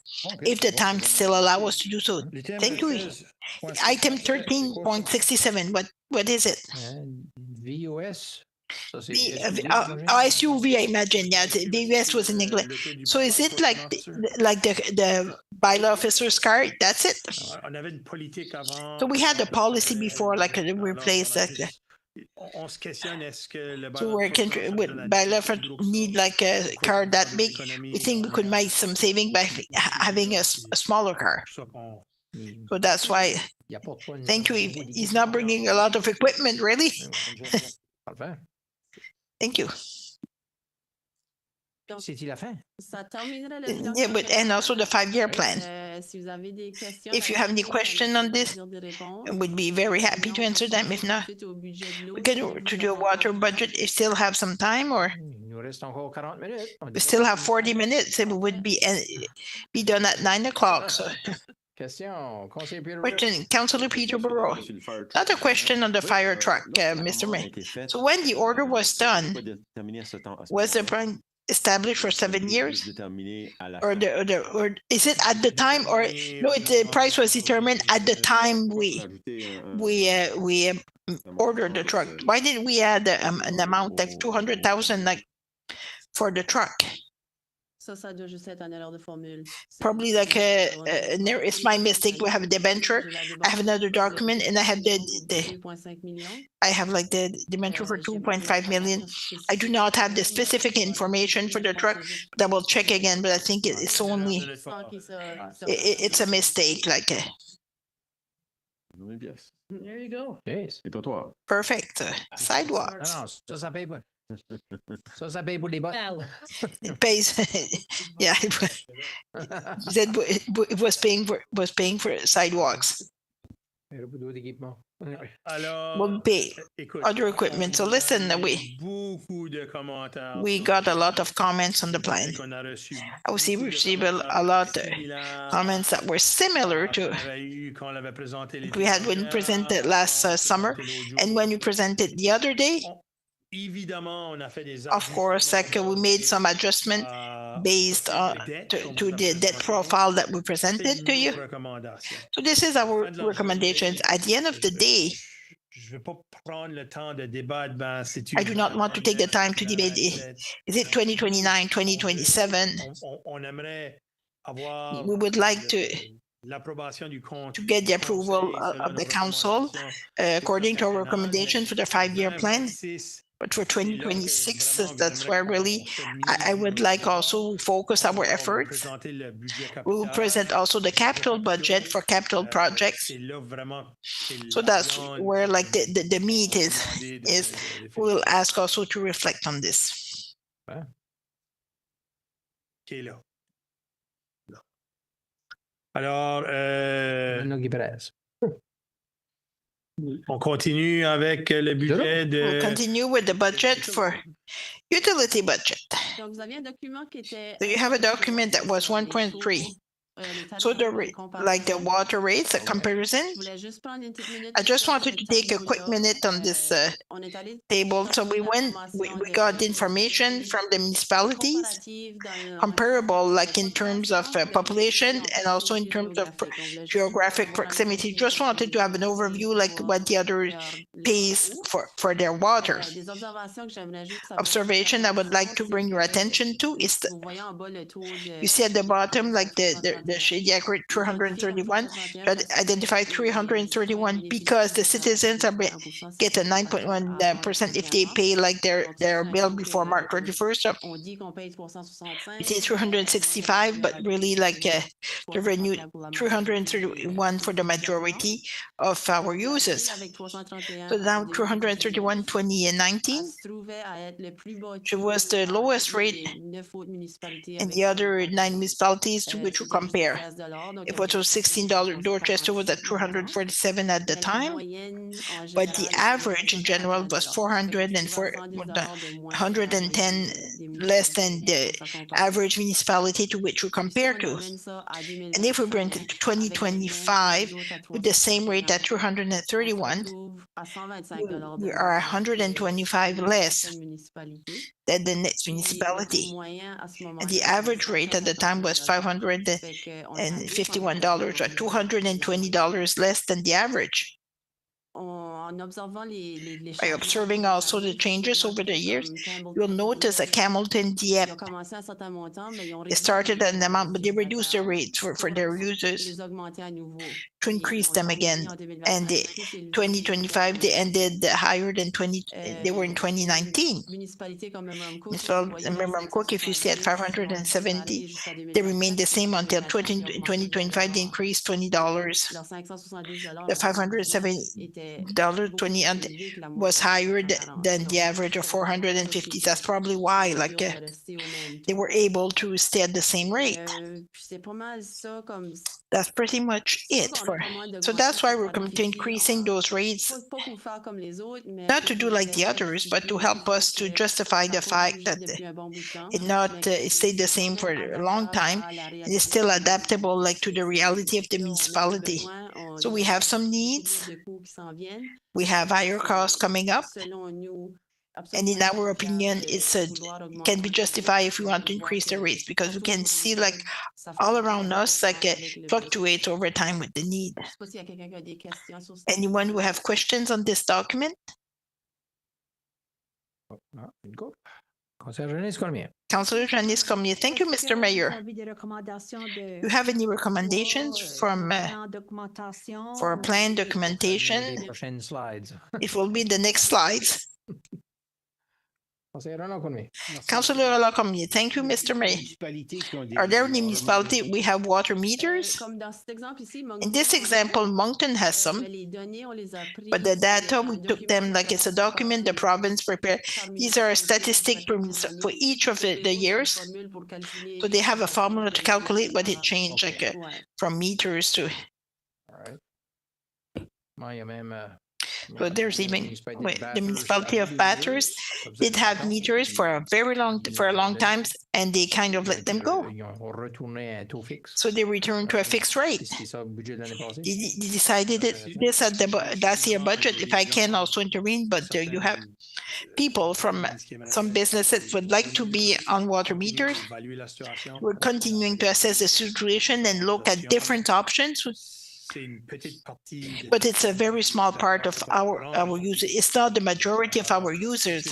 if the time still allow us to do so. Thank you. Item 13.67. What is it? VUS. SUV, I imagine. Yeah, the VUS was in English. So is it like the bylaw officer's card? That's it. So we had a policy before, like to replace that. So where can with bylaw need like a card that big? We think we could make some saving by having a smaller car. So that's why. Thank you. He's not bringing a lot of equipment, really. Thank you. C'est-il la fin? Yeah, but and also the 5-year plan. If you have any question on this, we'd be very happy to answer them. If not, we can to do a water budget. If still have some time, or we still have 40 minutes. It would be done at 9 o'clock. So. Question, Councillor Peterborough. Not a question on the fire truck, Mr. Mayor. So when the order was done, was the price established for 7 years, or is it at the time, or no? The price was determined at the time we ordered the truck. Why didn't we add an amount like 200,000 like for the truck? Ça doit juste être en erreur de formule. Probably like it's my mistake. We have a debenture. I have another document, and I have I have like the debenture for 2.5 million. I do not have the specific information for the truck, but I will check again. But I think it's only it's a mistake. Like there you go. Yes. Et toi. Perfect. Sidewalks. Ça paye pas. Ça paye pour les bottes. It pays. Yeah, it was paying for sidewalks. We'll pay other equipment. So listen, we got a lot of comments on the plan. I would say we received a lot of comments that were similar to we had when we presented last summer, and when we presented the other day. Of course, like we made some adjustment based on to the debt profile that we presented to you. So this is our recommendations. At the end of the day, I do not want to take the time to debate. Is it 2029, 2027? We would like to get the approval of the council according to our recommendation for the 5-year plan. But for 2026, that's where really I would like also focus our efforts. We will present also the capital budget for capital projects. So that's where like the meat is we'll ask also to reflect on this. Alors, on continue avec le budget de... We'll continue with the budget for utility budget. Donc, vous aviez un document qui était... So you have a document that was 1.3. So like the water rates, a comparison. I just wanted to take a quick minute on this table. So we got the information from the municipalities, comparable like in terms of population and also in terms of geographic proximity. Just wanted to have an overview like what the other pays for their water. Observation I would like to bring your attention to is you see at the bottom like the shady accurate 331, identify 331 because the citizens get a 9.1% if they pay like their bill before March 31st. So we say 365, but really like the revenue 331 for the majority of our users. So now 331 2019, it was the lowest rate in the other 9 municipalities to which we compare compare. It was $16. Dorchester was at $247 at the time, but the average in general was 110 less than the average municipality to which we compare to. And if we bring it to 2025 with the same rate at 231, we are 125 less than the next municipality. And the average rate at the time was $551, or $220 less than the average. By observing also the changes over the years, you'll notice that Hamilton, Dieppe, they started at an amount, but they reduced the rates for their users to increase them again. And 2025, they ended higher than they were in 2019. Memram Cook, if you see at 570, they remained the same until 2025, they increased $20. The $570.20 was higher than the average of 450. That's probably why, they were able to stay at the same rate. That's pretty much it. So that's why we're coming to increasing those rates, not to do like the others, but to help us to justify the fact that it stayed the same for a long time and is still adaptable to the reality of the municipality. So we have some needs. We have higher costs coming up. And in our opinion, it can be justified if we want to increase the rates, because we can see all around us fluctuates over time with the need. Anyone who have questions on this document? Councillor Janice Cormier. Thank you, Mr. Mayor. You have any recommendations for a plan documentation? It will be the next slides. Councillor Cormier. Thank you, Mr. Mayor. Are there any municipalities we have water meters? In this example, Moncton has some, but the data, we took them it's a document the province prepared. These are statistics for each of the years. So they have a formula to calculate what it changed, from meters to. So there's even the municipality of Bathurst did have meters for a long time, and they kind of let them go. So they returned to a fixed rate. They decided this at the last year budget. If I can also intervene, but you have people from some businesses would like to be on water meters. We're continuing to assess the situation and look at different options. But it's a very small part of our users. It's not the majority of our users.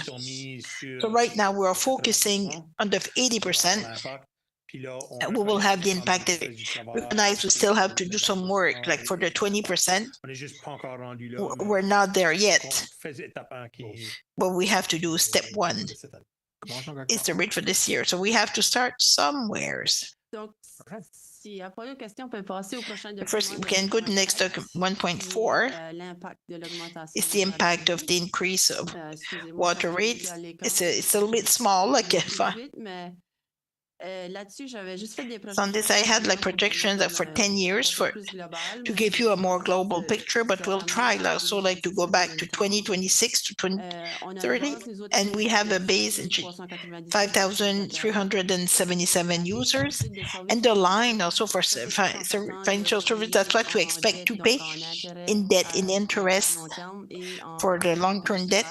So right now we are focusing on the 80%. And we will have the impact. Recognize we still have to do some work, for the 20%. We're not there yet. But we have to do step one. It's the rate for this year. So we have to start somewheres. First, we can go to next document 1.4. It's the impact of the increase of water rates. It's a little bit small, So on this, I had projections for 10 years to give you a more global picture, but we'll try also to go back to 2026 to 2030, and we have a base in 5,377 users, and the line also for financial service. That's what we expect to pay in debt, in interest for the long-term debt.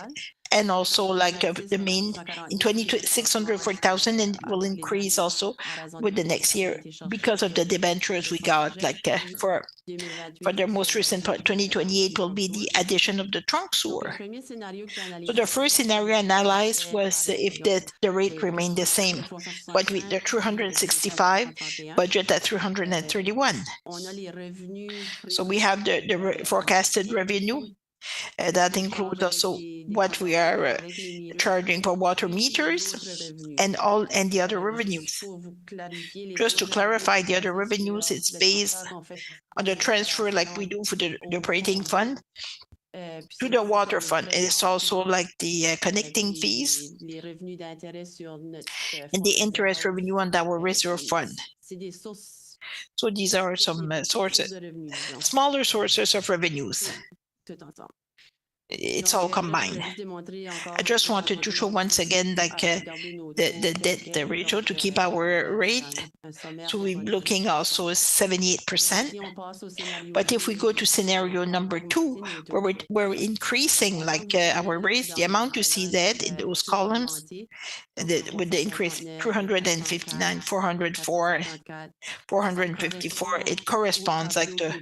And also the main in 604,000, and it will increase also with the next year because of the debentures we got for the most recent part. 2028 will be the addition of the trunk sewer. So the first scenario analyzed was if the rate remained the same, but with the 365 budget at 331. So we have the forecasted revenue. That includes also what we are charging for water meters and the other revenues. Just to clarify, the other revenues, it's based on the transfer we do for the operating fund to the water fund. And it's also the connecting fees and the interest revenue on our reserve fund. So these are some sources, smaller sources of revenues. It's all combined. I just wanted to show once again like the debt ratio to keep our rate. So we're looking also 78%. But if we go to scenario number 2, where we're increasing like our rates, the amount you see that in those columns, with the increase 359, 404, 454, it corresponds like to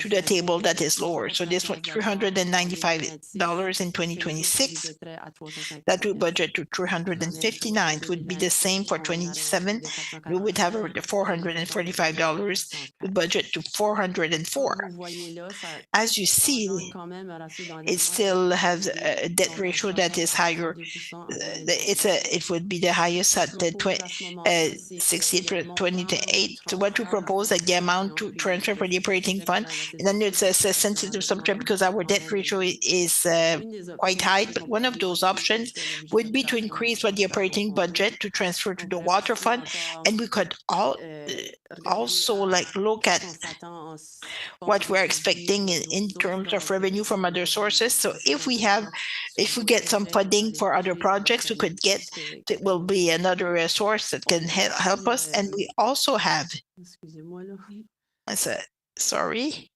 the table that is lower. So this one, $395 in 2026. That would budget to 359. It would be the same for 27. We would have the $445. We budget to 404. As you see, it still has a debt ratio that is higher. It would be the highest at the 68. So what we propose, like the amount to transfer for the operating fund, and then it's a sensitive subject because our debt ratio is quite high. But one of those options would be to increase what the operating budget to transfer to the water fund, and we could also like look at what we're expecting in terms of revenue from other sources. So if we get some funding for other projects, we could get, it will be another source that can help us. And we also have, sorry.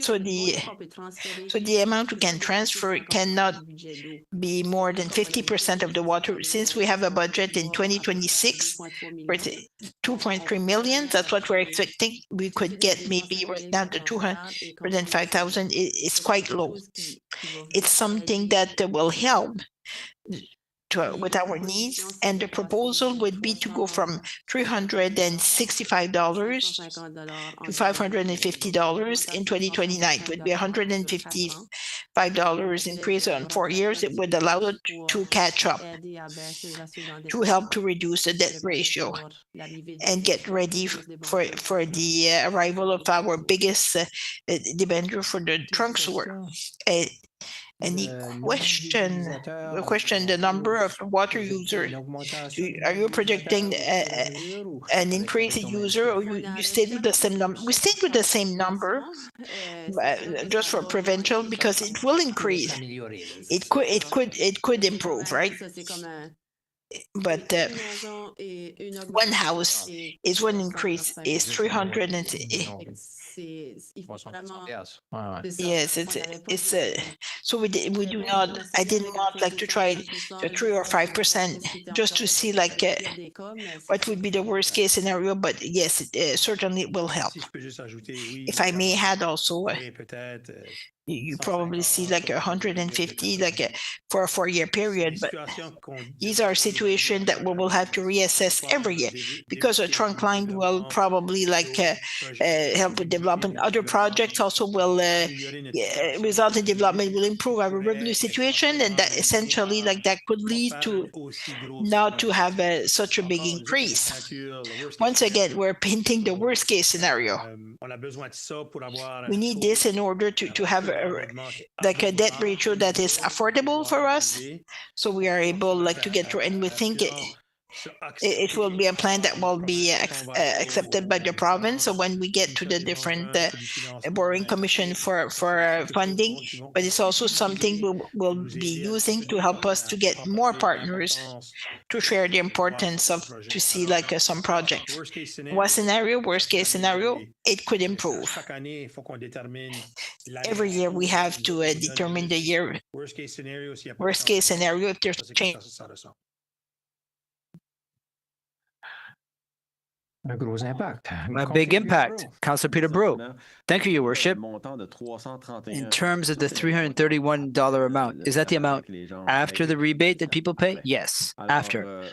So the amount we can transfer cannot be more than 50% of the water. Since we have a budget in 2026 for 2.3 million, that's what we're expecting. We could get maybe right now the 205,000 is quite low. It's something that will help with our needs, and the proposal would be to go from $365 to $550 in 2029. It would be $155 increase on 4 years. It would allow it to catch up, to help to reduce the debt ratio and get ready for the arrival of our biggest debenture for the trunk sewer. Any question the number of water users? Are you projecting an increase in user, or you stayed with the same number? We stayed with the same number just for provincial, because it will increase. It could improve, right? But one house is one increase is 300 and yes, it's so we do not. I didn't want like to try the 3 or 5% just to see like what would be the worst case scenario. But yes, it certainly will help. If I may add also, you probably see like 150 like for a 4-year period, but these are situations that we will have to reassess every year, because a trunk line will probably like help with development. Other projects also will result in development, will improve our revenue situation, and that essentially like that could lead to not to have such a big increase. Once again, we're painting the worst case scenario. We need this in order to have like a debt ratio that is affordable for us, so we are able like to get through, and we think it will be a plan that will be accepted by the province. So when we get to the different borrowing commission for funding, but it's also something we'll be using to help us to get more partners to share the importance of to see like some projects. Worst case scenario, it could improve. Every year we have to determine the year worst case scenario if there's change. A big impact. Councillor Peter Breau. Thank you, Your Worship. In terms of the $331 amount, is that the amount after the rebate that people pay? Yes, after.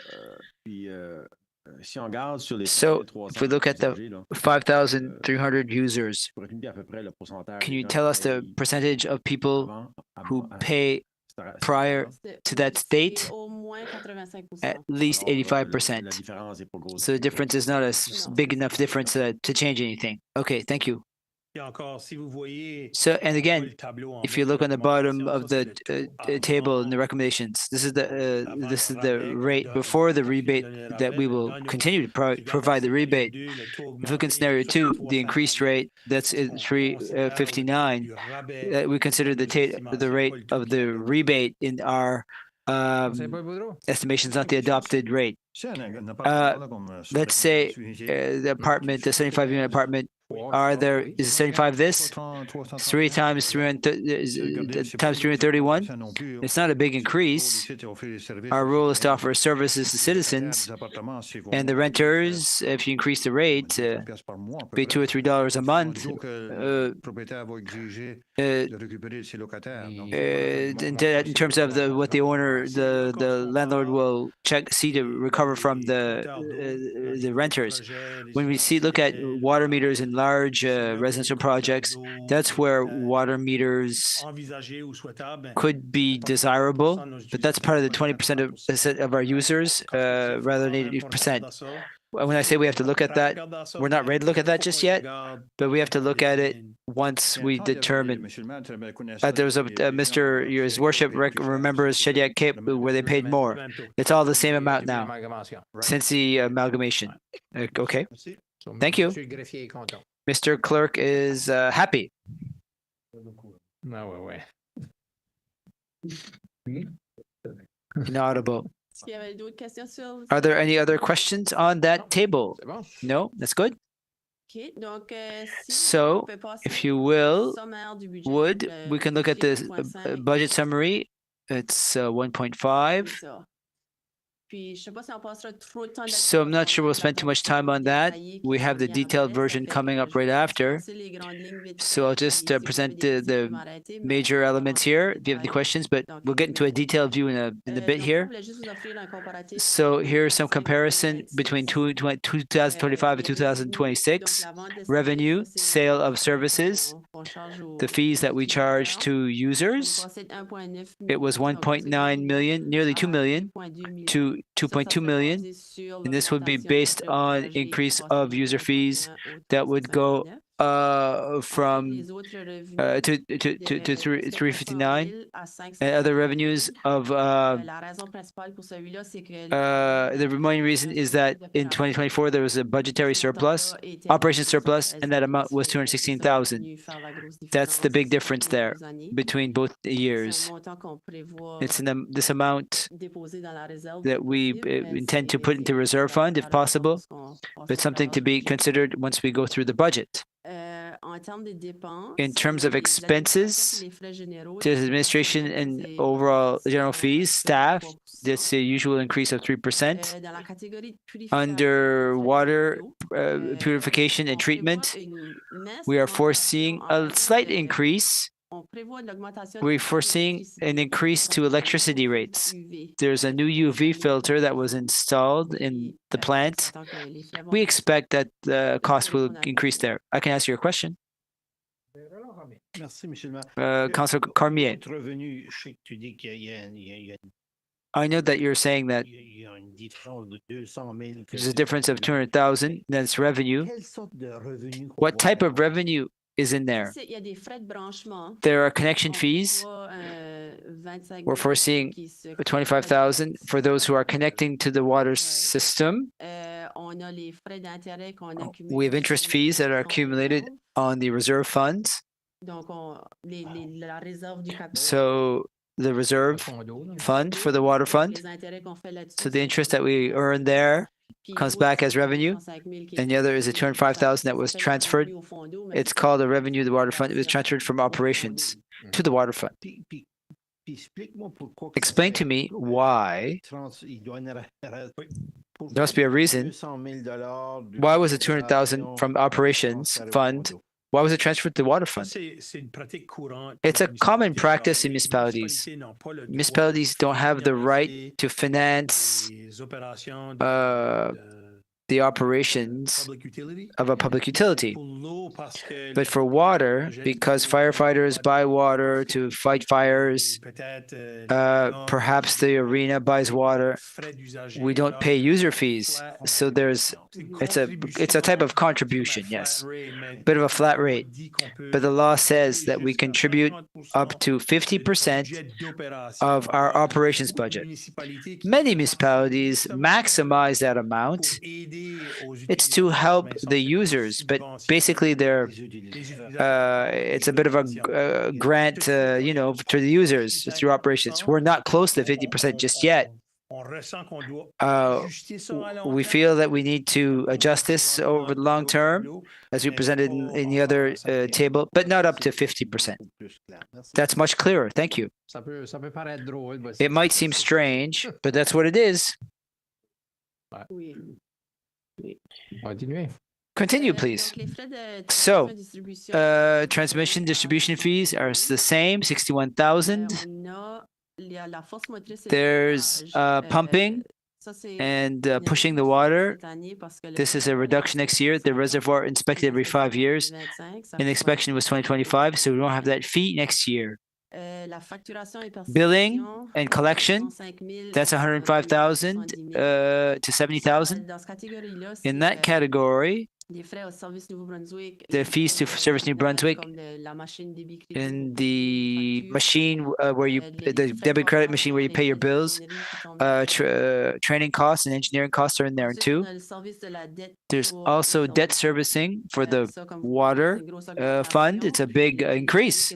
So if we look at the 5,300 users, can you tell us the percentage of people who pay prior to that date? At least 85%. So the difference is not a big enough difference to change anything. Okay, thank you. So, and again, if you look on the bottom of the table in the recommendations, this is the rate before the rebate that we will continue to provide the rebate. If you look in scenario 2, the increased rate, that's 359. We consider the rate of the rebate in our estimations, not the adopted rate. Let's say the apartment, the 75-unit apartment, is 75 this? 3 times 331? It's not a big increase. Our rule is to offer services to citizens, and the renters, if you increase the rate, pay $2 or $3 a month. In terms of what the owner, the landlord will see to recover from the renters. When we look at water meters in large residential projects, that's where water meters could be desirable, but that's part of the 20% of our users rather than 80%. When I say we have to look at that, we're not ready to look at that just yet, but we have to look at it once we determine. There was Mr. His Worship remembers Shediac Cape where they paid more. It's all the same amount now since the amalgamation. Okay. Thank you. Mr. Clerk is happy. No way. Inaudible. Are there any other questions on that table? No, that's good. So, if you we can look at the budget summary. It's 1.5. So I'm not sure we'll spend too much time on that. We have the detailed version coming up right after. So I'll just present the major elements here if you have any questions, but we'll get into a detailed view in a bit here. So here's some comparison between 2025 and 2026. Revenue, sale of services, the fees that we charge to users. It was 1.9 million, nearly 2 million, to 2.2 million, and this would be based on increase of user fees that would go from to 359, and other revenues of the main reason is that in 2024 there was a budgetary surplus, operation surplus, and that amount was 216,000. That's the big difference there between both years. It's in this amount that we intend to put into reserve fund if possible, but something to be considered once we go through the budget. In terms of expenses, to administration and overall general fees, staff, that's a usual increase of 3%. Under water purification and treatment, we are foreseeing a slight increase. We're foreseeing an increase to electricity rates. There's a new UV filter that was installed in the plant. We expect that the cost will increase there. I can answer your question. Councillor Cormier. I know that you're saying that there's a difference of 200,000, that's revenue. What type of revenue is in there? There are connection fees. We're foreseeing 25,000 for those who are connecting to the water system. We have interest fees that are accumulated on the reserve funds. So the reserve fund for the water fund. So the interest that we earn there comes back as revenue, and the other is a 205,000 that was transferred. It's called a revenue of the water fund. It was transferred from operations to the water fund. Explain to me why. There must be a reason. Why was it 200,000 from operations fund? Why was it transferred to the water fund? It's a common practice in municipalities. Municipalities don't have the right to finance the operations public utility. of a public utility. Pour l'eau, parce que But for water, because firefighters buy water to fight fires, peut-être, perhaps the arena buys water, frais d'usager, we don't pay user fees. So it's a type of contribution, yes, bit of a flat rate. But the law says that we contribute up to 50% of our operations budget. Many municipalities maximize that amount. It's to help the users, but basically it's a bit of a grant, to the users through operations. We're not close to 50% just yet. We feel that we need to adjust this over the long term, as we presented in the other table, but not up to 50%. That's much clearer. Thank you. It might seem strange, but that's what it is. Continue, please. So, transmission distribution fees are the same, 61,000. There's pumping and pushing the water. This is a reduction next year. The reservoir inspected every 5 years. And inspection was 2025, so we don't have that fee next year. Billing and collection, that's 105,000 to 70,000. In that category, the fees to Service New Brunswick and the machine the debit credit machine where you pay your bills, training costs and engineering costs are in there too. There's also debt servicing for the water fund. It's a big increase,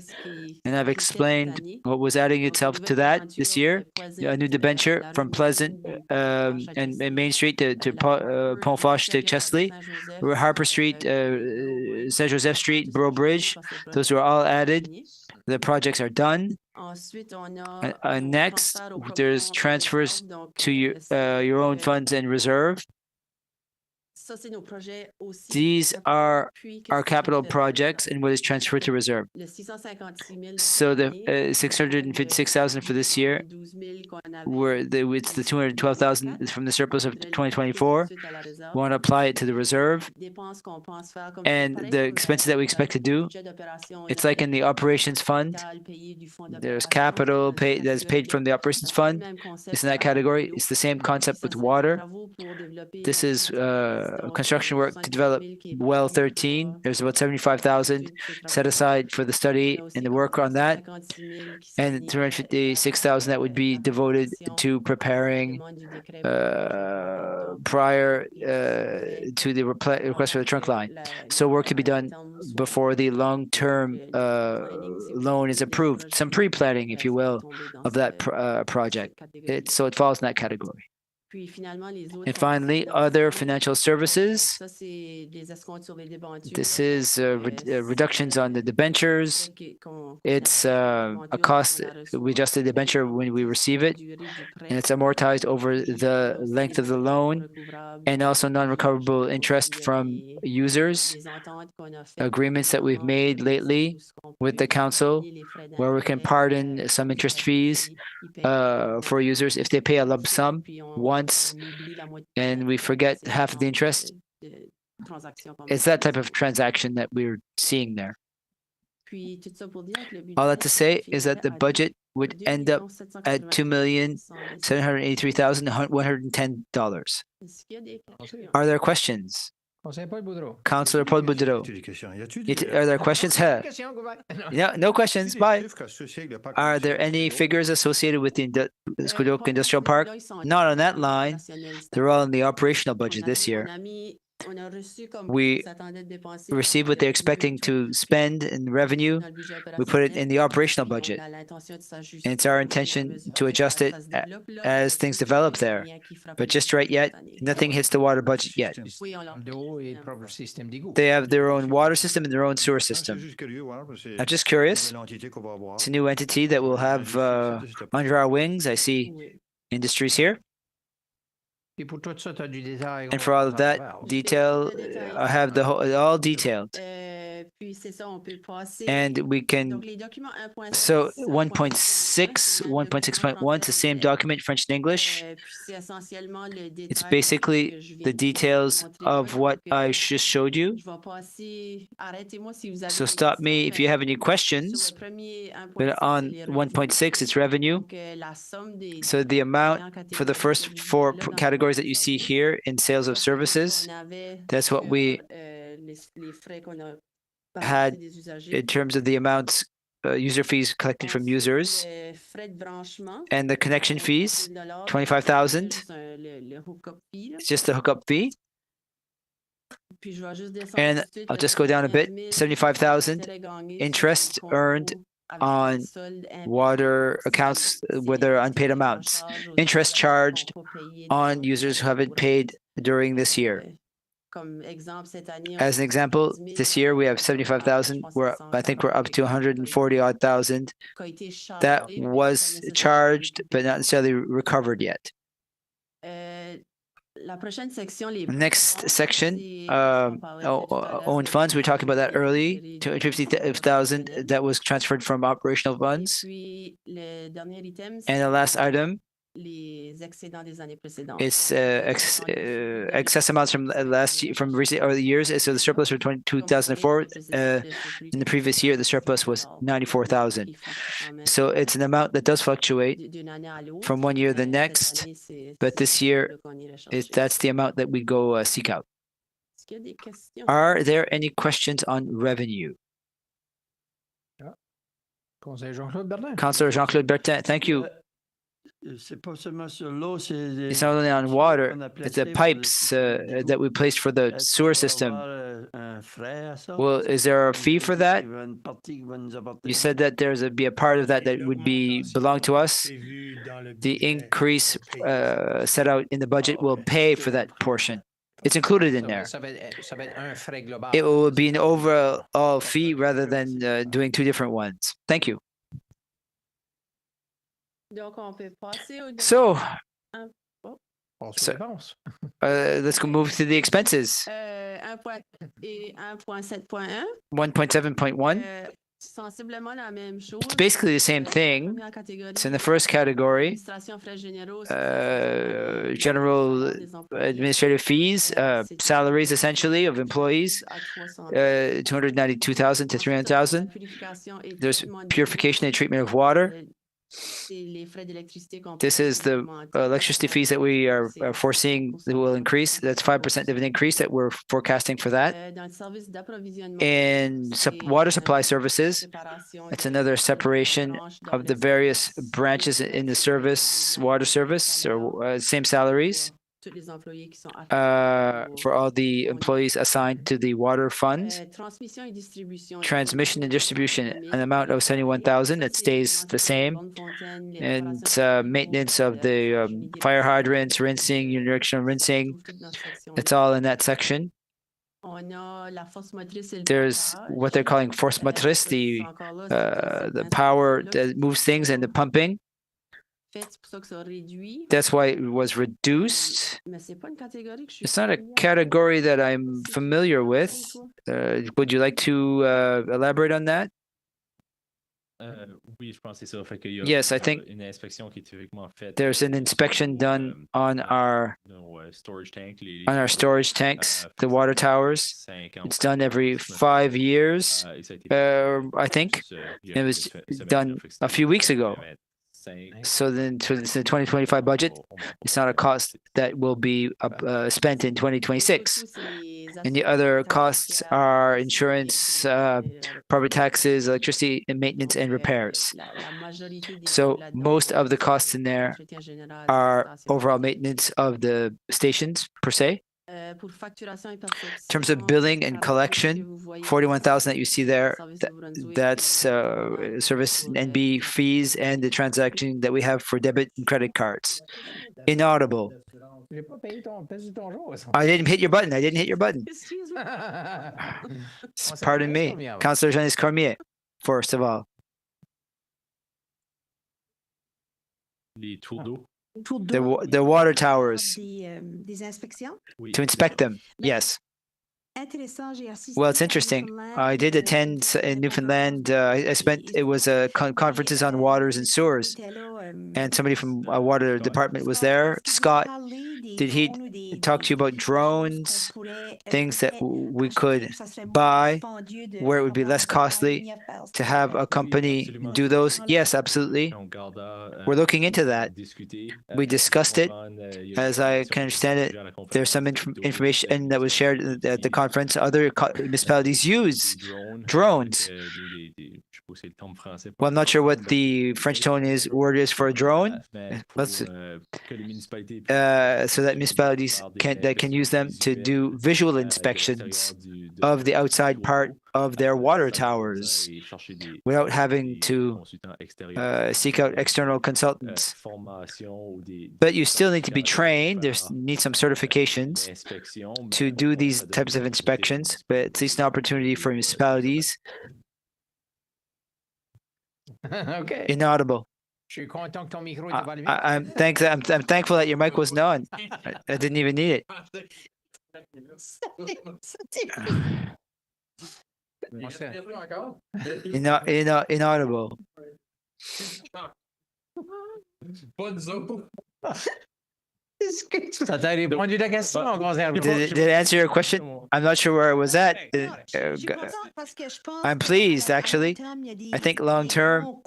and I've explained what was adding itself to that this year. A new debenture from Pleasant and Main Street to Pont Foch to Chesley. Harper Street, Saint Joseph Street, Borough Bridge. Those are all added. The projects are done. Next, there's transfers to your own funds and reserve. These are our capital projects and what is transferred to reserve. So the 656,000 for this year, it's the 212,000 from the surplus of 2024. We want to apply it to the reserve. And the expenses that we expect to do, it's like in the operations fund. There's capital that's paid from the operations fund. It's in that category. It's the same concept with water. This is construction work to develop well 13. There's about 75,000 set aside for the study and the work on that, and 356,000 that would be devoted to preparing prior to the request for the trunk line. So work to be done before the long-term loan is approved. Some pre-planning, if you will, of that project. So it falls in that category. And finally, other financial services. This is reductions on the debentures. It's a cost. We adjust the debenture when we receive it, and it's amortized over the length of the loan, and also non-recoverable interest from users. Agreements that we've made lately with the council, where we can pardon some interest fees for users if they pay a lump sum once, and we forget half of the interest. It's that type of transaction that we're seeing there. All that to say is that the budget would end up at $2,783,110. Are there questions? Councillor Paul Boudreau. Are there questions? No questions. Bye. Are there any figures associated with the Squidok Industrial Park? Not on that line. They're all in the operational budget this year. We receive what they're expecting to spend in revenue. We put it in the operational budget. And it's our intention to adjust it as things develop there. But just right yet, nothing hits the water budget yet. They have their own water system and their own sewer system. I'm just curious. It's a new entity that we'll have under our wings. I see industries here. And for all of that detail, I have all detailed. And we can, so 1.6, 1.6.1, it's the same document, French and English. It's basically the details of what I just showed you. So stop me if you have any questions. But on 1.6, it's revenue. So the amount for the first four categories that you see here in sales of services, that's what we had in terms of the amounts, user fees collected from users, and the connection fees, 25,000. It's just the hookup fee. And I'll just go down a bit, 75,000 interest earned on water accounts with their unpaid amounts, interest charged on users who haven't paid during this year. As an example, this year we have 75,000. I think we're up to 140 odd thousand that was charged but not necessarily recovered yet. Next section, owned funds. We talked about that early. 250,000 that was transferred from operational funds. And the last item, it's excess amounts from last year, from recent or the years. So the surplus for 2004, in the previous year, the surplus was 94,000. So it's an amount that does fluctuate from one year to the next, but this year, that's the amount that we go seek out. Are there any questions on revenue? Councillor Jean-Claude Bertin, thank you. It's not only on water, it's the pipes that we placed for the sewer system. Well, is there a fee for that? You said that there's be a part of that that would belong to us. The increase set out in the budget will pay for that portion. It's included in there. It will be an overall fee rather than doing two different ones. Thank you. So, let's go move to the expenses. 1.7.1. It's basically the same thing. It's in the first category. General administrative fees, salaries essentially of employees, 292,000 to 300,000. There's purification and treatment of water. This is the electricity fees that we are foreseeing that will increase. That's 5% of an increase that we're forecasting for that. In water supply services, it's another separation of the various branches in the service, water service, or same salaries. For all the employees assigned to the water fund. Transmission and distribution, an amount of 71,000, it stays the same. And maintenance of the fire hydrants, rinsing, unidirectional rinsing, it's all in that section. There's what they're calling force motrice, the power that moves things, and the pumping. That's why it was reduced. It's not a category that I'm familiar with. Would you like to elaborate on that? Yes, I think there's an inspection done on our storage tanks, the water towers. It's done every 5 years, I think. It was done a few weeks ago. So then to the 2025 budget, it's not a cost that will be spent in 2026. And the other costs are insurance, property taxes, electricity and maintenance and repairs. So most of the costs in there are overall maintenance of the stations per se. In terms of billing and collection, 41,000 that you see there, that's service NB fees and the transaction that we have for debit and credit cards. Inaudible. I didn't hit your button. I didn't hit your button. Pardon me. Councillor Janice Cormier, first of all. The water towers. To inspect them, yes. Well, it's interesting. I did attend in Newfoundland. I spent, it was a conferences on waters and sewers, and somebody from a water department was there. Scott, did he talk to you about drones, things that we could buy where it would be less costly to have a company do those? Yes, absolutely. We're looking into that. We discussed it. As I can understand it, there's some information that was shared at the conference. Other municipalities use drones. Well, I'm not sure what the French word is for a drone. So that municipalities can use them to do visual inspections of the outside part of their water towers without having to seek out external consultants. But you still need to be trained. Need some certifications to do these types of inspections, but it's at least an opportunity for municipalities. Okay. Inaudible. I'm thankful that your mic wasn't on. I didn't even need it. Inaudible. Did it answer your question? I'm not sure where I was at. I'm pleased, actually. I think long term,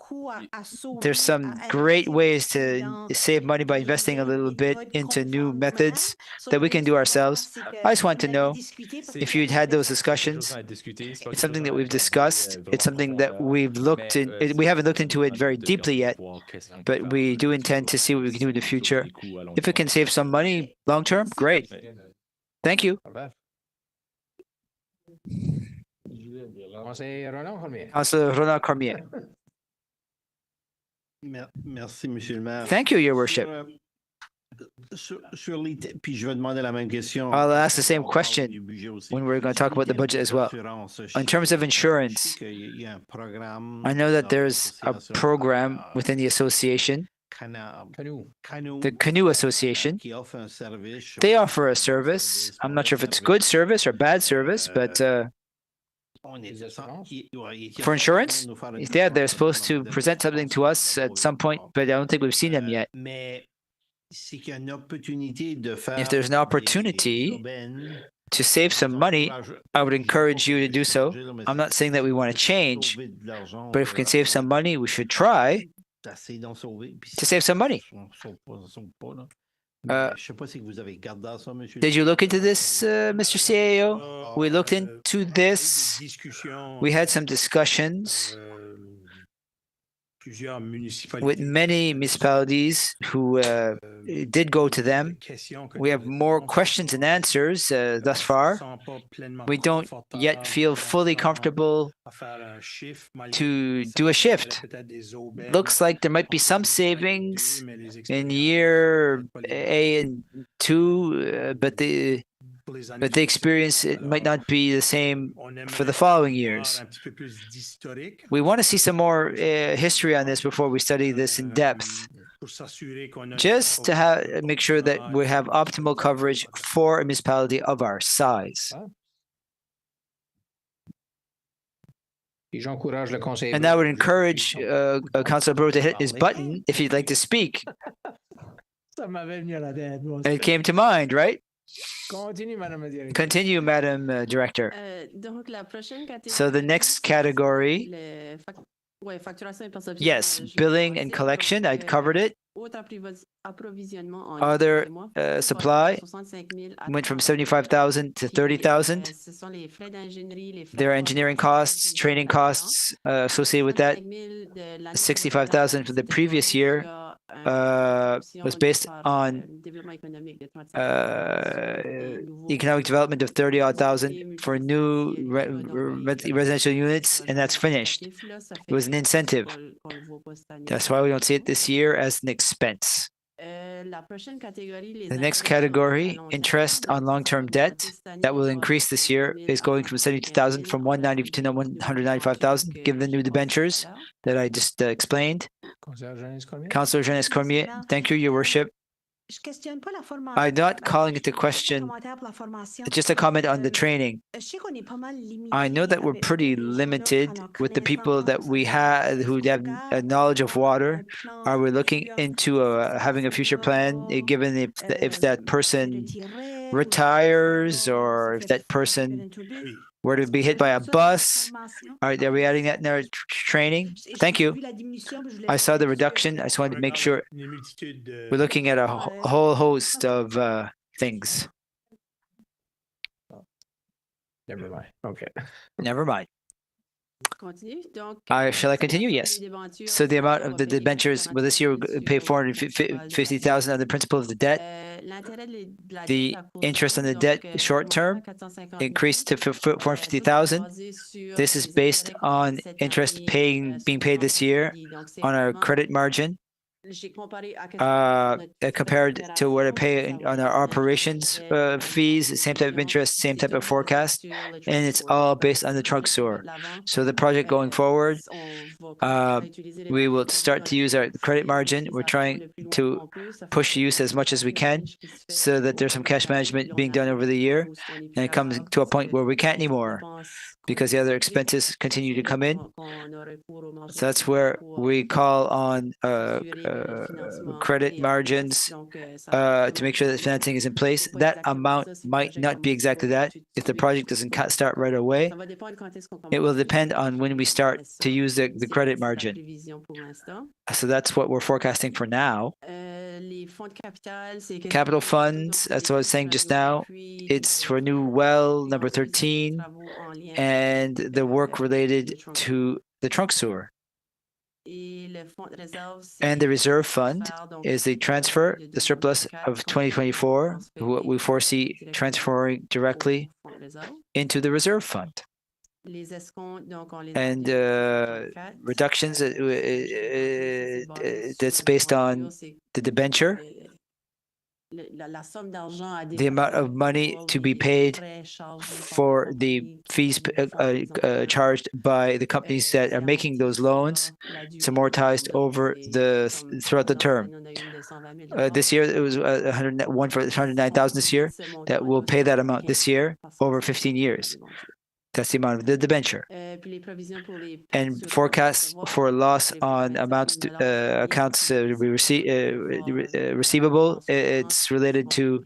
there's some great ways to save money by investing a little bit into new methods that we can do ourselves. I just want to know if you'd had those discussions. It's something that we've discussed. It's something that we've looked in. We haven't looked into it very deeply yet, but we do intend to see what we can do in the future. If it can save some money long term, great. Thank you. Councillor Roland Cormier. Merci, Monsieur le Maire. Thank you, Your Worship. I'll ask the same question when we're going to talk about the budget as well. In terms of insurance, I know that there's a program within the association, the Canoe Association. They offer a service. I'm not sure if it's good service or bad service, but for insurance, yeah, they're supposed to present something to us at some point, but I don't think we've seen them yet. If there's an opportunity to save some money, I would encourage you to do so. I'm not saying that we want to change, but if we can save some money, we should try to save some money. Did you look into this, Mr. CAO? We looked into this. We had some discussions with many municipalities who did go to them. We have more questions and answers thus far. We don't yet feel fully comfortable to do a shift. Looks like there might be some savings in year A and 2, but the experience, it might not be the same for the following years. We want to see some more history on this before we study this in depth, just to make sure that we have optimal coverage for a municipality of our size. And I would encourage Councillor Brewer to hit his button if he'd like to speak. It came to mind, right? Continue, Madam Director. So the next category, yes, billing and collection, I covered it. Other supply went from 75,000 to 30,000. There are engineering costs, training costs associated with that. 65,000 for the previous year was based on economic development of 30,000 for new residential units, and that's finished. It was an incentive. That's why we don't see it this year as an expense. The next category, interest on long-term debt, that will increase this year, is going from 72,000 from 190 to 195,000, given the new debentures that I just explained. Councillor Jeunesse Cormier, thank you, Your Worship. I'm not calling into question, just a comment on the training. I know that we're pretty limited with the people that we have who have a knowledge of water. Are we looking into having a future plan, given if that person retires or if that person were to be hit by a bus? Are we adding that in our training? Thank you. I saw the reduction. I just wanted to make sure we're looking at a whole host of things. Never mind. Okay. Never mind. Shall I continue? Yes. So the amount of the debentures, well, this year we'll pay 450,000 of the principal of the debt. The interest on the debt short term increased to 450,000. This is based on interest being paid this year on our credit margin. Compared to what I pay on our operations fees, same type of interest, same type of forecast, and it's all based on the trunk sewer. So the project going forward, we will start to use our credit margin. We're trying to push use as much as we can so that there's some cash management being done over the year, and it comes to a point where we can't anymore because the other expenses continue to come in. So that's where we call on credit margins to make sure that financing is in place. That amount might not be exactly that. If the project doesn't start right away, it will depend on when we start to use the credit margin. So that's what we're forecasting for now. Capital funds, that's what I was saying just now. It's for new well number 13 and the work related to the trunk sewer. And the reserve fund is the transfer, the surplus of 2024, what we foresee transferring directly into the reserve fund. And reductions that's based on the debenture, the amount of money to be paid for the fees charged by the companies that are making those loans. It's amortized over throughout the term. This year it was 101 for 109,000 this year. That will pay that amount this year over 15 years. That's the amount of the debenture. And forecasts for loss on amounts accounts receivable. It's related to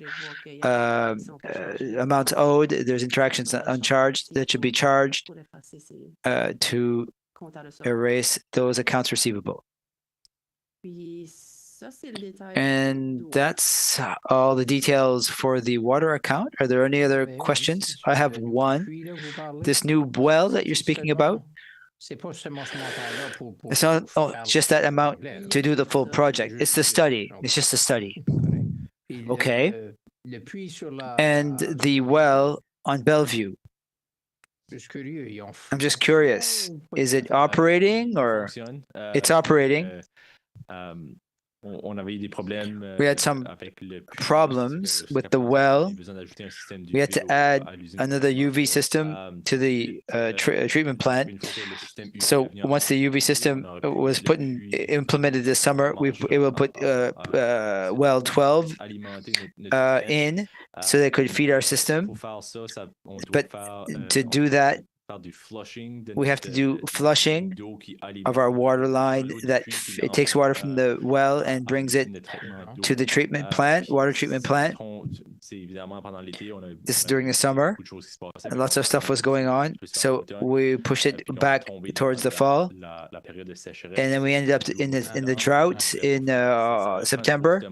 amounts owed. There's interactions uncharged that should be charged to erase those accounts receivable. And that's all the details for the water account. Are there any other questions? I have one. This new well that you're speaking about, it's not just that amount to do the full project. It's the study. It's just a study. Okay. And the well on Bellevue, I'm just curious. Is it operating or it's operating? We had some problems with the well. We had to add another UV system to the treatment plant. So once the UV system was implemented this summer, it will put well 12 in so they could feed our system. But to do that, we have to do flushing of our water line that it takes water from the well and brings it to the treatment plant, water treatment plant. This is during the summer, and lots of stuff was going on. So we pushed it back towards the fall, and then we ended up in the drought in September.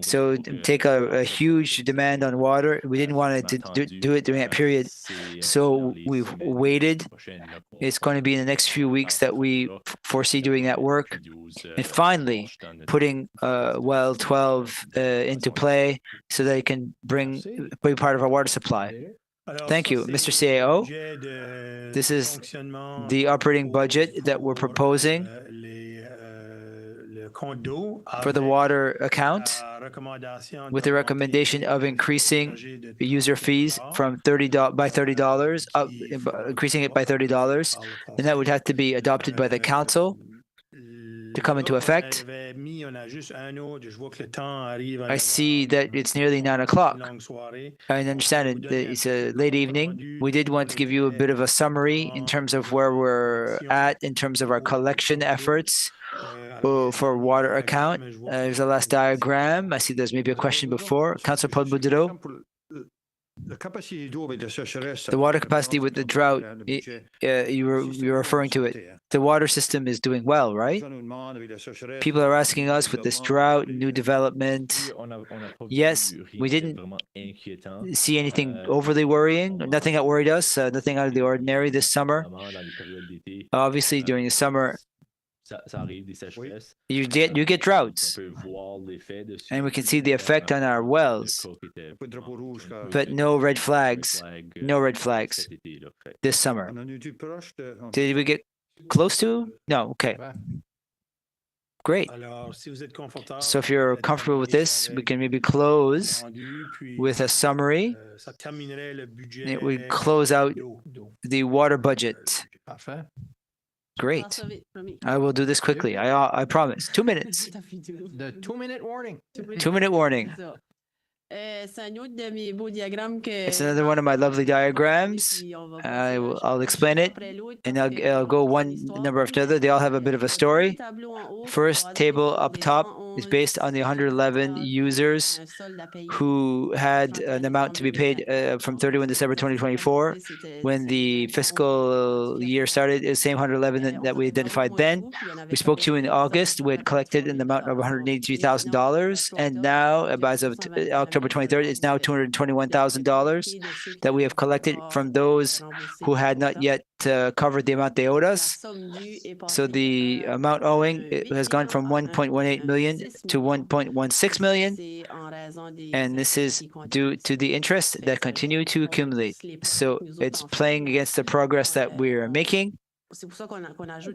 So take a huge demand on water. We didn't want to do it during that period, so we've waited. It's going to be in the next few weeks that we foresee doing that work, and finally putting well 12 into play so that it can be part of our water supply. Thank you, Mr. CAO. This is the operating budget that we're proposing for the water account, with the recommendation of increasing user fees from $30 up, increasing it by $30, and that would have to be adopted by the council to come into effect. I see that it's nearly 9 o'clock. I understand it's a late evening. We did want to give you a bit of a summary in terms of where we're at in terms of our collection efforts for water account. There's the last diagram. I see there's maybe a question before. Councillor Paul Boudreau. The water capacity with the drought, you were referring to it. The water system is doing well, right? People are asking us with this drought, new development. Yes, we didn't see anything overly worrying. Nothing that worried us. Nothing out of the ordinary this summer. Obviously, during the summer, you get droughts, and we can see the effect on our wells, but no red flags this summer. Did we get close to? No, okay. Great. So if you're comfortable with this, we can maybe close with a summary. It would close out the water budget. Great. I will do this quickly. I promise. 2 minutes. The 2-minute warning. 2-minute warning. It's another one of my lovely diagrams. I'll explain it, and I'll go one number after another. They all have a bit of a story. First table up top is based on the 111 users who had an amount to be paid from 31 December 2024. When the fiscal year started, it's the same 111 that we identified then. We spoke to you in August. We had collected an amount of $183,000, and now, as of October 23rd, it's now $221,000 that we have collected from those who had not yet covered the amount they owed us. So the amount owing has gone from 1.18 million to 1.16 million, and this is due to the interest that continue to accumulate. So it's playing against the progress that we are making.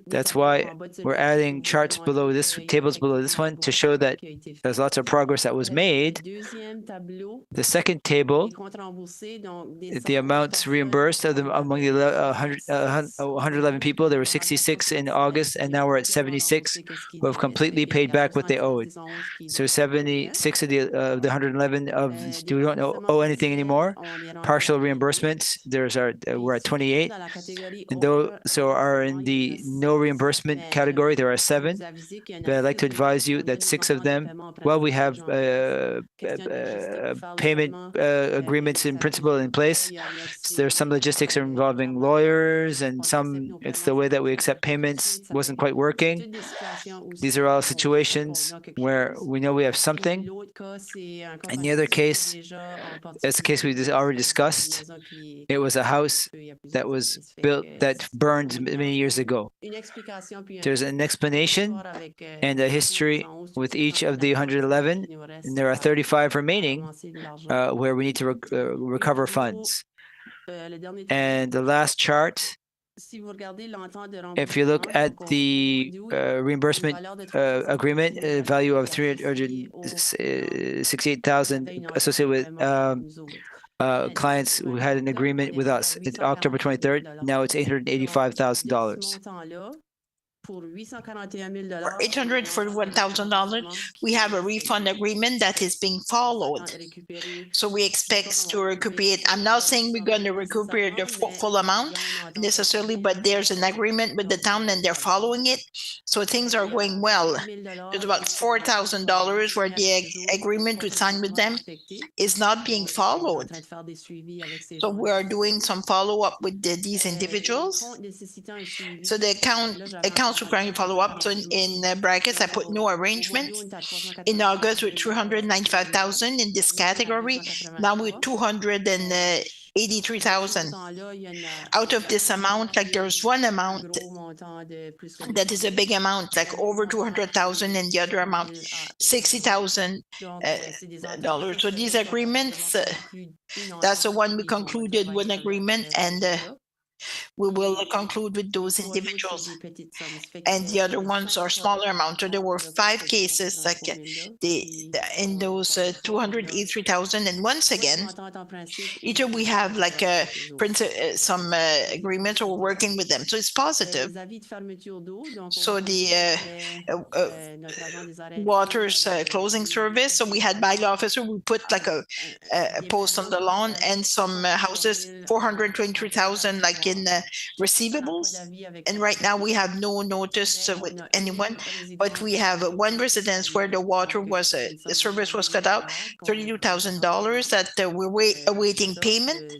That's why we're adding charts below this, tables below this one, to show that there's lots of progress that was made. The second table, the amounts reimbursed among the 111 people. There were 66 in August, and now we're at 76 who have completely paid back what they owed. So 76 of the 111 we don't owe anything anymore. Partial reimbursements, we're at 28, and so are in the no reimbursement category. There are 7, but I'd like to advise you that 6 of them, well, we have payment agreements in principle in place. There's some logistics involving lawyers, and some it's the way that we accept payments wasn't quite working. These are all situations where we know we have something. In the other case, it's a case we already discussed. It was a house that was built, that burned many years ago. There's an explanation and a history with each of the 111, and there are 35 remaining where we need to recover funds. And the last chart, if you look at the reimbursement agreement, value of $368,000 associated with clients who had an agreement with us. It's October 23rd. Now it's $885,000. For $841,000, we have a refund agreement that is being followed. So we expect to recuperate. I'm not saying we're going to recuperate the full amount necessarily, but there's an agreement with the town and they're following it. So things are going well. There's about $4,000 where the agreement we signed with them is not being followed. So we are doing some follow-up with these individuals. So the accounts requiring follow-up. So in brackets, I put no arrangement. In August, with $395,000 in this category. Now with $283,000. Out of this amount, like there's one amount that is a big amount, like over $200,000, and the other amount $60,000. So these agreements, that's the one we concluded with an agreement, and we will conclude with those individuals. And the other ones are smaller amounts. So there were 5 cases like in those 283,000. And once again, either we have like some agreement or we're working with them. So it's positive. So the water's closing service. So we had bylaw officer, we put like a post on the lawn and some houses, 423,000 like in receivables. And right now we have no notice with anyone, but we have one residence where the water was, the service was cut out, $32,000 that we're awaiting payment.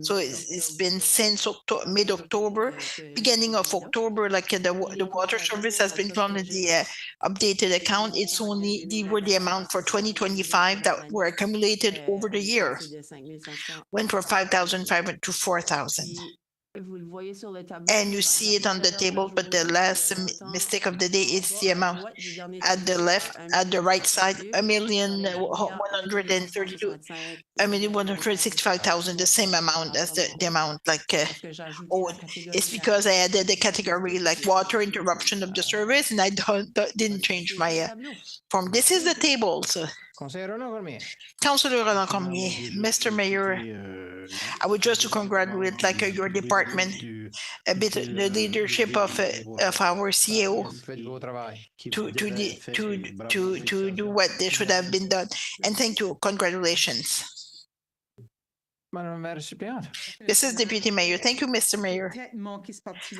So it's been since mid-October, beginning of October, like the water service has been on the updated account. It's only the amount for 2025 that were accumulated over the year, went from 5,500 to 4,000. And you see it on the table, but the last mistake of the day is the amount at the left, at the right side, 1,165,000, the same amount as the amount like it's because I added the category like water interruption of the service, and I didn't change my form. This is the table. So. Councillor Roland Cormier, Mr. Mayor, I would just to congratulate like your department, a bit the leadership of our CEO to do what they should have been done. And thank you, congratulations. This is Deputy Mayor. Thank you, Mr. Mayor.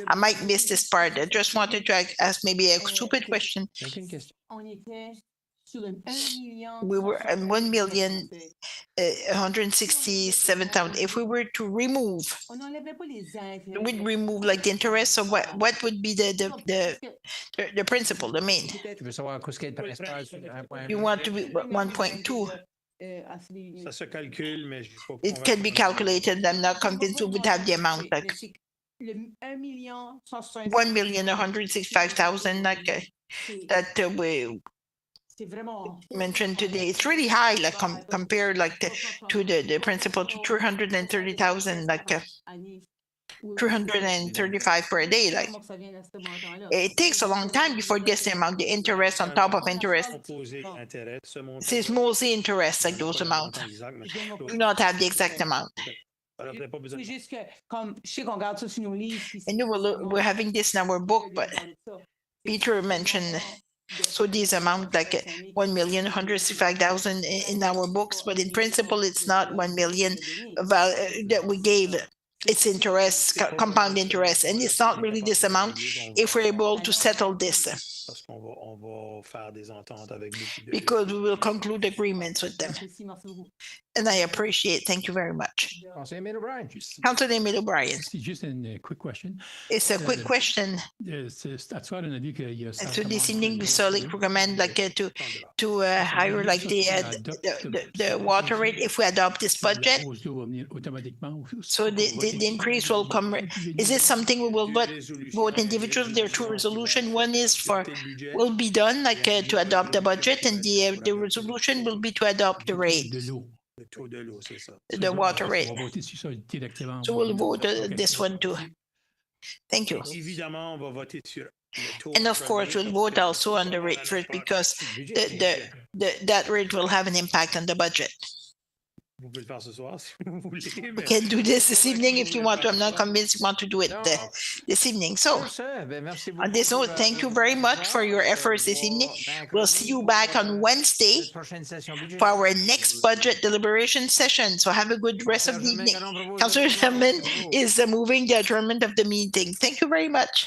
I might miss this part. I just wanted to ask maybe a stupid question. We were at 1,167,000. If we were to remove, we'd remove like the interest. So what would be the principle, the main? You want to be 1.2. It can be calculated. I'm not convinced we would have the amount like 1,165,000 like that we mentioned today. It's really high, like compared like to the principal to 330,000, like 335 per day. Like it takes a long time before it gets the amount, the interest on top of interest. It's mostly interest, like those amounts. Do not have the exact amount. And we're having this in our book, but Peter mentioned. So these amount like 1,165,000 in our books, but in principle, it's not 1 million that we gave. It's interest, compound interest, and it's not really this amount if we're able to settle this. Because we will conclude agreements with them. And I appreciate. Thank you very much. Councillor Emile O'Brien. Just a quick question. It's a quick question. So this evening we saw like recommend like to hire like the water rate if we adopt this budget. So the increase will come. Is it something we will vote individually? There are 2 resolutions. One is will be done like to adopt the budget, and the resolution will be to adopt the rate. The water rate. So we'll vote this one too. Thank you. And of course, we'll vote also on the rate first because that rate will have an impact on the budget. We can do this evening if you want to. I'm not convinced you want to do it this evening. So, on this note, thank you very much for your efforts this evening. We'll see you back on Wednesday for our next budget deliberation session. So, have a good rest of the evening. Councillor Sherman is moving the adjournment of the meeting. Thank you very much.